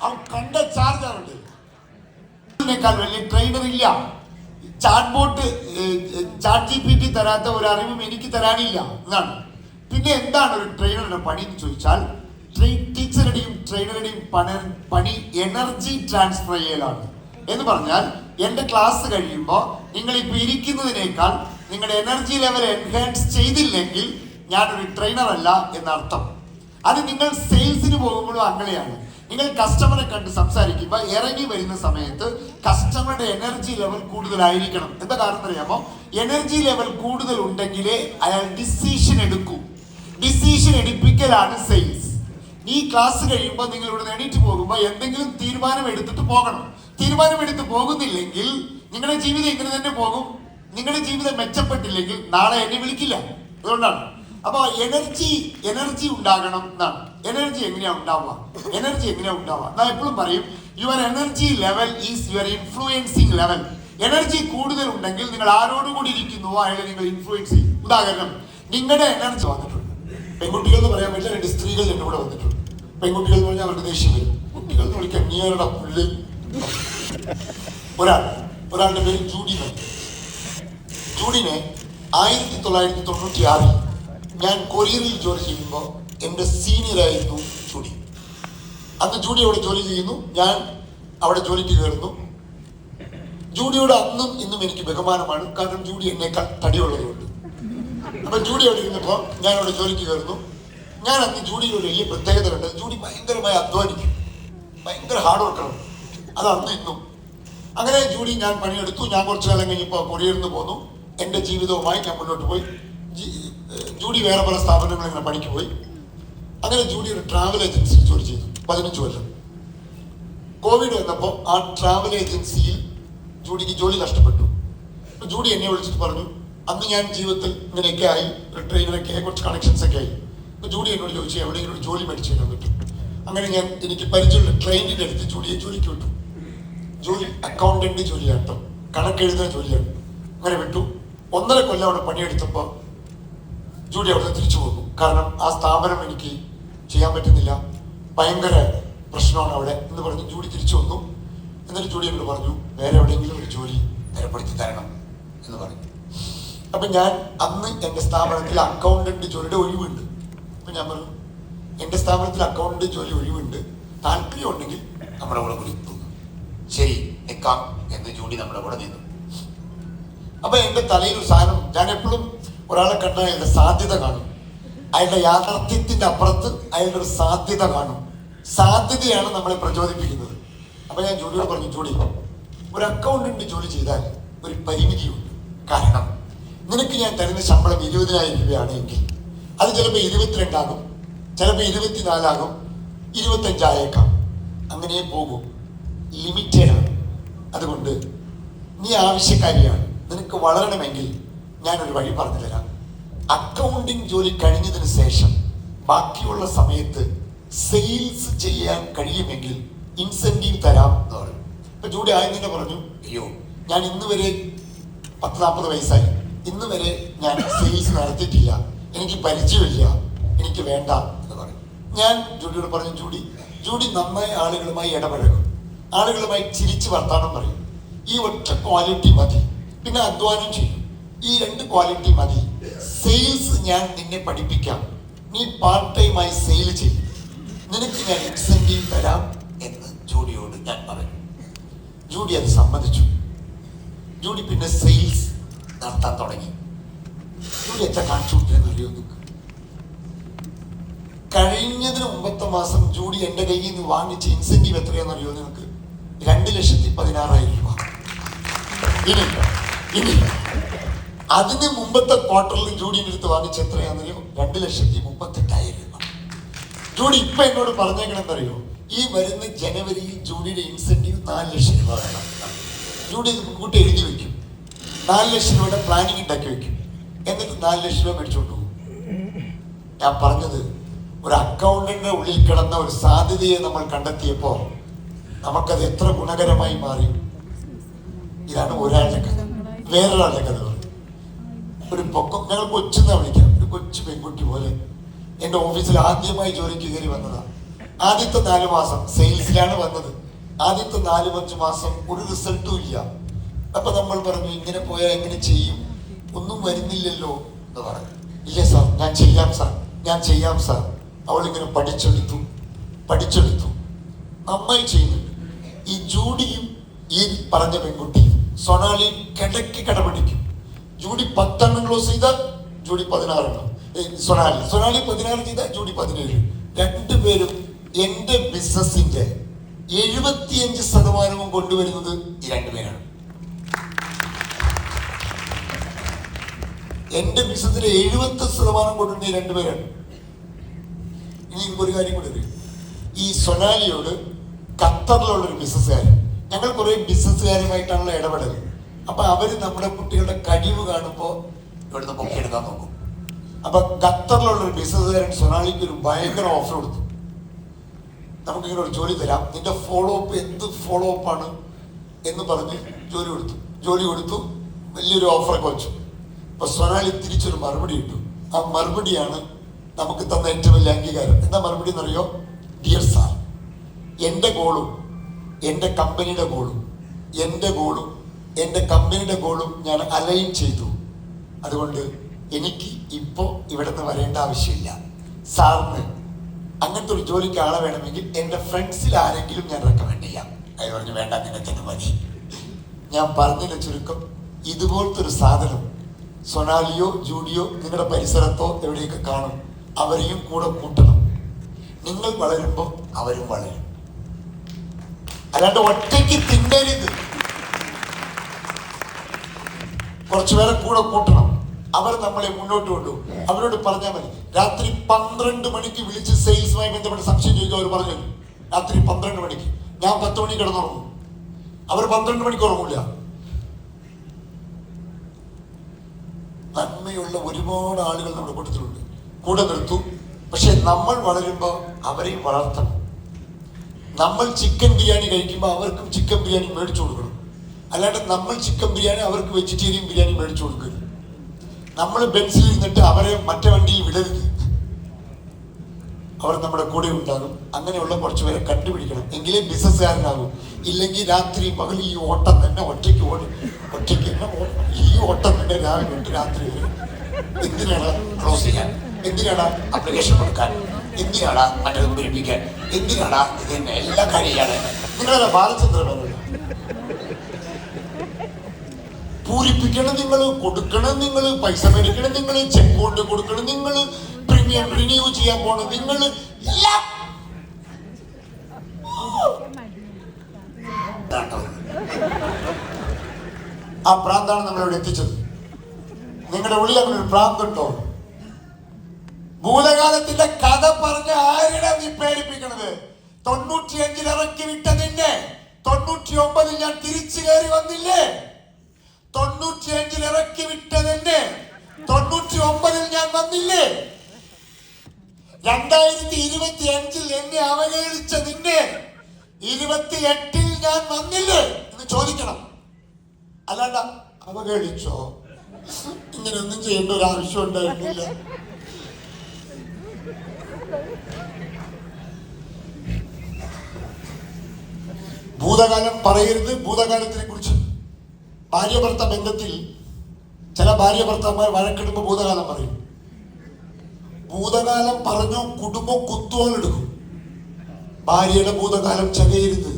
അവൻ കണ്ട ചാർജറുണ്ട്. ഇതിനേക്കാൾ വലിയ ട്രെയിനർ ഇല്ല. ചാറ്റ് GPT തരാത്ത ഒരു അറിവും എനിക്ക് തരാനില്ല എന്നാണ്. പിന്നെ എന്താണ് ഒരു ട്രെയിനറുടെ പണി എന്ന് ചോദിച്ചാൽ, ടീച്ചറുടെയും ട്രെയിനറുടെയും പണി എനർജി ട്രാൻസ്ഫർ ചെയ്യലാണ്. എന്ന് പറഞ്ഞാൽ എന്റെ ക്ലാസ് കഴിയുമ്പോൾ നിങ്ങൾ ഇപ്പൊ ഇരിക്കുന്നതിനേക്കാൾ നിങ്ങളുടെ എനർജി ലെവൽ എൻഹാൻസ് ചെയ്തില്ലെങ്കിൽ ഞാനൊരു ട്രെയിനർ അല്ല എന്നർത്ഥം. അത് നിങ്ങൾ സെയിൽസിന് പോകുമ്പോഴും അങ്ങനെയാണ്. നിങ്ങൾ കസ്റ്റമറെ കണ്ട് സംസാരിക്കുമ്പോൾ ഇറങ്ങി വരുന്ന സമയത്ത് കസ്റ്റമറുടെ എനർജി ലെവൽ കൂടുതലായിരിക്കണം. എന്താ കാരണം അറിയാമോ? എനർജി ലെവൽ കൂടുതൽ ഉണ്ടെങ്കിലേ അയാൾ ഡിസിഷൻ എടുക്കൂ. ഡിസിഷൻ എടുപ്പിക്കലാണ് സെയിൽസ്. ഈ ക്ലാസ് കഴിയുമ്പോൾ നിങ്ങൾ ഇവിടെ എണീറ്റ് പോകുമ്പോൾ എന്തെങ്കിലും തീരുമാനം എടുത്തിട്ട് പോകണം. തീരുമാനമെടുത്ത് പോകുന്നില്ലെങ്കിൽ നിങ്ങളുടെ ജീവിതം ഇങ്ങനെ തന്നെ പോകും. നിങ്ങളുടെ ജീവിതം മെച്ചപ്പെട്ടില്ലെങ്കിൽ നാളെ എന്നെ വിളിക്കില്ല. അതുകൊണ്ടാണ്. അപ്പൊ എനർജി ഉണ്ടാകണം എന്നാണ്. എനർജി എങ്ങനെയാ ഉണ്ടാവുക? ഞാൻ എപ്പോഴും പറയും, your energy level is your influencing level. Energy കൂടുതൽ ഉണ്ടെങ്കിൽ നിങ്ങൾ ആരോടുകൂടി ഇരിക്കുന്നുവോ അയാളെ നിങ്ങൾ ഇൻഫ്ലുവൻസ് ചെയ്യും. ഉദാഹരണം, നിങ്ങളുടെ എനർജി വന്നിട്ടുണ്ട്. പെൺകുട്ടികൾ എന്ന് പറയാൻ പറ്റില്ല, 2 സ്ത്രീകൾ എന്റെ കൂടെ വന്നിട്ടുണ്ട്. പെൺകുട്ടികൾ എന്ന് പറഞ്ഞാൽ അവർക്ക് ദേഷ്യം വരും. കുട്ടികൾ എന്ന് വിളിക്കാൻ നീയുടെ പുള്ളി. ഒരാളുടെ പേര് ജൂഡിനെ 1996 ഞാൻ കൊറിയറിൽ ജോലി ചെയ്യുമ്പോൾ എൻ്റെ സീനിയറായിരുന്നു ജൂഡി. അന്ന് ജൂഡി അവിടെ ജോലി ചെയ്യുന്നു, ഞാൻ അവിടെ ജോലിക്ക് കയറുന്നു. ജൂഡിയോട് അന്നും ഇന്നും എനിക്ക് ബഹുമാനമാണ്. കാരണം ജൂഡി എന്നേക്കാൾ തടിയുള്ളതുകൊണ്ട്. അപ്പൊ ജൂഡി അവിടെ ഇരുന്നപ്പോൾ ഞാൻ അവിടെ ജോലിക്ക് കയറുന്നു. ഞാൻ അന്ന് ജൂഡിയുടെ വലിയ പ്രത്യേകത ഉണ്ട്. ജൂഡി ഭയങ്കരമായി അധ്വാനിക്കും, ഭയങ്കര ഹാർഡ് വർക്കാണ്. അത് അന്ന് ഇന്നും. അങ്ങനെ ജൂഡി ഞാൻ പണിയെടുത്തു. ഞാൻ കുറച്ചു കാലം കഴിഞ്ഞപ്പോൾ കൊറിയറിൽ നിന്ന് പോന്നു. എൻ്റെ ജീവിതവുമായി ഞാൻ മുന്നോട്ട് പോയി. ജൂഡി വേറെ പല സ്ഥാപനങ്ങളിൽ ഇങ്ങനെ പണിക്ക് പോയി. അങ്ങനെ ജൂഡി ഒരു ട്രാവൽ ഏജൻസിയിൽ ജോലി ചെയ്തു 15 കൊല്ലം. കോവിഡ് വന്നപ്പോൾ ആ ട്രാവൽ ഏജൻസിയിൽ ജൂഡിക്ക് ജോലി നഷ്ടപ്പെട്ടു. അപ്പോൾ ജൂഡി എന്നെ വിളിച്ചിട്ട് പറഞ്ഞു, അന്ന് ഞാൻ ജീവിതത്തിൽ ഇങ്ങനെയൊക്കെ ആയി, ഒരു ട്രെയിനറൊക്കെ ആയി, കുറച്ച് കണക്ഷൻസ് ഒക്കെ ആയി. അപ്പോൾ ജൂഡി എന്നോട് ചോദിച്ചു എവിടെയെങ്കിലും ഒരു ജോലി മേടിച്ചു തരാൻ പറ്റും. അങ്ങനെ ഞാൻ എനിക്ക് പരിചയമുള്ള ട്രെയിനിൻ്റെ അടുത്ത് ജൂഡിയെ ജോലിക്ക് വിട്ടു. ജോലി അക്കൗണ്ടന്റ് ജോലിയാണ് കേട്ടോ, കണക്കെഴുതുന്ന ജോലിയാണ്. അങ്ങനെ വിട്ടു. 1.5 കൊല്ലം അവിടെ പണിയെടുത്തപ്പോൾ ജൂഡി അവിടെ തിരിച്ചു പോകുന്നു. കാരണം ആ സ്ഥാപനം എനിക്ക് ചെയ്യാൻ പറ്റുന്നില്ല, ഭയങ്കര പ്രശ്നമാണ് അവിടെ എന്ന് പറഞ്ഞ് ജൂഡി തിരിച്ചു വന്നു. എന്നിട്ട് ജൂഡി എന്നോട് പറഞ്ഞു, വേറെ എവിടെയെങ്കിലും ഒരു ജോലി ഏർപ്പെടുത്തി തരണം എന്ന് പറഞ്ഞു. അപ്പം ഞാൻ അന്ന് എൻ്റെ സ്ഥാപനത്തിൽ അക്കൗണ്ടന്റ് ജോലിയുടെ ഒഴിവുണ്ട്. അപ്പം ഞാൻ പറഞ്ഞു, എൻ്റെ സ്ഥാപനത്തിൽ അക്കൗണ്ടന്റ് ജോലി ഒഴിവുണ്ട്, താല്പര്യം ഉണ്ടെങ്കിൽ നമ്മുടെ കൂടെ വിളിക്കുന്നു. ശരി നിൽക്കാം എന്ന് ജൂഡി നമ്മുടെ കൂടെ നിന്നു. അപ്പൊ എൻ്റെ തലയിൽ ഒരു സാധനം, ഞാൻ എപ്പോഴും ഒരാളെ കണ്ടാൽ അയാളുടെ സാധ്യത കാണും. അയാളുടെ യാഥാർത്ഥ്യത്തിന്റെ അപ്പുറത്ത് അയാളുടെ ഒരു സാധ്യത കാണും. സാധ്യതയാണ് നമ്മളെ പ്രചോദിപ്പിക്കുന്നത്. അപ്പൊ ഞാൻ ജോലിയോട് പറഞ്ഞു, ജോലി ഒരു അക്കൗണ്ടന്റ് ജോലി ചെയ്താൽ ഒരു പരിമിതിയുണ്ട്. കാരണം നിനക്ക് ഞാൻ തരുന്ന ശമ്പളം 20,000 രൂപയാണ് എങ്കിൽ അത് ചിലപ്പോൾ 22 ആകും, ചിലപ്പോൾ 24 ആകും, 25 ആയേക്കാം. അങ്ങനെ പോകും. ലിമിറ്റഡ് ആണ്. അതുകൊണ്ട് നീ ആവശ്യക്കാരിയാണ്. നിനക്ക് വളരണമെങ്കിൽ ഞാനൊരു വഴി പറഞ്ഞു തരാം. അക്കൗണ്ടിങ് ജോലി കഴിഞ്ഞതിന് ശേഷം ബാക്കിയുള്ള സമയത്ത് സെയിൽസ് ചെയ്യാൻ കഴിയുമെങ്കിൽ ഇൻസെന്റീവ് തരാം എന്ന് പറഞ്ഞു. ഇപ്പൊ ജൂഡി ആദ്യം തന്നെ പറഞ്ഞു, അയ്യോ ഞാൻ ഇന്ന് വരെ 40 വയസ്സായി, ഇന്ന് വരെ ഞാൻ സെയിൽസ് നടത്തിയിട്ടില്ല, എനിക്ക് പരിചയമില്ല, എനിക്ക് വേണ്ട എന്ന് പറഞ്ഞു. ഞാൻ ജൂഡിയോട് പറഞ്ഞു, ജൂഡി നന്നായി ആളുകളുമായി ഇടപഴകും, ആളുകളുമായി ചിരിച്ച് വർത്താനം പറയും. ഈ ഒറ്റ ക്വാളിറ്റി മതി, പിന്നെ അധ്വാനം ചെയ്യും. ഈ 2 ക്വാളിറ്റി മതി. സെയിൽസ് ഞാൻ നിന്നെ പഠിപ്പിക്കാം, നീ പാർട്ട് ടൈമായി സെയിൽ ചെയ്യും, നിനക്ക് ഞാൻ ഇൻസെന്റീവ് തരാം എന്ന് ജൂഡിയോട് ഞാൻ പറഞ്ഞു. ജൂഡി അത് സമ്മതിച്ചു. ജൂഡി പിന്നെ സെയിൽസ് നടത്താൻ തുടങ്ങി. ജൂഡി എത്ര കാണിച്ചു കൊടുത്തിരുന്നു അറിയോ നിങ്ങൾക്ക്? കഴിഞ്ഞതിന് മുമ്പത്തെ മാസം ജൂഡി എൻ്റെ കയ്യിൽ നിന്ന് വാങ്ങിച്ച ഇൻസെന്റീവ് എത്രയാണെന്നറിയോ നിങ്ങൾക്ക്? 2,16,000 രൂപ. ഇനി അതിന് മുമ്പത്തെ ക്വാർട്ടറിൽ ജൂഡിയുടെ അടുത്ത് വാങ്ങിച്ച എത്രയാണെന്നറിയോ? 2,38,000 രൂപ. ജൂഡി ഇപ്പൊ എന്നോട് പറഞ്ഞേക്കണെന്നറിയോ? ഈ വരുന്ന ജനുവരിയിൽ ജൂഡിയുടെ ഇൻസെന്റീവ് 4 ലക്ഷം രൂപ വേണം. ജൂഡി ഇത് മുൻകൂട്ടി എഴുതി വെക്കും. 4 ലക്ഷം രൂപയുടെ പ്ലാനിങ് ഉണ്ടാക്കി വെക്കും. എന്നിട്ട് 4 ലക്ഷം രൂപ മേടിച്ചോണ്ട് പോകും. ഞാൻ പറഞ്ഞത്, ഒരു അക്കൗണ്ടന്റിന്റെ ഉള്ളിൽ കിടന്ന ഒരു സാധ്യതയെ നമ്മൾ കണ്ടെത്തിയപ്പോ നമുക്കത് എത്ര ഗുണകരമായി മാറി. ഇതാണ് ഒരാളുടെ കഥ. വേറൊരാളുടെ കഥ. ഒരു പൊക്കം, ഞങ്ങൾ കൊച്ചെന്നാ വിളിക്കാം, ഒരു കൊച്ചു പെൺകുട്ടി പോലെ എൻ്റെ ഓഫീസിൽ ആദ്യമായി ജോലിക്ക് കയറി വന്നതാണ്. ആദ്യത്തെ 4 മാസം സെയിൽസിലാണ് വന്നത്. ആദ്യത്തെ 4-5 മാസം ഒരു റിസൾട്ടും ഇല്ല. അപ്പൊ നമ്മൾ പറഞ്ഞു, ഇങ്ങനെ പോയാൽ എങ്ങനെ ചെയ്യും, ഒന്നും വരുന്നില്ലല്ലോ എന്ന് പറഞ്ഞു. ഇല്ല സാർ, ഞാൻ ചെയ്യാം സാർ. അവളിങ്ങനെ പഠിച്ചെടുത്തു നന്നായി ചെയ്യുന്നുണ്ട്. ഈ ജൂഡിയും ഈ പറഞ്ഞ പെൺകുട്ടിയും സൊണാലിയും കിടപിടിക്കും. ജൂഡി 10 ക്ലോസ് ചെയ്താൽ ജൂഡി 16. സൊണാലി 16 ചെയ്താൽ ജൂഡി 17. രണ്ടുപേരും എന്റെ ബിസിനസിന്റെ 75% കൊണ്ടുവരുന്നത് ഈ 2 പേരാണ്. എന്റെ ബിസിനസിന്റെ 70% കൊണ്ടുവരുന്നത് ഈ 2 പേരാണ്. ഇനി ഒരു കാര്യം കൂടെ അറിയും. ഈ സൊനാലിയോട് ഖത്തറിലുള്ളൊരു ബിസിനസ്സുകാരൻ, ഞങ്ങൾ കുറെ ബിസിനസ്സുകാരുമായിട്ടാണല്ലോ ഇടപെടൽ. അപ്പൊ അവര് നമ്മുടെ കുട്ടികളുടെ കഴിവ് കാണുമ്പോൾ ഇവിടുന്ന് പൊക്കിയെടുക്കാൻ നോക്കും. അപ്പൊ ഖത്തറിലുള്ളൊരു ബിസിനസ്സുകാരൻ സൊനാലിക്ക് ഒരു ഭയങ്കര ഓഫർ കൊടുത്തു. നമുക്കിങ്ങനെ ഒരു ജോലി തരാം, നിന്റെ ഫോളോ അപ്പ് എന്ത് ഫോളോ അപ്പ് ആണ് എന്ന് പറഞ്ഞ് ജോലി കൊടുത്തു. വലിയൊരു ഓഫറൊക്കെ വെച്ചു. അപ്പൊ സൊനാലി തിരിച്ചൊരു മറുപടി ഇട്ടു. ആ മറുപടിയാണ് നമുക്ക് തന്ന ഏറ്റവും വലിയ അംഗീകാരം. എന്താ മറുപടി എന്നറിയോ? ഡിയർ സാർ, എൻ്റെ ഗോളും എൻ്റെ കമ്പനിയുടെ ഗോളും ഞാൻ അലൈൻ ചെയ്തു. അതുകൊണ്ട് എനിക്ക് ഇപ്പോൾ ഇവിടെ നിന്ന് വരേണ്ട ആവശ്യമില്ല. സാറിന് അങ്ങനത്തെ ഒരു ജോലിക്ക് ആളെ വേണമെങ്കിൽ എൻ്റെ ഫ്രണ്ട്സിൽ ആരെങ്കിലും ഞാൻ റെക്കമെൻഡ് ചെയ്യാം. അത് പറഞ്ഞു, വേണ്ട, നിനക്കെന്ന് മതി. ഞാൻ പറഞ്ഞതിന്റെ ചുരുക്കം, ഇതുപോലത്തെ ഒരു സാധനം സൊനാലിയോ ജൂഡിയോ നിങ്ങളുടെ പരിസരത്തോ എവിടെയൊക്കെ കാണും. അവരെയും കൂടെ കൂട്ടണം. നിങ്ങൾ വളരുമ്പോൾ അവരും വളരും. അല്ലാണ്ട് ഒറ്റയ്ക്ക് തിന്നരുത്. കുറച്ചുപേരെ കൂടെ കൂട്ടണം. അവർ നമ്മളെ മുന്നോട്ട് കൊണ്ടുപോകും. അവരോട് പറഞ്ഞാൽ മതി. രാത്രി 12 മണിക്ക് വിളിച്ച് സെയിൽസുമായി ബന്ധപ്പെട്ട് സംശയം ചോദിക്കും. അവർ പറഞ്ഞു, രാത്രി 12 മണിക്ക്. ഞാൻ 10 മണിക്ക് കിടന്നുറങ്ങും. അവർ 12 മണിക്ക് ഉറങ്ങില്ല. നന്മയുള്ള ഒരുപാട് ആളുകൾ നമ്മുടെ കൂട്ടത്തിലുണ്ട്. കൂടെ നിർത്തും. പക്ഷെ നമ്മൾ വളരുമ്പോൾ അവരെയും വളർത്തണം. നമ്മൾ ചിക്കൻ ബിരിയാണി കഴിക്കുമ്പോൾ അവർക്കും ചിക്കൻ ബിരിയാണി മേടിച്ചു കൊടുക്കണം. അല്ലാണ്ട് നമ്മൾ ചിക്കൻ ബിരിയാണി അവർക്ക് വെജിറ്റേറിയൻ ബിരിയാണി മേടിച്ചു കൊടുക്കരുത്. നമ്മൾ ബെൻസിൽ ഇരുന്നിട്ട് അവരെ മറ്റേ വണ്ടിയിൽ വിടരുത്. അവർ നമ്മുടെ കൂടെ ഉണ്ടാകും. അങ്ങനെയുള്ള കുറച്ചുപേരെ കണ്ടുപിടിക്കണം. എങ്കിലേ ബിസിനസ്സുകാരനാകും. ഇല്ലെങ്കിൽ രാത്രി പകൽ ഈ ഓട്ടം തന്നെ ഒറ്റയ്ക്ക് ഈ ഓട്ടം തന്നെ രാവിലെ തൊട്ട് രാത്രി വരെ. എന്തിനാണ് ക്ലോസ് ചെയ്യാൻ? എന്തിനാണ് അപ്ലിക്കേഷൻ കൊടുക്കാൻ? എന്തിനാണ് മറ്റത് പിടിപ്പിക്കാൻ? എന്തിനാണ് ഇതിന് എല്ലാം കഴിയാണ്? നിങ്ങളെ ബാലചന്ദ്രൻ പൂരിപ്പിക്കണം, നിങ്ങൾ കൊടുക്കണം, നിങ്ങൾ പൈസ മേടിക്കണം, നിങ്ങൾ ചെക്ക് കൊണ്ട് കൊടുക്കണം, നിങ്ങൾ പ്രീമിയം റിന്യൂ ചെയ്യാൻ പോകണം, നിങ്ങൾ ആ പ്രാന്താണ് നമ്മളിവിടെ എത്തിച്ചത്. നിങ്ങളുടെ ഉള്ളിൽ അങ്ങനെ ഒരു പ്രാന്തുണ്ടോ? ഭൂതകാലത്തിന്റെ കഥ പറഞ്ഞ ആരുടെ നീ പേടിപ്പിക്കണത്? 95 ഇറക്കി വിട്ട നിന്നെ 99 ഞാൻ തിരിച്ചു കയറി വന്നില്ലേ? 95 ഇറക്കി വിട്ട നിന്നെ 99 ഞാൻ വന്നില്ലേ? 2025 എന്നെ അവഹേളിച്ച നിന്നെ 28 ഞാൻ വന്നില്ലേ എന്ന് ചോദിക്കണം. അല്ലാണ്ട അവഹേളിച്ചോ, ഇങ്ങനെയൊന്നും ചെയ്യേണ്ട ഒരു ആവശ്യം ഉണ്ടായിരുന്നില്ല. ഭൂതകാലം പറയരുത്. ഭൂതകാലത്തിനെ കുറിച്ച് ഭാര്യ ഭർത്ത ബന്ധത്തിൽ ചില ഭാര്യ ഭർത്താക്കന്മാർ വഴക്കെടുമ്പോൾ ഭൂതകാലം പറയും. ഭൂതകാലം പറഞ്ഞു കുടുംബം കുത്തുവാലെടുക്കും. ഭാര്യയുടെ ഭൂതകാലം ചകയരുത്,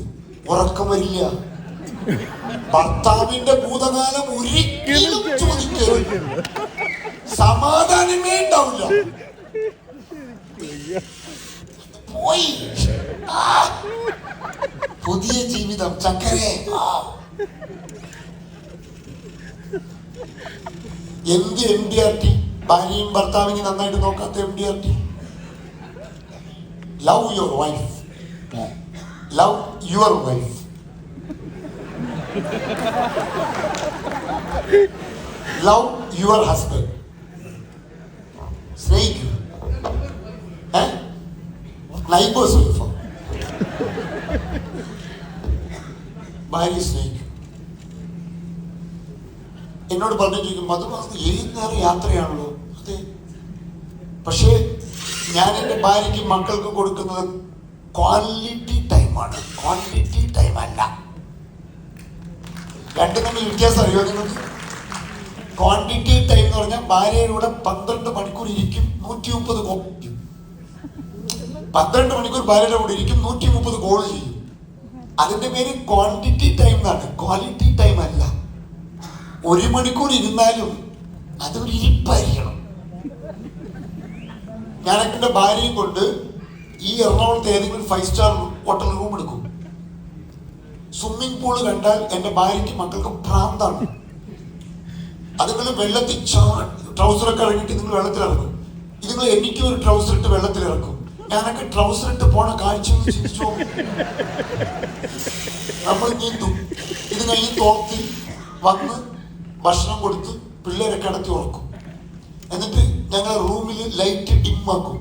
ഉറക്കം വരില്ല. ഭർത്താവിന്റെ ഭൂതകാലം ഒരിക്കലും ചോദിക്കരുത്, സമാധാനമേ ഉണ്ടാവില്ല. പോയി പുതിയ ജീവിതം ചക്കരെ. എന്ത് MDRT? ഭാര്യയും ഭർത്താവിനെ നന്നായിട്ട് നോക്കാത്ത MDRT. Love your wife, love your wife. Love your husband. സ്നേഹിക്കൂ. നൈബേഴ്സ് വൈഫ്, ഭാര്യ സ്നേഹിക്കും. എന്നോട് പറഞ്ഞു ചോദിക്കും, മധുമാസം ഏത് നേരം യാത്രയാണല്ലോ. അതെ, പക്ഷേ ഞാൻ എൻ്റെ ഭാര്യയ്ക്ക് മക്കൾക്ക് കൊടുക്കുന്നത് ക്വാളിറ്റി ടൈമാണ്, ക്വാണ്ടിറ്റി ടൈം അല്ല. രണ്ടും തമ്മിൽ വ്യത്യാസം അറിയോ നിങ്ങൾക്ക്? ക്വാണ്ടിറ്റി ടൈം എന്ന് പറഞ്ഞാൽ ഭാര്യയുടെ 12 മണിക്കൂർ ഇരിക്കും, 130 കോൾ ചെയ്യും. 12 മണിക്കൂർ ഭാര്യയുടെ കൂടെ ഇരിക്കും, 130 കോൾ ചെയ്യും. അതിന്റെ പേര് ക്വാണ്ടിറ്റി ടൈം എന്നാണ്, ക്വാളിറ്റി ടൈം അല്ല. 1 മണിക്കൂർ ഇരുന്നാലും അതൊരു ഇരിപ്പായിരിക്കണം. ഞാനൊക്കെ എൻ്റെ ഭാര്യയും കൊണ്ട് ഈ എറണാകുളത്ത് ഏതെങ്കിലും 5 സ്റ്റാർ ഹോട്ടൽ റൂം എടുക്കും. സ്വിമ്മിംഗ് പൂള് കണ്ടാൽ എൻ്റെ ഭാര്യയ്ക്ക് മക്കൾക്ക് ഭ്രാന്താണ്. അതുങ്ങൾ വെള്ളത്തിൽ ട്രൗസറൊക്കെ ഇറങ്ങിയിട്ട് നിങ്ങൾ വെള്ളത്തിൽ ഇറങ്ങും. ഇതുങ്ങൾ എനിക്കും ഒരു ട്രൗസർ ഇട്ട് വെള്ളത്തിൽ ഇറക്കും. ഞാനൊക്കെ ട്രൗസർ ഇട്ട് പോണ കാഴ്ച ചിന്തിച്ചു. നമ്മൾ നീന്തും, ഇത് കഴിഞ്ഞ് തോർത്തി വന്ന് ഭക്ഷണം കൊടുത്ത് പിള്ളേരെ കിടത്തി ഉറക്കും. എന്നിട്ട് ഞങ്ങൾ റൂമിൽ ലൈറ്റ് ഡിമ്മാക്കും.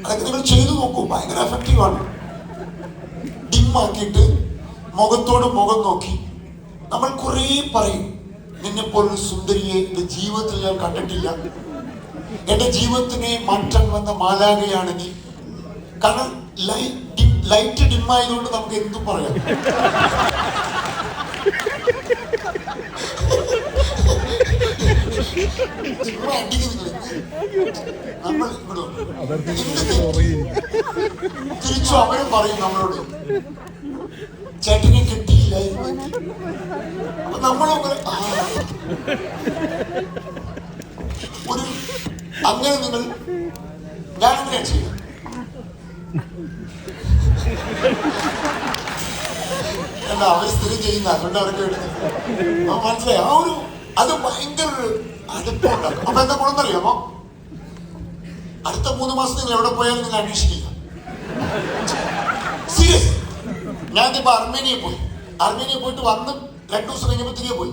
അതൊക്കെ നിങ്ങൾ ചെയ്തു നോക്കൂ, ഭയങ്കര എഫക്റ്റീവാണ്. ഡിമ്മാക്കിയിട്ട് മുഖത്തോട് മുഖം നോക്കി നമ്മൾ കുറേ പറയും, നിന്നെപ്പോലൊരു സുന്ദരിയെ എൻ്റെ ജീവിതത്തിൽ ഞാൻ കണ്ടിട്ടില്ല, എൻ്റെ ജീവിതത്തിനെ മാറ്റാൻ വന്ന മാലാകയാണ് നീ. കാരണം ലൈറ്റ് ഡിമ്മായതുകൊണ്ട് നമുക്ക് എന്തും പറയാം. നമ്മൾ തിരിച്ചു അവരും പറയും നമ്മളോട്, ചേട്ടനെ കിട്ടിയില്ലായിരുന്നു. അപ്പൊ നമ്മളും ഒരു അങ്ങനെ നിങ്ങൾ ഞാനങ്ങനെ ചെയ്യും. എന്താ അവർ സ്ഥിരം ചെയ്യുന്ന, അതുകൊണ്ട് അവർക്ക് മനസ്സിലായി. ആ ഒരു അത് ഭയങ്കര ഒരു അടുപ്പം ഉണ്ടാക്കും. അപ്പൊ എന്താ ഗുണമെന്നറിയാമോ? അടുത്ത 3 മാസം നിങ്ങൾ എവിടെ പോയാലും നിങ്ങൾ അന്വേഷിക്കില്ല. സീരിയസ്. ഞാൻ ഇപ്പൊ അർമേനിയ പോയിട്ട് വന്ന് 2 ദിവസം കഴിഞ്ഞപ്പോൾ തിരികെ പോയി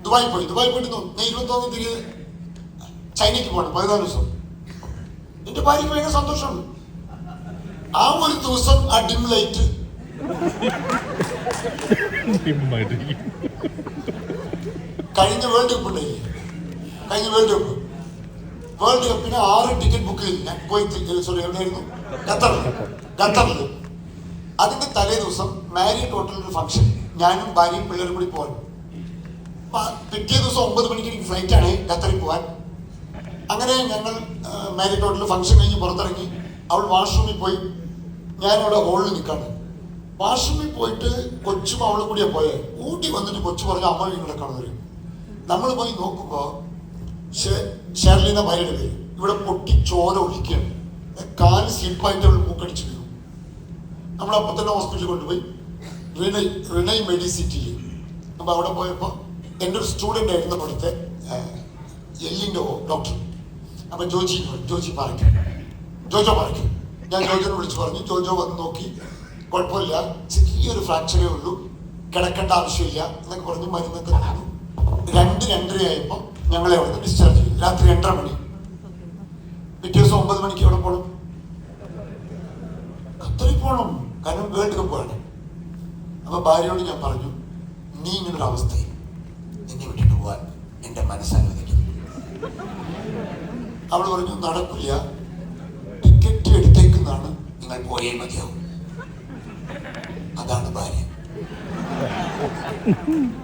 ദുബായി പോയിട്ട് 21 തിരികെ ചൈനയ്ക്ക് പോകണം 14 ദിവസം. എന്റെ ഭാര്യയ്ക്ക് ഭയങ്കര സന്തോഷമാണ്. ആ ഒരു ദിവസം ആ ഡിം ലൈറ്റ് കഴിഞ്ഞ വേൾഡ് കപ്പ് ഉണ്ടായില്ലേ, കഴിഞ്ഞ വേൾഡ് കപ്പിന് 6 ടിക്കറ്റ് ബുക്ക് ചെയ്തു ഞാൻ എവിടെയായിരുന്നു, ഖത്തറിൽ. അതിന്റെ തലേ ദിവസം മാരിയറ്റ് ഹോട്ടലിൽ ഫംഗ്ഷൻ, ഞാനും ഭാര്യയും പിള്ളേരും കൂടി പോകാൻ. പിറ്റേ ദിവസം 9 മണിക്ക് എനിക്ക് ഫ്ലൈറ്റ് ആണ് ഖത്തറിൽ പോകാൻ. അങ്ങനെ ഞങ്ങൾ മാരിയറ്റ് ഹോട്ടലിൽ ഫംഗ്ഷൻ കഴിഞ്ഞ് പുറത്തിറങ്ങി. അവൾ വാഷ്റൂമിൽ പോയി, ഞാനവിടെ ഹോളിൽ നിൽക്കാണ്. വാഷ്റൂമിൽ പോയിട്ട് കൊച്ചും അവളും കൂടിയാ പോയെ. ഊട്ടി വന്നിട്ട് കൊച്ചു പറഞ്ഞു, അമ്മ ഇവിടെ കാണുന്നത്. നമ്മൾ പോയി നോക്കുമ്പോൾ ഷെർലിന ഭാര്യയുടെ പേര് ഇവിടെ പൊട്ടി ചോര ഒഴിക്കുകയാണ്. കാല് സ്ലിപ്പായിട്ട് അവൾ മൂക്കടിച്ച് വീണു. നമ്മളപ്പോൾ തന്നെ ഹോസ്പിറ്റലിൽ കൊണ്ടുപോയി റിനൈ മെഡിസിറ്റിയിൽ. അപ്പോൾ അവിടെ പോയപ്പോൾ എൻ്റെ ഒരു സ്റ്റുഡൻ്റ് ആയിരുന്നു അവിടുത്തെ എല്ലിൻ്റെ ഡോക്ടർ. അപ്പം ജോജി പറയ്ക്കും, ജോജോ പറയ്ക്കും. ഞാൻ ജോജോനെ വിളിച്ച് പറഞ്ഞു. ജോജോ വന്ന് നോക്കി, കുഴപ്പമില്ല, ചെറിയൊരു ഫ്രാക്ചറേ ഉള്ളൂ, കിടക്കേണ്ട ആവശ്യമില്ല എന്നൊക്കെ പറഞ്ഞ് മരുന്നൊക്കെ തന്നു. 2-2:30 ആയപ്പോൾ ഞങ്ങളെ അവിടെ നിന്ന് ഡിസ്ചാർജ് ചെയ്തു. രാത്രി 2:30 മണി. പിറ്റേ ദിവസം 9 മണിക്ക് എവിടെ പോകണം? ഖത്തറിൽ പോകണം, കാരണം വേൾഡ് കപ്പ് ആണ്. അപ്പൊ ഭാര്യയോട് ഞാൻ പറഞ്ഞു, നീ ഇങ്ങനൊരു അവസ്ഥയിൽ എന്നെ വിട്ടിട്ട് പോവാൻ എൻ്റെ മനസ്സനുവദിക്കും. അവൾ പറഞ്ഞു, നടക്കില്ല, ടിക്കറ്റ് എടുത്തേക്കുന്നാണ്, നിങ്ങൾ പോയേ മതിയാവും. അതാണ് ഭാര്യ.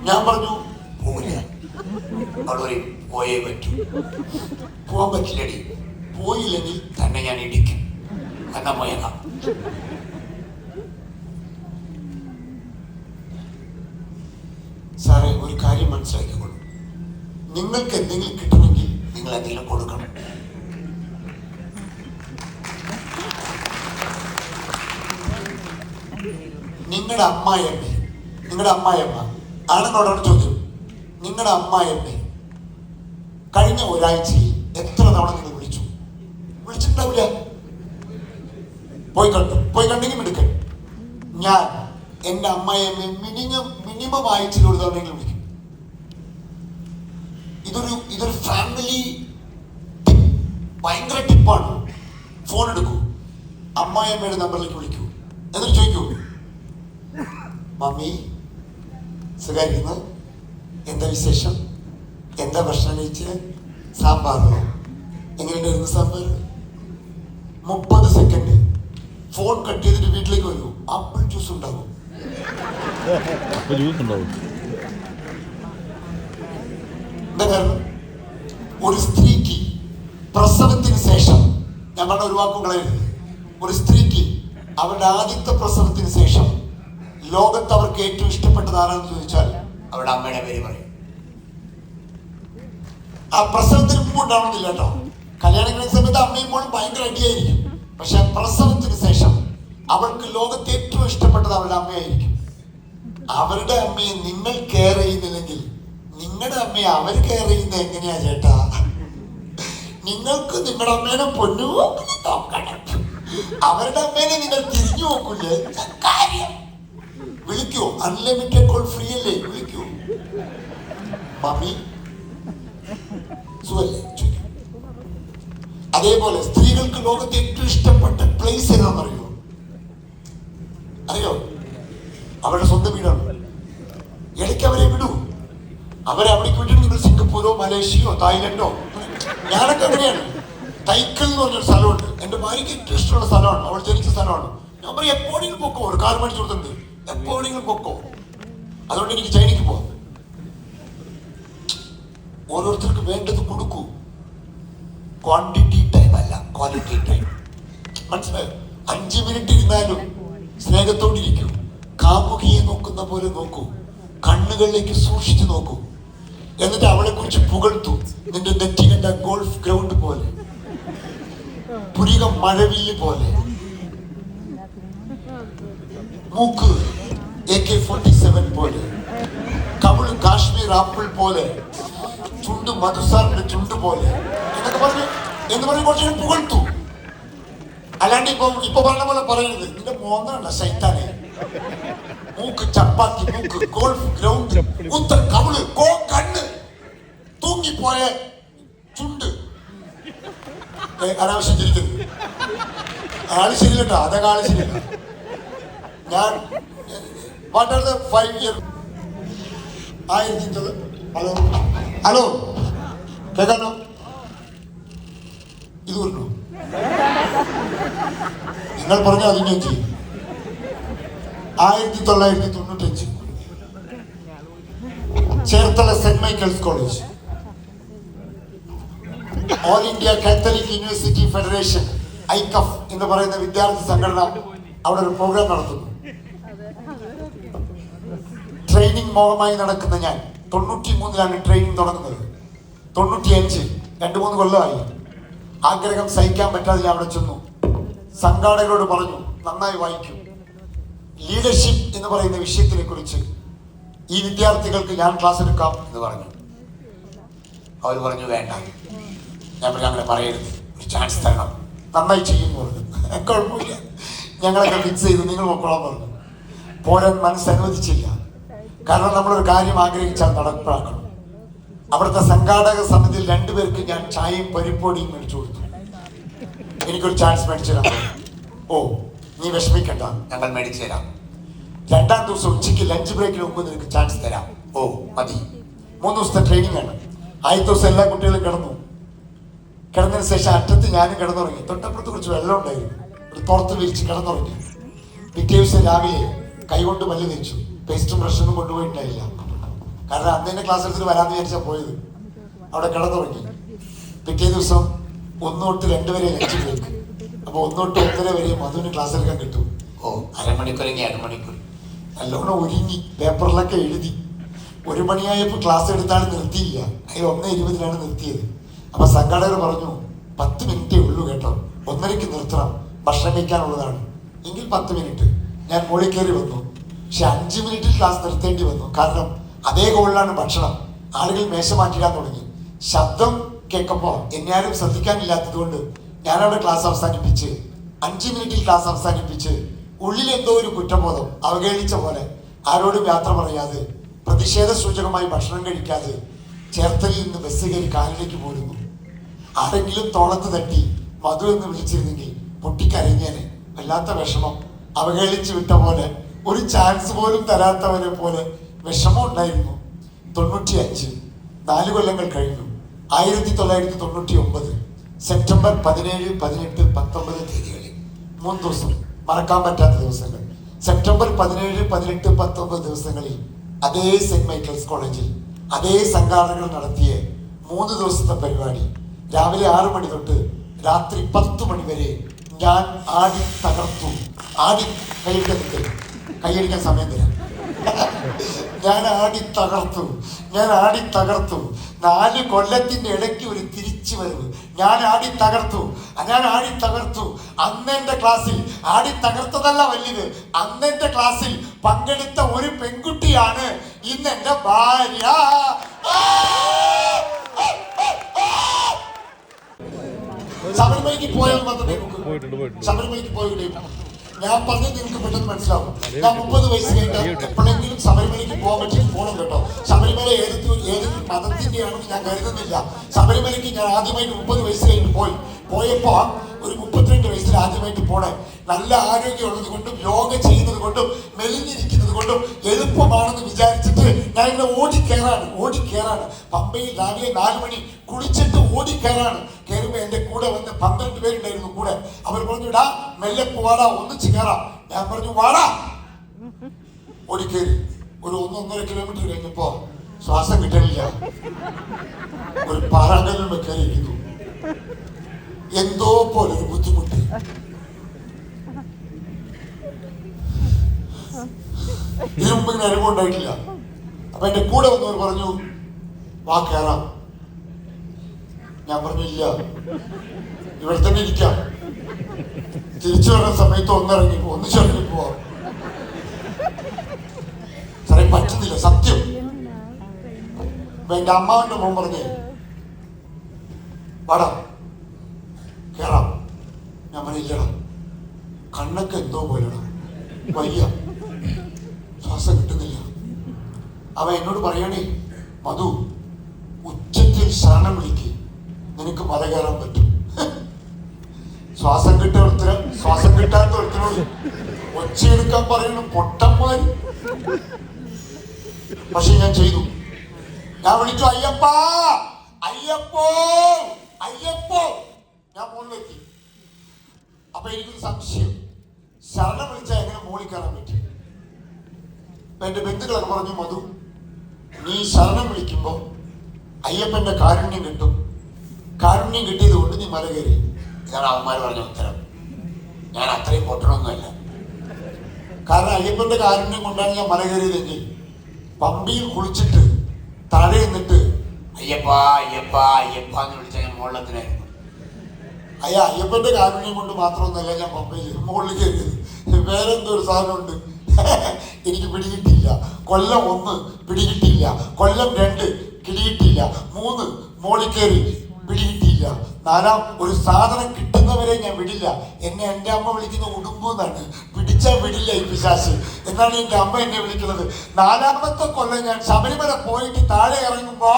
ഞാൻ പറഞ്ഞു, പോവില്ല. അവൾ പറയും, പോയേ പറ്റൂ. പോവാൻ പറ്റില്ലടി, പോയില്ലെങ്കിൽ തന്നെ ഞാൻ ഇടിക്കും. എന്നാ പോയേക്കാം. സാറേ, ഒരു കാര്യം മനസ്സിലാക്കിക്കോളൂ, നിങ്ങൾക്ക് എന്തെങ്കിലും കിട്ടണമെങ്കിൽ നിങ്ങൾ എന്തെങ്കിലും കൊടുക്കണം. നിങ്ങളുടെ അമ്മായിയമ്മ ആണെന്നോടാണ് ചോദ്യം. നിങ്ങളുടെ അമ്മായിയമ്മ കഴിഞ്ഞ ഒരാഴ്ചയിൽ എത്ര തവണ നിങ്ങൾ വിളിച്ചിട്ടുണ്ടാവില്ല? പോയി കണ്ടെങ്കിൽ എടുക്കാൻ. ഞാൻ എൻ്റെ അമ്മായിയമ്മയെ മിനിമം ആഴ്ചയിൽ ഒരു തവണയെങ്കിലും വിളിക്കും. ഇതൊരു ഫാമിലി ഭയങ്കര ടിപ്പാണ്. ഫോൺ എടുക്കൂ, അമ്മായിയമ്മയുടെ നമ്പറിലേക്ക് വിളിക്കൂ, എന്നിട്ട് ചോദിക്കൂ, മമ്മി സുഖായിരിക്കുന്നു, എന്താ വിശേഷം, എന്താ ഭക്ഷണം കഴിച്ച്? സാമ്പാറോ? എങ്ങനെയുണ്ടായിരുന്നു സാമ്പാർ? 30 സെക്കൻഡ്. ഫോൺ കട്ട് ചെയ്തിട്ട് വീട്ടിലേക്ക് വരൂ, ആപ്പിൾ ജ്യൂസ് ഉണ്ടാവും. എന്താ കാരണം? ഒരു സ്ത്രീക്ക് പ്രസവത്തിന് ശേഷം, ഞാൻ പറഞ്ഞ ഒരു വാക്കും കളയരുത്, ഒരു സ്ത്രീക്ക് അവരുടെ ആദ്യത്തെ പ്രസവത്തിന് ശേഷം ലോകത്ത് അവർക്ക് ഏറ്റവും ഇഷ്ടപ്പെട്ടത് ആരാണെന്ന് ചോദിച്ചാൽ അവരുടെ അമ്മയുടെ പേര് പറയും. ആ പ്രസവത്തിന് മുമ്പ് ഉണ്ടാവണമെന്നില്ല കേട്ടോ. കല്യാണം കഴിഞ്ഞ സമയത്ത് അമ്മയും മോളും ഭയങ്കര അടിയായിരിക്കും. പക്ഷെ പ്രസവത്തിന് ശേഷം അവൾക്ക് ലോകത്ത് ഏറ്റവും ഇഷ്ടപ്പെട്ടത് അവരുടെ അമ്മയായിരിക്കും. അവരുടെ അമ്മയെ നിങ്ങൾ കെയർ ചെയ്യുന്നില്ലെങ്കിൽ നിങ്ങളുടെ അമ്മയെ അവർ കെയർ ചെയ്യുന്നത് എങ്ങനെയാ ചേട്ടാ? നിങ്ങൾക്ക് നിങ്ങളുടെ അമ്മേനെ പൊന്നു നോക്കണം, അവരുടെ അമ്മേനെ നിങ്ങൾ തിരിഞ്ഞു നോക്കൂലേ? കാര്യം വിളിക്കൂ, അൺലിമിറ്റഡ് കോൾ ഫ്രീ അല്ലേ, വിളിക്കൂ. മമ്മി സുഖല്ലേ? അതേപോലെ സ്ത്രീകൾക്ക് ലോകത്ത് ഏറ്റവും ഇഷ്ടപ്പെട്ട പ്ലേസ് ഏതാണെന്നറിയോ? അറിയോ? അവരുടെ സ്വന്തം വീടാണ്. ഇടയ്ക്ക് അവരെ വിടൂ. അവരെ അവിടേക്ക് വിട്ടിട്ട് നിങ്ങൾ സിംഗപ്പൂരോ മലേഷ്യയോ തായ്ലൻഡോ. ഞാനൊക്കെ അങ്ങനെയാണ്. തൈക്കൽ എന്ന് പറഞ്ഞൊരു സ്ഥലമുണ്ട്, എൻ്റെ ഭാര്യയ്ക്ക് ഏറ്റവും ഇഷ്ടമുള്ള സ്ഥലമാണ്, അവൾ ജനിച്ച സ്ഥലമാണ്. ഞാൻ പറയും, എപ്പോഴെങ്കിലും പൊക്കോ, ഒരു കാർ മേടിച്ചു കൊടുത്തിട്ടുണ്ട്, എപ്പോഴെങ്കിലും പൊക്കോ. അതുകൊണ്ട് എനിക്ക് ചൈനയ്ക്ക് പോവാം. ഓരോരുത്തർക്ക് വേണ്ടത് കൊടുക്കൂ. ക്വാണ്ടിറ്റി ടൈം അല്ല, ക്വാളിറ്റി ടൈം. മനസ്സിലായോ? 5 മിനിറ്റ് ഇരുന്നാലും സ്നേഹത്തോടിരിക്കൂ. കാമുകിയെ നോക്കുന്ന പോലെ നോക്കൂ, കണ്ണുകളിലേക്ക് സൂക്ഷിച്ചു നോക്കൂ. എന്നിട്ട് അവളെ കുറിച്ച് പുകഴ്ത്തു. നിന്റെ നെറ്റി കണ്ട ഗോൾഫ് ഗ്രൗണ്ട് പോലെ, പുരികം മഴവില്ല് പോലെ, മൂക്ക് AK-47 പോലെ, കവിള് കാശ്മീർ ആപ്പിൾ പോലെ, ചുണ്ട് മധുസാറിന്റെ ചുണ്ട് പോലെ എന്നൊക്കെ പറഞ്ഞ് കുറച്ചു പുകഴ്ത്തു. അല്ലാണ്ട് ഇപ്പൊ പറഞ്ഞ പോലെ പറയരുത്. നിന്റെ മോന്നല്ല ശൈത്താനെ. മൂക്ക് ചപ്പാത്തി, മൂക്ക് ഗോൾഫ് ഗ്രൗണ്ട്, ഉത്തര കവിള്, കണ്ണ്, തൂങ്ങിപ്പോയ ചുണ്ട്. അനാവശ്യം ചിരിക്കരുത്. ആള് ശരിയല്ലോ, അതൊക്കെ ആള് ശരിയല്ല. ഞാൻ what are the 5 year? Hello hello, കേൾക്കാനോ? ഇത് പറഞ്ഞു നിങ്ങൾ പറഞ്ഞ അത് ഞാൻ ചെയ്യും. 1995 Cherthala Saint Michael's college, all India Catholic university federation, AICUF എന്ന് പറയുന്ന വിദ്യാർത്ഥി സംഘടന അവിടെ ഒരു പ്രോഗ്രാം നടത്തുന്നു. ട്രെയിനിങ് മോഹമായി നടക്കുന്ന ഞാൻ 93-ലാണ് ട്രെയിനിങ് തുടങ്ങുന്നത്. 95 2-3 കൊല്ലമായി. ആഗ്രഹം സഹിക്കാൻ പറ്റാതെ ഞാൻ അവിടെ ചെന്നു. സംഘാടകരോട് പറഞ്ഞു, നന്നായി വായിക്കും. ലീഡർഷിപ്പ് എന്ന് പറയുന്ന വിഷയത്തിനെ കുറിച്ച് ഈ വിദ്യാർത്ഥികൾക്ക് ഞാൻ ക്ലാസ് എടുക്കാം എന്ന് പറഞ്ഞു. അവർ പറഞ്ഞു വേണ്ട. ഞാൻ പറഞ്ഞു അങ്ങനെ പറയരുത്, ഒരു ചാൻസ് തരണം, നന്നായി ചെയ്യും പറഞ്ഞു. കുഴപ്പമില്ല, ഞങ്ങളൊക്കെ ഫിക്സ് ചെയ്തു, നിങ്ങൾ നോക്കണം പറഞ്ഞു. പോരാൻ മനസ്സനുവദിച്ചില്ല. കാരണം നമ്മളൊരു കാര്യം ആഗ്രഹിച്ചാൽ നടപ്പാക്കണം. അവിടുത്തെ സംഘാടക സമിതിയിൽ രണ്ടുപേർക്ക് ഞാൻ ചായയും പരിപ്പൊടിയും മേടിച്ചു കൊടുത്തു. എനിക്കൊരു ചാൻസ് മേടിച്ചു തരാം. ഓ നീ വിഷമിക്കണ്ട, ഞങ്ങൾ മേടിച്ചു തരാം. രണ്ടാം ദിവസം ഉച്ചയ്ക്ക് ലഞ്ച് ബ്രേക്കിന് മുമ്പ് നിനക്ക് ചാൻസ് തരാം. ഓ മതി. 3 ദിവസത്തെ ട്രെയിനിങ് ആണ്. ആദ്യത്തെ ദിവസം എല്ലാ കുട്ടികളും കിടന്നു. കിടന്നതിന് ശേഷം അറ്റത്ത് ഞാനും കിടന്നുറങ്ങി. തൊട്ടപ്പുറത്ത് കുറച്ച് വെള്ളം ഉണ്ടായിരുന്നു, ഒരു പുറത്ത് വിരിച്ച് കിടന്നുറങ്ങി. പിറ്റേ ദിവസം രാവിലെ കൈകൊണ്ട് പല്ല് തേച്ചു. പേസ്റ്റും ബ്രഷൊന്നും കൊണ്ടുപോയിട്ടുണ്ടായില്ല. കാരണം അന്ന് തന്നെ ക്ലാസ് എടുത്തിട്ട് വരാമെന്ന് വിചാരിച്ചാൽ പോയത്. അവിടെ കിടന്നുറങ്ങി. പിറ്റേ ദിവസം 1 തൊട്ട് 2 വരെ ലഞ്ച് ബ്രേക്ക്. അപ്പോൾ 1 തൊട്ട് 1:30 വരെ മധുവിന് ക്ലാസ് എടുക്കാൻ കിട്ടും. ഓ അരമണിക്കൂറെങ്കിൽ അരമണിക്കൂർ നല്ലോണം ഒരുങ്ങി പേപ്പറിലൊക്കെ എഴുതി. 1 മണിയായപ്പോൾ ക്ലാസ് എടുത്താണ് നിർത്തിയില്ല. അതിൽ 1:20 നിർത്തിയത്. അപ്പൊ സംഘാടകർ പറഞ്ഞു 10 മിനിറ്റേ ഉള്ളൂ കേട്ടോ, 1:30 നിർത്തണം, ഭക്ഷണം കഴിക്കാനുള്ളതാണ്. എങ്കിൽ 10 മിനിറ്റ്. ഞാൻ മുകളിൽ കയറി വന്നു. പക്ഷെ 5 മിനിറ്റിൽ ക്ലാസ് നിർത്തേണ്ടി വന്നു. കാരണം അതേ ഹോളിലാണ് ഭക്ഷണം. ആളുകൾ മേശ മാറ്റിടാൻ തുടങ്ങി. ശബ്ദം കേൾക്കുമ്പോൾ എന്നെ ആരും ശ്രദ്ധിക്കാനില്ലാത്തത് കൊണ്ട് ഞാനവിടെ ക്ലാസ് അവസാനിപ്പിച്ച് 5 മിനിറ്റിൽ ക്ലാസ് അവസാനിപ്പിച്ച് ഉള്ളിൽ എന്തോ ഒരു കുറ്റബോധം, അവഗണിച്ച പോലെ ആരോടും യാത്ര പറയാതെ പ്രതിഷേധ സൂചകമായി ഭക്ഷണം കഴിക്കാതെ ചേർത്തലയിൽ നിന്ന് ബസ് കയറി കാലിലേക്ക് പോരുന്നു. ആരെങ്കിലും തോളത്ത് തട്ടി മധു എന്ന് വിളിച്ചിരുന്നെങ്കിൽ പൊട്ടിക്കരഞ്ഞേനെ. വല്ലാത്ത വിഷമം. അവഗണിച്ച് വിട്ട പോലെ, ഒരു ചാൻസ് പോലും തരാത്തവരെ പോലെ വിഷമം ഉണ്ടായിരുന്നു. 95 4 കൊല്ലങ്ങൾ കഴിഞ്ഞു. 1999 സെപ്റ്റംബർ 17, 18, 19 തീയതികളിൽ 3 ദിവസം മറക്കാൻ പറ്റാത്ത ദിവസങ്ങൾ. സെപ്റ്റംബർ 17, 18, 19 ദിവസങ്ങളിൽ അതേ സെന്റ് മൈക്കിൾസ് കോളേജിൽ അതേ സംഘാടകർ നടത്തിയ 3 ദിവസത്തെ പരിപാടി രാവിലെ 6 മണി തൊട്ട് രാത്രി 10 മണി വരെ ഞാൻ ആടി തകർത്തു. ആടി കൈയടിക്കാൻ സമയം തരാം. ഞാൻ ആടി തകർത്തു. 4 കൊല്ലത്തിന്റെ ഇടയ്ക്ക് ഒരു തിരിച്ചു വരവ്. ഞാൻ ആടി തകർത്തു. അന്നെന്റെ ക്ലാസ്സിൽ ആടി തകർത്തതല്ല വലുത്, അന്നെന്റെ ക്ലാസ്സിൽ പങ്കെടുത്ത ഒരു പെൺകുട്ടിയാണ് ഇന്നെന്റെ ഭാര്യ. ശബരിമലയ്ക്ക് പോയാൽ മാത്രമേ ശബരിമലയ്ക്ക് പോയി ഞാൻ പറഞ്ഞത് നിങ്ങൾക്ക് പെട്ടെന്ന് മനസ്സിലാവും. ഞാൻ 30 വയസ്സ് കഴിഞ്ഞാൽ എപ്പോഴെങ്കിലും ശബരിമലയ്ക്ക് പോകാൻ പറ്റി പോകണം കേട്ടോ. ശബരിമല ഏത് മതത്തിന്റെയാണെന്ന് ഞാൻ കരുതുന്നില്ല. ശബരിമലയ്ക്ക് ഞാൻ ആദ്യമായിട്ട് 30 വയസ്സ് കഴിഞ്ഞ് പോയപ്പോ ഒരു 32 വയസ്സിൽ ആദ്യമായിട്ട് പോണേ. നല്ല ആരോഗ്യമുള്ളത് കൊണ്ടും യോഗ ചെയ്യുന്നത് കൊണ്ടും മെലിഞ്ഞിരിക്കുന്നത് കൊണ്ടും എളുപ്പമാണെന്ന് വിചാരിച്ചിട്ട് ഞാൻ ഇവിടെ ഓടിക്കേറാണ്. പമ്പയിൽ രാവിലെ 4 മണി കുളിച്ചിട്ട് ഓടിക്കേറാണ്. കയറുമ്പോ എന്റെ കൂടെ വന്ന് 12 പേരുണ്ടായിരുന്നു കൂടെ. അവർ പറഞ്ഞു ഇടാ മെല്ലെ പോവാടാ, ഒന്നിച്ച് കയറാം. ഞാൻ പറഞ്ഞു വാടാ. ഓടിക്കേറി ഒരു 1-1.5 കിലോമീറ്റർ കഴിഞ്ഞപ്പോ ശ്വാസം കിട്ടണില്ല. ഒരു പാറാങ്കല്ലും കയറിയിരിക്കുന്നു. എന്തോ പോലെ ഒരു ബുദ്ധിമുട്ട്. ഇതിനു മുമ്പ് ഇങ്ങനെ അനുഭവം ഉണ്ടായിട്ടില്ല. അപ്പൊ എന്റെ കൂടെ വന്നവർ പറഞ്ഞു വാ കയറാം. ഞാൻ പറഞ്ഞു ഇല്ല, ഇവിടെ തന്നെ ഇരിക്കാം. തിരിച്ചു വരുന്ന സമയത്ത് ഒന്നിച്ചിറങ്ങി പോവാം. സാറേ പറ്റുന്നില്ല, സത്യം. അപ്പൊ എന്റെ അമ്മാവന്റെ മോൻ പറഞ്ഞേ വാടാ കേറാം. ഞാൻ പറഞ്ഞില്ലടാ, കണ്ണൊക്കെ എന്തോ പോലെടാ, വയ്യ, ശ്വാസം കിട്ടുന്നില്ല. അവൻ എന്നോട് പറയണേ മധു ഉച്ചത്തിൽ ശരണം വിളിക്ക്, നിനക്ക് മല കയറാൻ പറ്റും. ശ്വാസം കിട്ടാത്ത ഒരുത്തിനോട് ഒച്ചയെടുക്കാൻ പറയണം പൊട്ടന്മാര്. പക്ഷെ ഞാൻ ചെയ്തു. ഞാൻ വിളിച്ചു അയ്യപ്പോ. ഞാൻ മുകളിലെത്തി. അപ്പൊ എനിക്കൊരു സംശയം, ശരണം വിളിച്ചാൽ എങ്ങനെ മുകളിൽ കയറാൻ പറ്റും? എന്റെ ബന്ധുക്കളൊക്കെ പറഞ്ഞു മധു നീ ശരണം വിളിക്കുമ്പോ അയ്യപ്പന്റെ കാരുണ്യം കിട്ടും. കാരുണ്യം കിട്ടിയത് കൊണ്ട് നീ മല കയറി. ഇതാണ് അവന്മാർ പറഞ്ഞ ഉത്തരം. ഞാൻ അത്രയും പൊട്ടണമൊന്നുമല്ല. കാരണം അയ്യപ്പന്റെ കാരുണ്യം കൊണ്ടാണ് ഞാൻ മല കയറിയതെങ്കിൽ പമ്പിയിൽ കുളിച്ചിട്ട് താഴെ നിന്നിട്ട് അയ്യപ്പ എന്ന് വിളിച്ചാൽ ഞാൻ മുകളിലത്തിനായിരുന്നു. അയ്യപ്പന്റെ കാരുണ്യം കൊണ്ട് മാത്രമൊന്നുമല്ല ഞാൻ പമ്പയിൽ മുകളിൽ കയറിയത്. വേറെന്തോ ഒരു സാധനമുണ്ട്, എനിക്ക് പിടികിട്ടില്ല. കൊല്ലം 1 പിടികിട്ടിയില്ല, കൊല്ലം 2 പിടികിട്ടിയില്ല, 3 മോളിൽ കയറി പിടികിട്ടിയില്ല, 4 ഒരു സാധനം കിട്ടുന്നവരെ ഞാൻ വിടില്ല. എന്നെ എൻ്റെ അമ്മ വിളിക്കുന്ന ഉടുമ്പെന്നാണ്. പിടിച്ചാൽ വിടില്ല ഈ പിശാച് എന്നാണ് എൻ്റെ അമ്മ എന്നെ വിളിക്കുന്നത്. 4ാമത്തെ കൊല്ലം ഞാൻ ശബരിമല പോയിട്ട് താഴെ ഇറങ്ങുമ്പോ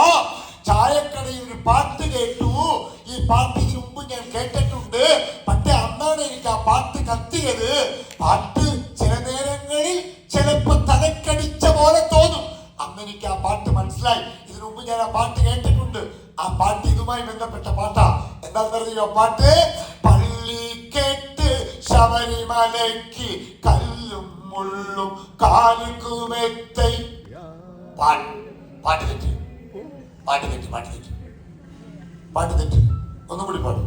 ചായക്കടയിൽ ഒരു പാട്ട് കേട്ടു. ഈ പാട്ട് ഇതിനു മുമ്പ് ഞാൻ കേട്ടിട്ടുണ്ട്, പക്ഷെ അന്നാണ് എനിക്ക് ആ പാട്ട് കത്തിയത്. പാട്ട് ചില നേരങ്ങളിൽ ചിലപ്പോ തലക്കടിച്ച പോലെ തോന്നും. അന്ന് എനിക്ക് ആ പാട്ട് മനസ്സിലായി. ഇതിനു മുമ്പ് ഞാൻ ആ പാട്ട് കേട്ടിട്ടുണ്ട്. ആ പാട്ട് ഇതുമായി ബന്ധപ്പെട്ട പാട്ടാ. എന്താണെന്നറിയോ പാട്ട്? പള്ളി കേട്ട് ശബരിമലയ്ക്ക് കല്ലും മുള്ളും കാലുകുമെത്തൈ. പാട്ട് തെറ്റി, പാട്ട് തെറ്റി, പാട്ട് തെറ്റി, പാട്ട് തെറ്റി. ഒന്നും കൂടി പാടും.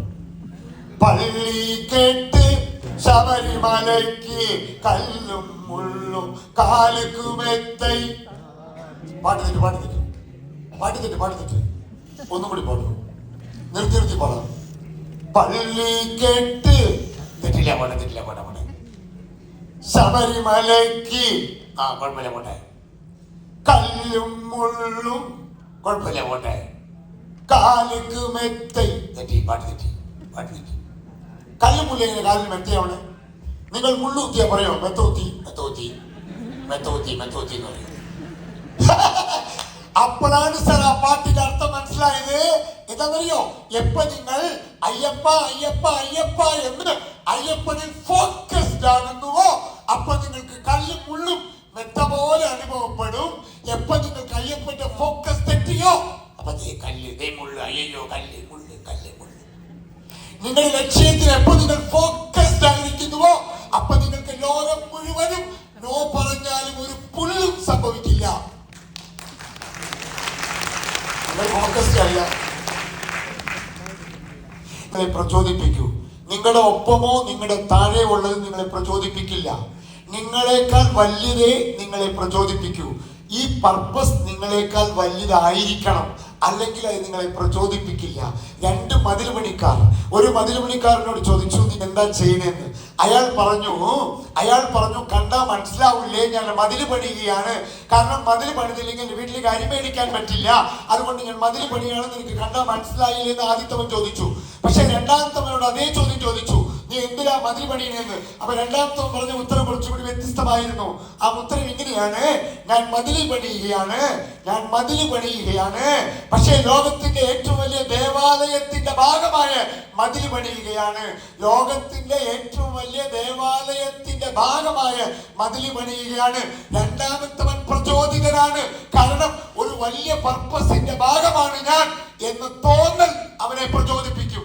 പള്ളി കേട്ട് ശബരിമലയ്ക്ക് കല്ലും മുള്ളും കാലുകുമെത്തൈ. പാട്ട് തെറ്റി, പാട്ട് തെറ്റി, പാട്ട് തെറ്റി, പാട്ട് തെറ്റി. ഒന്നും കൂടി പാടും. നിർത്തി നിർത്തി പാടാം. പള്ളി കേട്ട് തെറ്റില്ല, പോട്ടെ, തെറ്റില്ല, പോട്ടെ, പോട്ടെ. ശബരിമലയ്ക്ക് കുഴപ്പമില്ല, പോട്ടെ. കല്ലും മുള്ളും കുഴപ്പമില്ല, പോട്ടെ. കാലുക്ക് മെത്തൈ തെറ്റി, പാട്ട് തെറ്റി, പാട്ട് തെറ്റി. കല്ലും മുള്ള എങ്ങനെ കാലിന് മെത്തയാണ്? നിങ്ങൾ മുള്ളൂത്തിയാ പറയോ? മെത്തോത്തി, മെത്തോത്തി, മെത്തോത്തി, മെത്തോത്തി എന്ന് പറയും. അപ്പോഴാണ് സാർ ആ പാട്ടിന്റെ അർത്ഥം മനസ്സിലായത്. എന്താണെന്നറിയോ? എപ്പോ നിങ്ങൾ അയ്യപ്പ അയ്യപ്പ അയ്യപ്പ എന്ന് അയ്യപ്പനിൽ ഫോക്കസ്ഡ് ആകുന്നുവോ അപ്പൊ നിങ്ങൾക്ക് കല്ലും മുള്ളും മെത്ത പോലെ അനുഭവപ്പെടും. എപ്പോ നിങ്ങൾക്ക് അയ്യപ്പന്റെ ഫോക്കസ് തെറ്റിയോ അപ്പൊ കല്ല് ദേ മുള്ളു, അയ്യോ കല്ല് മുള്ളു, കല്ല് മുള്ളു. നിങ്ങളുടെ ലക്ഷ്യത്തിൽ എപ്പോ നിങ്ങൾ ഫോക്കസ്ഡ് ആയിരിക്കുന്നുവോ അപ്പൊ നിങ്ങൾക്ക് ലോകം മുഴുവനും നോ പറഞ്ഞാലും ഒരു പുല്ലും സംഭവിക്കില്ല. നിങ്ങളെ പ്രചോദിപ്പിക്കൂ. നിങ്ങളുടെ ഒപ്പമോ നിങ്ങളുടെ താഴെ ഉള്ളത് നിങ്ങളെ പ്രചോദിപ്പിക്കില്ല. നിങ്ങളെക്കാൾ വലിയതേ നിങ്ങളെ പ്രചോദിപ്പിക്കൂ. ഈ പർപ്പസ് നിങ്ങളെക്കാൾ വലുതായിരിക്കണം, അല്ലെങ്കിൽ അത് നിങ്ങളെ പ്രചോദിപ്പിക്കില്ല. 2 മതിൽ പണിക്കാർ ഒരു മതിൽ പണിക്കാരനോട് ചോദിച്ചു, നീ എന്താ ചെയ്യണെന്ന്. അയാൾ പറഞ്ഞു കണ്ടാ മനസ്സിലാവില്ലേ, ഞാൻ മതിൽ പണിയുകയാണ്. കാരണം മതിൽ പണിതില്ലെങ്കിൽ വീട്ടിൽ കാര്യം മേടിക്കാൻ പറ്റില്ല, അതുകൊണ്ട് ഞാൻ മതിൽ പണിയാണെന്ന് എനിക്ക് കണ്ടാ മനസ്സിലായില്ലേ എന്ന് ആദ്യത്തവൻ ചോദിച്ചു. പക്ഷെ രണ്ടാമത്തവനോട് അതേ ചോദ്യം ചോദിച്ചു, നീ എന്തിനാ മതിൽ പണിയണെന്ന്. അപ്പൊ രണ്ടാമത്തവൻ പറഞ്ഞ ഉത്തരം കുറച്ചുകൂടി വ്യത്യസ്തമായിരുന്നു. ആ ഉത്തരം ഇങ്ങനെയാണ്, ഞാൻ മതിൽ പണിയുകയാണ്, ഞാൻ മതിൽ പണിയുകയാണ്. പക്ഷേ ലോകത്തിന്റെ ഏറ്റവും വലിയ ദേവാലയത്തിന്റെ ഭാഗമായ മതിൽ പണിയുകയാണ്. ലോകത്തിന്റെ ഏറ്റവും വലിയ ദേവാലയത്തിന്റെ ഭാഗമായ മതിൽ പണിയുകയാണ്. രണ്ടാമത്തവൻ പ്രചോദിതനാണ്, കാരണം ഒരു വലിയ പർപ്പസിന്റെ ഭാഗമാണ് ഞാൻ എന്ന് തോന്നൽ അവനെ പ്രചോദിപ്പിക്കും.